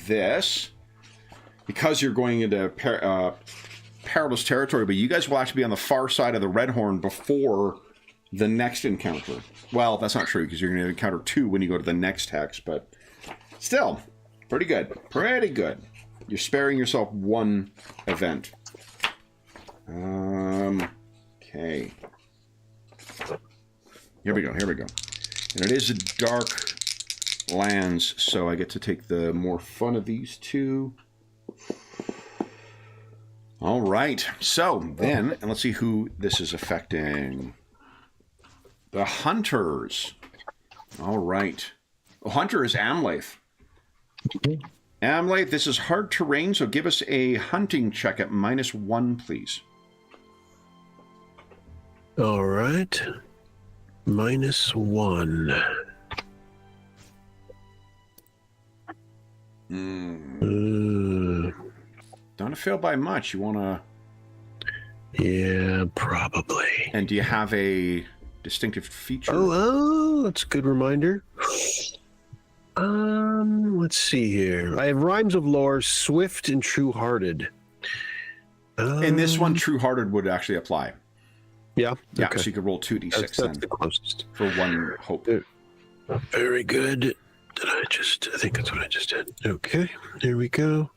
this. Because you're going into perilous territory, but you guys will actually be on the far side of the Redhorn before the next encounter. Well, that's not true, because you're going to encounter 2 when you go to the next hex, but still, pretty good. Pretty good. You're sparing yourself 1 event. Okay. Here we go. And it is a dark lands, so I get to take the more fun of these 2. All right. So then, and let's see who this is affecting. The Hunters. All right. The Hunter is Amlath. Amlath, this is hard terrain, so give us a hunting check at -1, please. All right. -1. Don't fail by much. You want to... Yeah, probably. And do you have a distinctive feature? Oh, that's a good reminder. Let's see here. I have Rhymes of Lore, Swift, and True-Hearted. In this one, True-Hearted would actually apply. Yeah? Yeah, Okay. so you could roll 2d6 That's then the closest. for 1 hope. Very good. I think that's what I just did. Okay, here we go.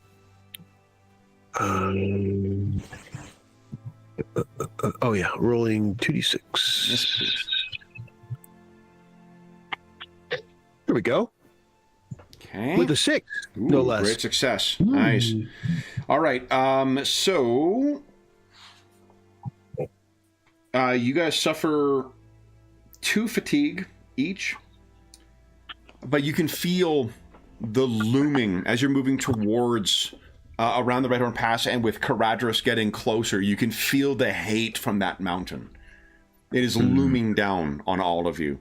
Oh yeah, rolling 2d6. Yes, please. Here we go. Okay. With a 6, no Ooh, less. Great success. Nice. All right. So you guys suffer 2 fatigue each, but you can feel the looming as you're moving towards around the Redhorn Pass, and with Caradhras getting closer, you can feel the hate from that mountain. It is looming down on all of you.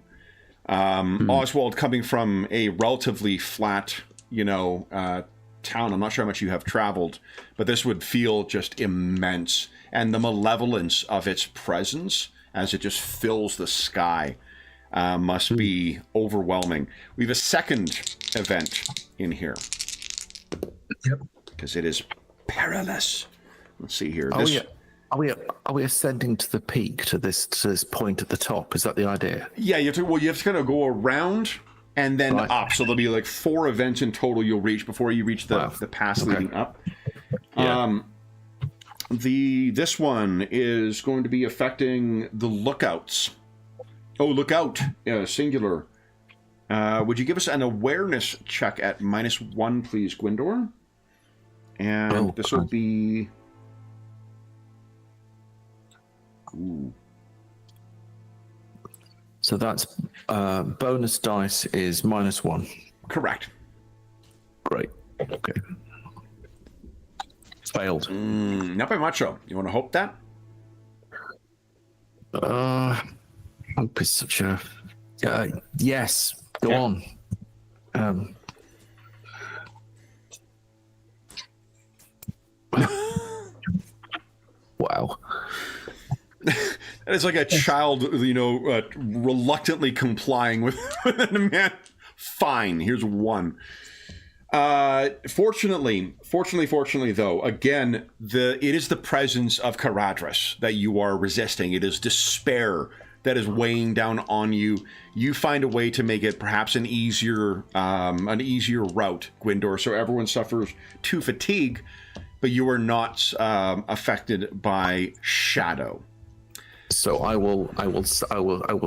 Oswald, coming from a relatively flat, town, I'm not sure how much you have traveled, but this would feel just immense. And the malevolence of its presence as it just fills the sky must be overwhelming. We have a second event in here. Yep. Because it is perilous. Let's see here. Are we ascending to the peak, to this point at the top? Is that the idea? Yeah, you have to kind of go around and then up. So there'll be like 4 events in total you'll reach before you reach the pass leading up. Yeah. This one is going to be affecting the lookouts. Oh, lookout, singular. Would you give us an awareness check at -1, please, Gwyndor? And this will be... Ooh. So that's bonus dice is -1. Correct. Great. Okay. Failed. Not by much, though. You want to hope that? Hope is such a. Yes, go on. Wow. It's like a child, reluctantly complying with a man. Fine, here's one. Fortunately, though, again, it is the presence of Caradhras that you are resisting. It is despair that is weighing down on you. You find a way to make it perhaps an easier route, Gwyndor, so everyone suffers 2 fatigue, but you are not affected by shadow. So I will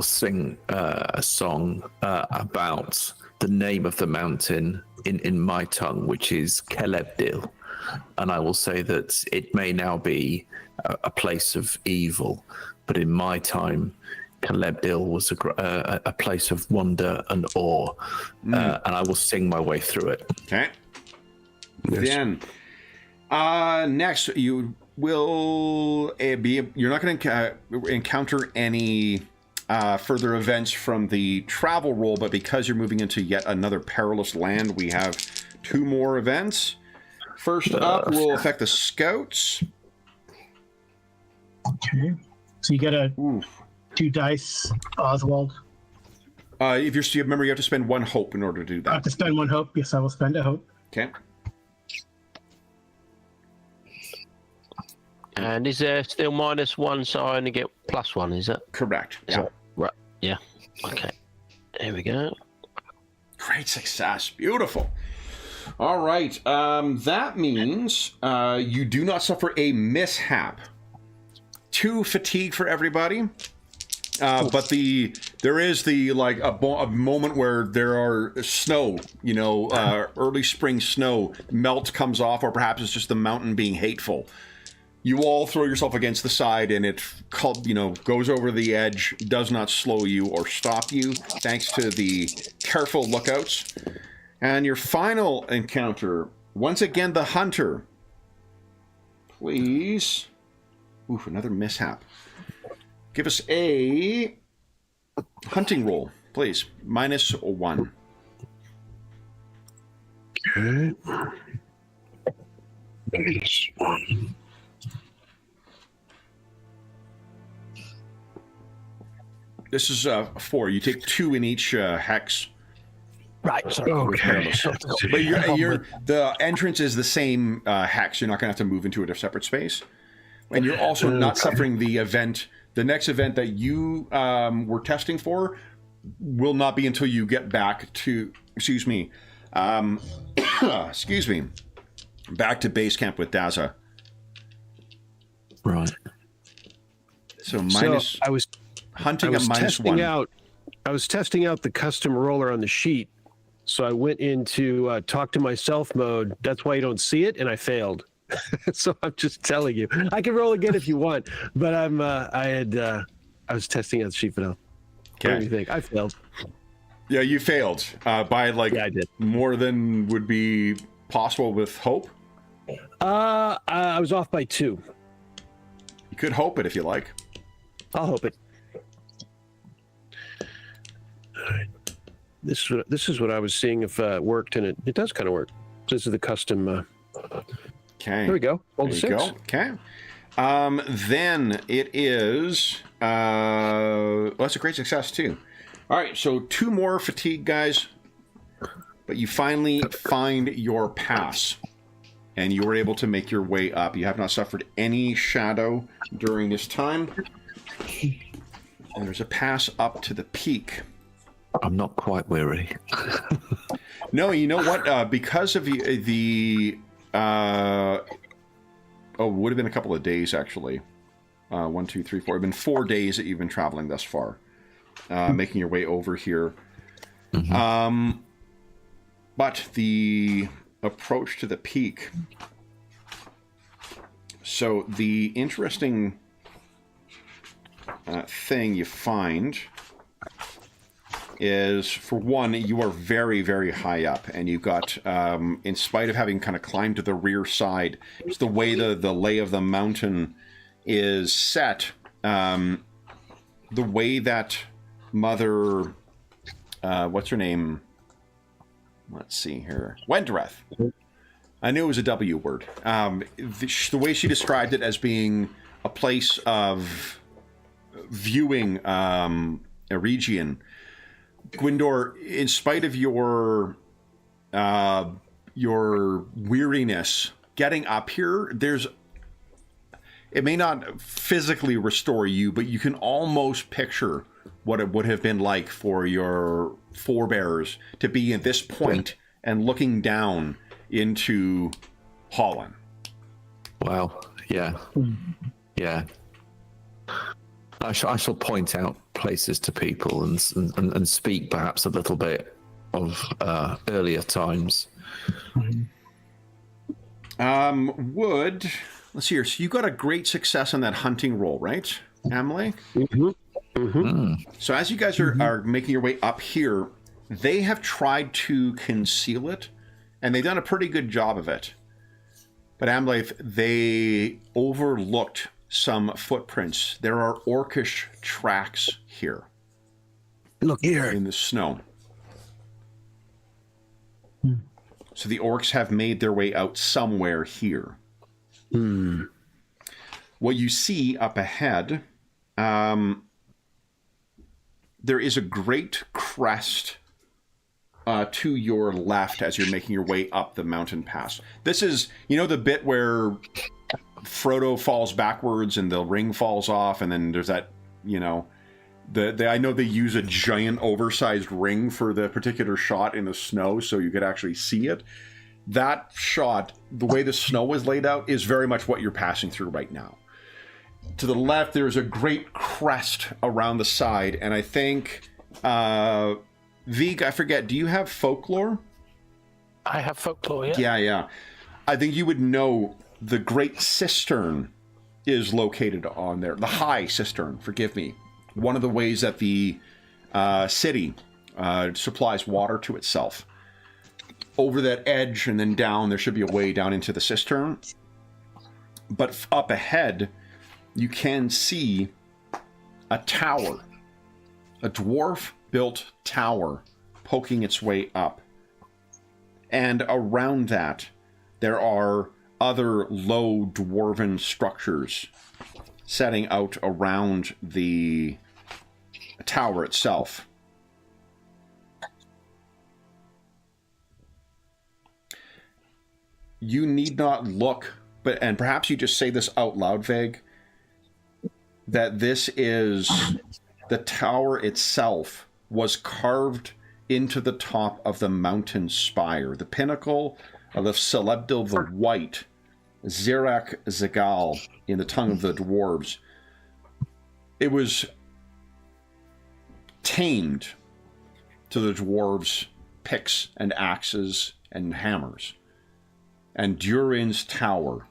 sing a song about the name of the mountain in my tongue, which is Celebdil, and I will say that it may now be a place of evil, but in my time, Celebdil was a place of wonder and awe, and I will sing my way through it. Okay. Then, next you will you're not going to encounter any further events from the travel roll, but because you're moving into yet another perilous land, we have 2 more events. First up will affect the scouts. Okay. So you get a 2 dice, Oswald. If you remember, you have to spend 1 hope in order to do that. I have to spend 1 hope. Yes, I will spend a hope. Okay. And is there still -1, so I only get +1, is that? Correct. Yeah. Right. Yeah. Okay. There we go. Great success. Beautiful. All right. That means you do not suffer a mishap. 2 fatigue for everybody. But there is a moment where there are snow, early spring snow, melt comes off, or perhaps it's just the mountain being hateful. You all throw yourself against the side, and it, goes over the edge, does not slow you or stop you, thanks to the careful lookouts. And your final encounter, once again, the hunter. Please. Oof, another mishap. Give us a hunting roll, please. -1. Okay. -1. This is 4. You take 2 in each hex. Right. Sorry. Okay. But the entrance is the same hex. You're not going to have to move into a separate space. And you're also not suffering the event. The next event that you were testing for will not be until you get back to, back to base camp with Dazza. Right. So I was hunting at -1. I was testing out the custom roller on the sheet, so I went into talk to myself mode. That's why you don't see it, and I failed. So I'm just telling you. I can roll again if you want, but I was testing out the sheet for now. Okay. What do you think? I failed. Yeah, you failed by I did. more than would be possible with hope. I was off by 2. You could hope it if you like. I'll hope it. All right. This is what I was seeing if it worked, and it does kind of work. This is the custom. Okay. There we go. Roll There the you 6. go. Okay. Then it is. That's a great success too. All right. So 2 more fatigue, guys. But you finally find your pass, and you were able to make your way up. You have not suffered any shadow during this time. And there's a pass up to the peak. I'm not quite weary. No, you know what? Because of the would have been a couple of days actually. 1, 2, 3, 4. It's been 4 days that you've been traveling thus far, making your way over here. Mm-hmm. But the approach to the peak. So the interesting thing you find is, for one, you are very, very high up, and you've got, in spite of having kind of climbed to the rear side, just the way the lay of the mountain is set, the way that Mother, what's her name? Let's see here. Wendreth. I knew it was a W word. The way she described it as being a place of viewing Eregion. Gwyndor, in spite of your weariness, getting up here, it may not physically restore you, but you can almost picture what it would have been like for your forebears to be at this point and looking down into Holland. Wow. Yeah. Yeah. I shall point out places to people and speak perhaps a little bit of earlier times. Let's see here. So you got a great success on that hunting roll, right, Emily? So as you guys are making your way up here, they have tried to conceal it, and they've done a pretty good job of it. But Amlaith, they overlooked some footprints. There are orcish tracks here. Look here. In the snow. So the orcs have made their way out somewhere here. What you see up ahead, there is a great crest to your left as you're making your way up the mountain pass. This is, the bit where Frodo falls backwards and the ring falls off, and then there's that, I know they use a giant oversized ring for the particular shot in the snow so you could actually see it. That shot, the way the snow is laid out, is very much what you're passing through right now. To the left, there's a great crest around the side, and I think, Vig, I forget, do you have folklore? I have folklore, yeah. Yeah. I think you would know the Great Cistern is located on there. The High Cistern, forgive me. One of the ways that the city supplies water to itself. Over that edge and then down, there should be a way down into the cistern. But up ahead, you can see a tower. A dwarf-built tower poking its way up. And around that, there are other low dwarven structures setting out around the tower itself. You need not look, and perhaps you just say this out loud, Veg, that this is the tower itself was carved into the top of the mountain spire, the pinnacle of the Celebdil the White, Zirak Zagal, in the tongue of the dwarves. It was tamed to the dwarves' picks and axes and hammers. And Durin's tower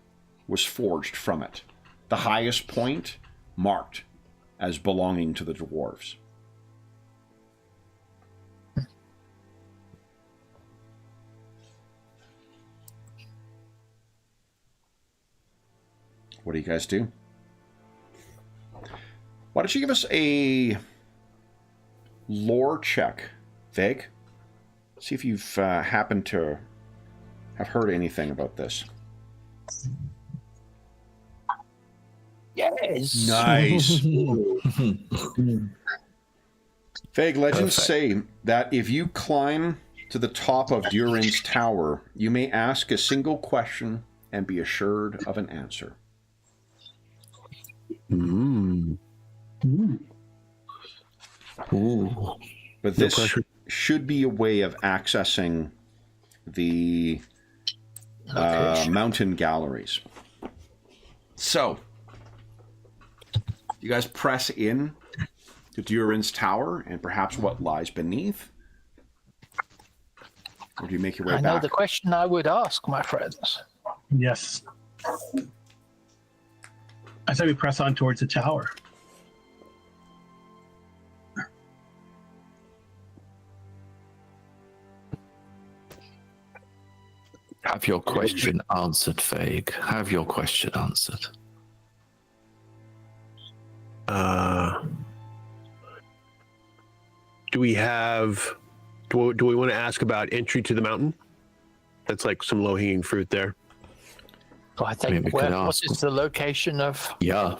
was forged from it. The highest point marked as belonging to the dwarves. What do you guys do? Why don't you give us a lore check, Veg? See if you've happened to have heard anything about this. Yes. Nice. Vague legends say that if you climb to the top of Durin's tower, you may ask a single question and be assured of an answer. Ooh. But this should be a way of accessing the mountain galleries. So, you guys press in to Durin's tower and perhaps what lies beneath? Or do you make your way back? I know the question I would ask, my friends. Yes. I say we press on towards the tower. Have your question answered, Vague. Have your question answered. we have? Do we want to ask about entry to the mountain? That's like some low-hanging fruit there. So I think what is the location of? Yeah,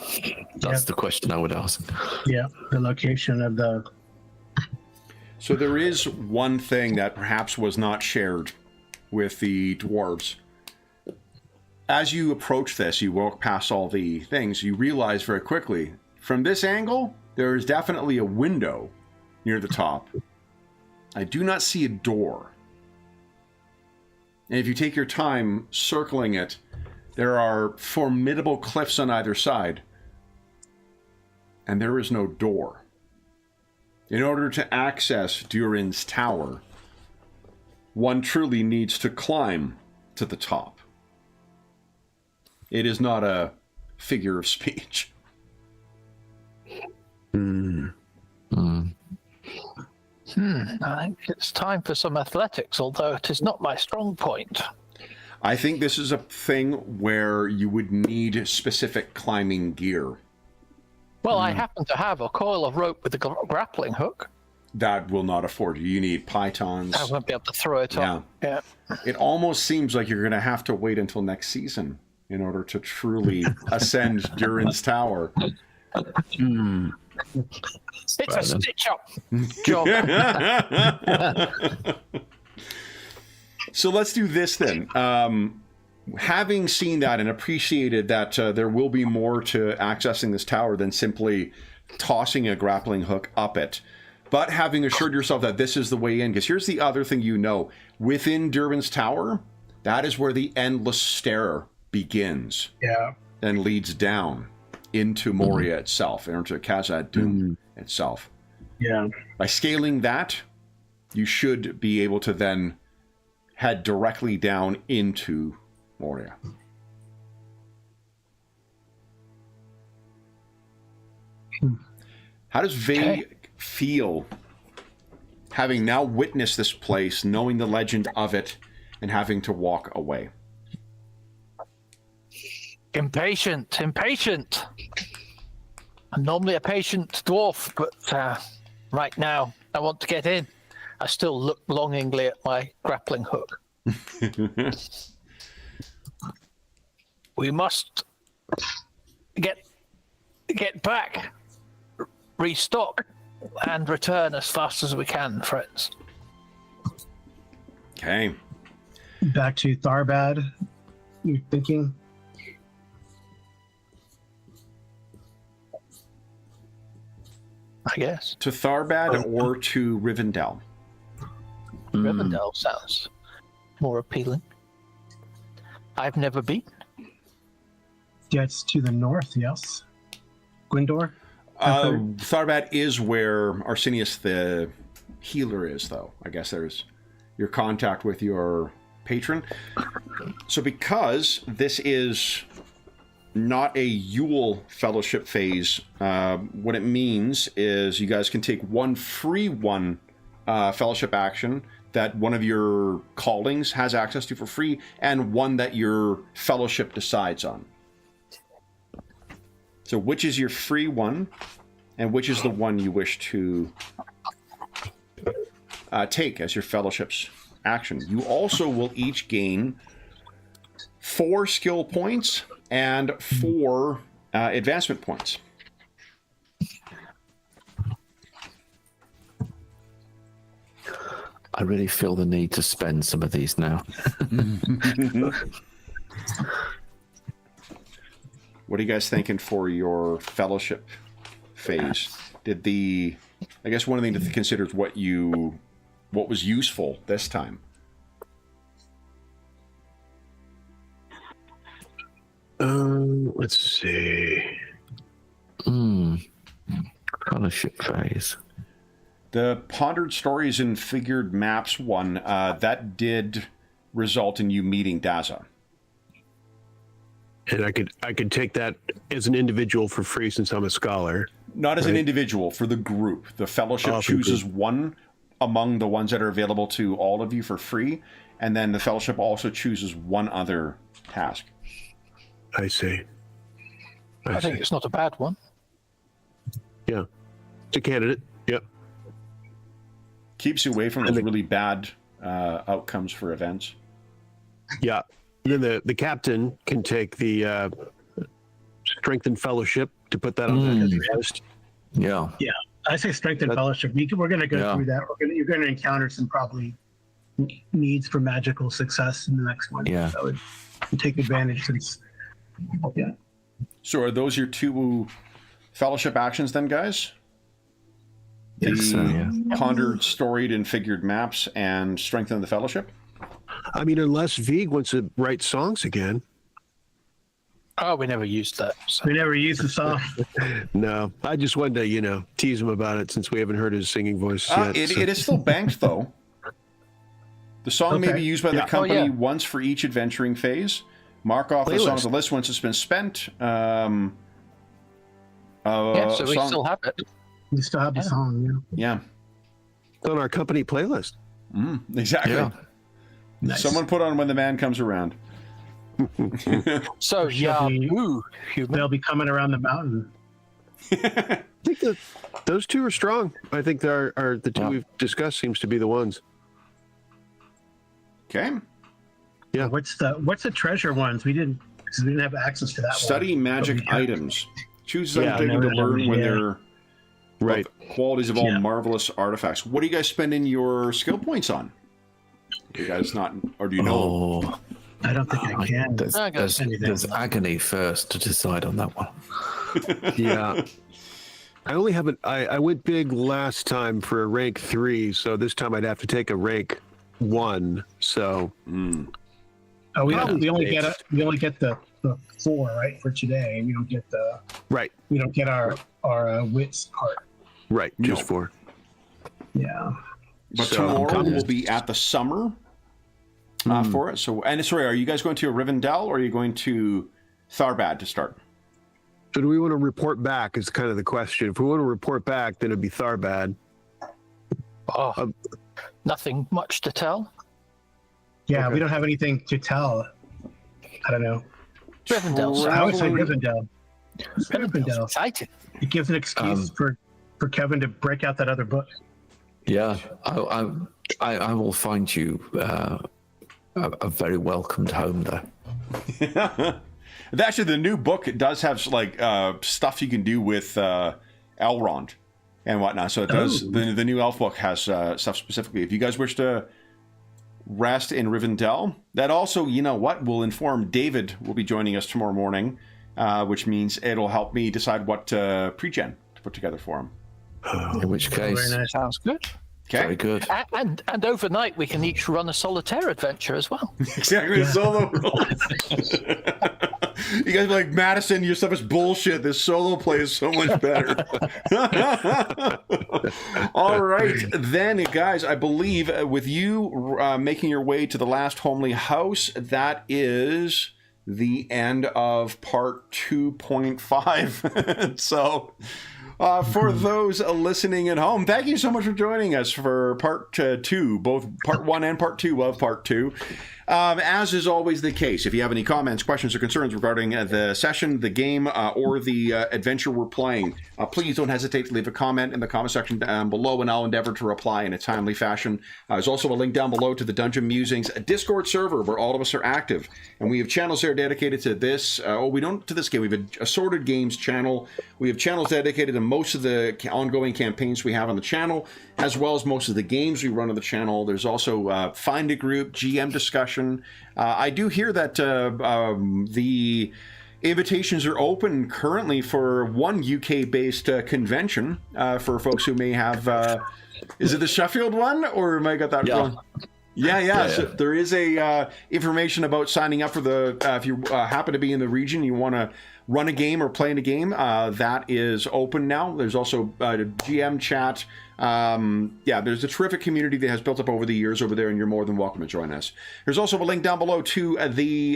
that's the question I would ask. Yeah, the location of the. So there is one thing that perhaps was not shared with the dwarves. As you approach this, you walk past all the things, you realize very quickly, from this angle, there is definitely a window near the top. I do not see a door. And if you take your time circling it, there are formidable cliffs on either side. And there is no door. In order to access Durin's tower, one truly needs to climb to the top. It is not a figure of speech. I think it's time for some athletics, although it is not my strong point. I think this is a thing where you would need specific climbing gear. Well, I happen to have a coil of rope with a grappling hook. That will not afford you. You need pythons. I won't be able to throw it up. Yeah. It almost seems like you're going to have to wait until next season in order to truly ascend Durin's tower. It's a stitch-up job. So let's do this then. Having seen that and appreciated that there will be more to accessing this tower than simply tossing a grappling hook up it, but having assured yourself that this is the way in, because here's the other thing you know. Within Durin's tower, that is where the endless stair begins. Yeah. And leads down into Moria itself, into Khazad-dûm itself. Yeah. By scaling that, you should be able to then head directly down into Moria. How does Vay feel having now witnessed this place, knowing the legend of it, and having to walk away? Impatient. I'm normally a patient dwarf, but right now I want to get in. I still look longingly at my grappling hook. We must get back, restock, and return as fast as we can, friends. Okay. Back to Tharbad, you're thinking? I guess. To Tharbad or to Rivendell? Rivendell sounds more appealing. I've never been. Gets to the north, yes. Gwindor? Tharbad is where Arsenius the healer is, though. I guess there's your contact with your patron. So because this is not a Yule fellowship phase, what it means is you guys can take one free fellowship action that one of your callings has access to for free, and one that your fellowship decides on. So which is your free one, and which is the one you wish to take as your fellowship's action? You also will each gain 4 skill points and 4 advancement points. I really feel the need to spend some of these now. What are you guys thinking for your fellowship phase? I guess one of the things to consider is what was useful this time. Let's see. Fellowship phase. The pondered stories and figured maps one, that did result in you meeting Dazza. And I could take that as an individual for free since I'm a scholar. Not as an individual, for the group. The fellowship chooses one among the ones that are available to all of you for free, and then the fellowship also chooses one other task. I see. I think it's not a bad one. Yeah. It's a candidate. Yep. Keeps you away from those really bad outcomes for events. Yeah. And then the captain can take the strength and fellowship to put that on the list. Yeah. Yeah, I say strength and fellowship. We're going to go through that. You're going to encounter some probably needs for magical success in the next one. Yeah. So take advantage since. Yeah. So are those your 2 fellowship actions then, guys? Pondered, storied, and figured maps and strengthen the fellowship? I mean, unless Vig wants to write songs again. Oh, we never used that. So. We never used the song. No, I just wanted to, tease him about it since we haven't heard his singing voice yet. It is still banked, though. The song may be used by the company once for each adventuring phase. Mark off the song on the list once it's been spent. So we still have it. We still have the song, Yeah. It's on our company playlist. Exactly. Yeah. Nice. Someone put on When the Man Comes Around. So, human. They'll be coming around the mountain. I think that those 2 are strong. I think are the 2 we've discussed seems to be the ones. Okay. Yeah. What's the treasure ones? We didn't have access to that. Study magic items. Choose Yeah, something to learn when they're Right. qualities of all marvelous artifacts. What do you guys spending your skill points on? Do you guys not, or do you know? Oh, I don't think I can. there's agony first to decide on that one. Yeah. I only have I went big last time for a rank 3, so this time I'd have to take a rank 1. So Oh, we only get the 4, right, for today. We don't get the We don't get our wits part. Right, just 4. Yeah. But tomorrow we'll be at the summer for it. So, and sorry, are you guys going to Rivendell or are you going to Tharbad to start? So do we want to report back is kind of the question. If we want to report back, then it'd be Tharbad. Nothing much to tell. Yeah, we don't have anything to tell. I don't know. Rivendell. I would say Rivendell. Rivendell. Exciting. It gives an excuse for Kevin to break out that other book. Yeah, I will find you a very welcomed home there. Actually, the new book, it does have like stuff you can do with Elrond and whatnot. So it does. The new elf book has stuff specifically. If you guys wish to rest in Rivendell, that also, you know what, will inform David will be joining us tomorrow morning, which means it'll help me decide what pre-gen to put together for him. In which case, Very nice. Sounds good. Okay. very good. And overnight we can each run a solitaire adventure as well. Exactly. Solo roll. You guys are like, Madison, your stuff is bullshit. This solo play is so much better. All right. Then, guys, I believe with you making your way to the last homely house, that is the end of part 2.5. So... for those listening at home, thank you so much for joining us for part 2, both part 1 and part 2 of part 2. As is always the case, if you have any comments, questions, or concerns regarding the session, the game, or the adventure we're playing, please don't hesitate to leave a comment in the comment section down below, and I'll endeavor to reply in a timely fashion. There's also a link down below to the Dungeon Musings Discord server where all of us are active, and we have channels there dedicated to this. We don't to this game. We have a assorted games channel. We have channels dedicated to most of the ongoing campaigns we have on the channel, as well as most of the games we run on the channel. There's also Find a Group, GM discussion. I do hear that the invitations are open currently for one UK-based convention for folks who may have... is it the Sheffield one, or am I got that wrong? Yeah. So there is a information about signing up for the... if you happen to be in the region, you want to run a game or play in a game, that is open now. There's also GM chat. There's a terrific community that has built up over the years over there, and you're more than welcome to join us. There's also a link down below to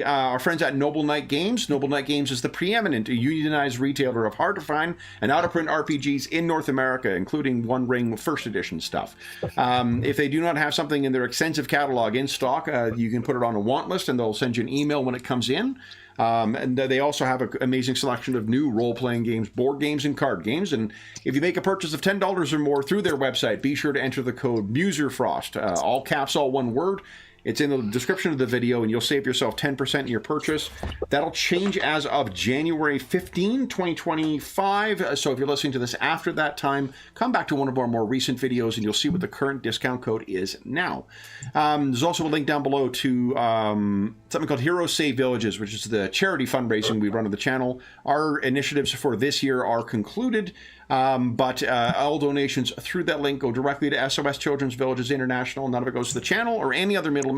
our friends at Noble Knight Games. Noble Knight Games is the preeminent unionized retailer of hard-to-find and out-of-print RPGs in North America, including One Ring first edition stuff. If they do not have something in their extensive catalog in stock, you can put it on a want list, and they'll send you an email when it comes in. And they also have an amazing selection of new role-playing games, board games, and card games. And if you make a purchase of $10 or more through their website, be sure to enter the code MuserFrost, all caps, all one word. It's in the description of the video, and you'll save yourself 10% in your purchase. That'll change as of January 15, 2025. So if you're listening to this after that time, come back to one of our more recent videos, and you'll see what the current discount code is now. There's also a link down below to something called Heroes Save Villages, which is the charity fundraising we run on the channel. Our initiatives for this year are concluded. But all donations through that link go directly to SOS Children's Villages International. None of it goes to the channel or any other middleman.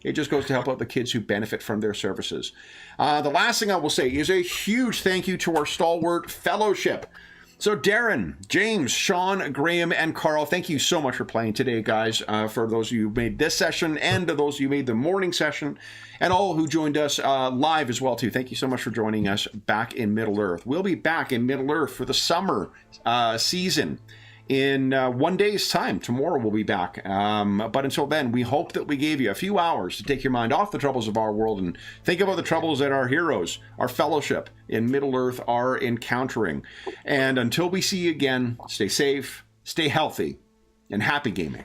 It just goes to help out the kids who benefit from their services. The last thing I will say is a huge thank you to our stalwart fellowship. So Darren, James, Sean, Graham, and Carl, thank you so much for playing today, guys. For those of you who made this session and to those of you who made the morning session, and all who joined us live as well, too. Thank you so much for joining us back in Middle-earth. We'll be back in Middle-earth for the summer season in 1 day's time. Tomorrow we'll be back. But until then, we hope that we gave you a few hours to take your mind off the troubles of our world and think about the troubles that our heroes, our fellowship in Middle-earth are encountering. And until we see you again, stay safe, stay healthy, and happy gaming.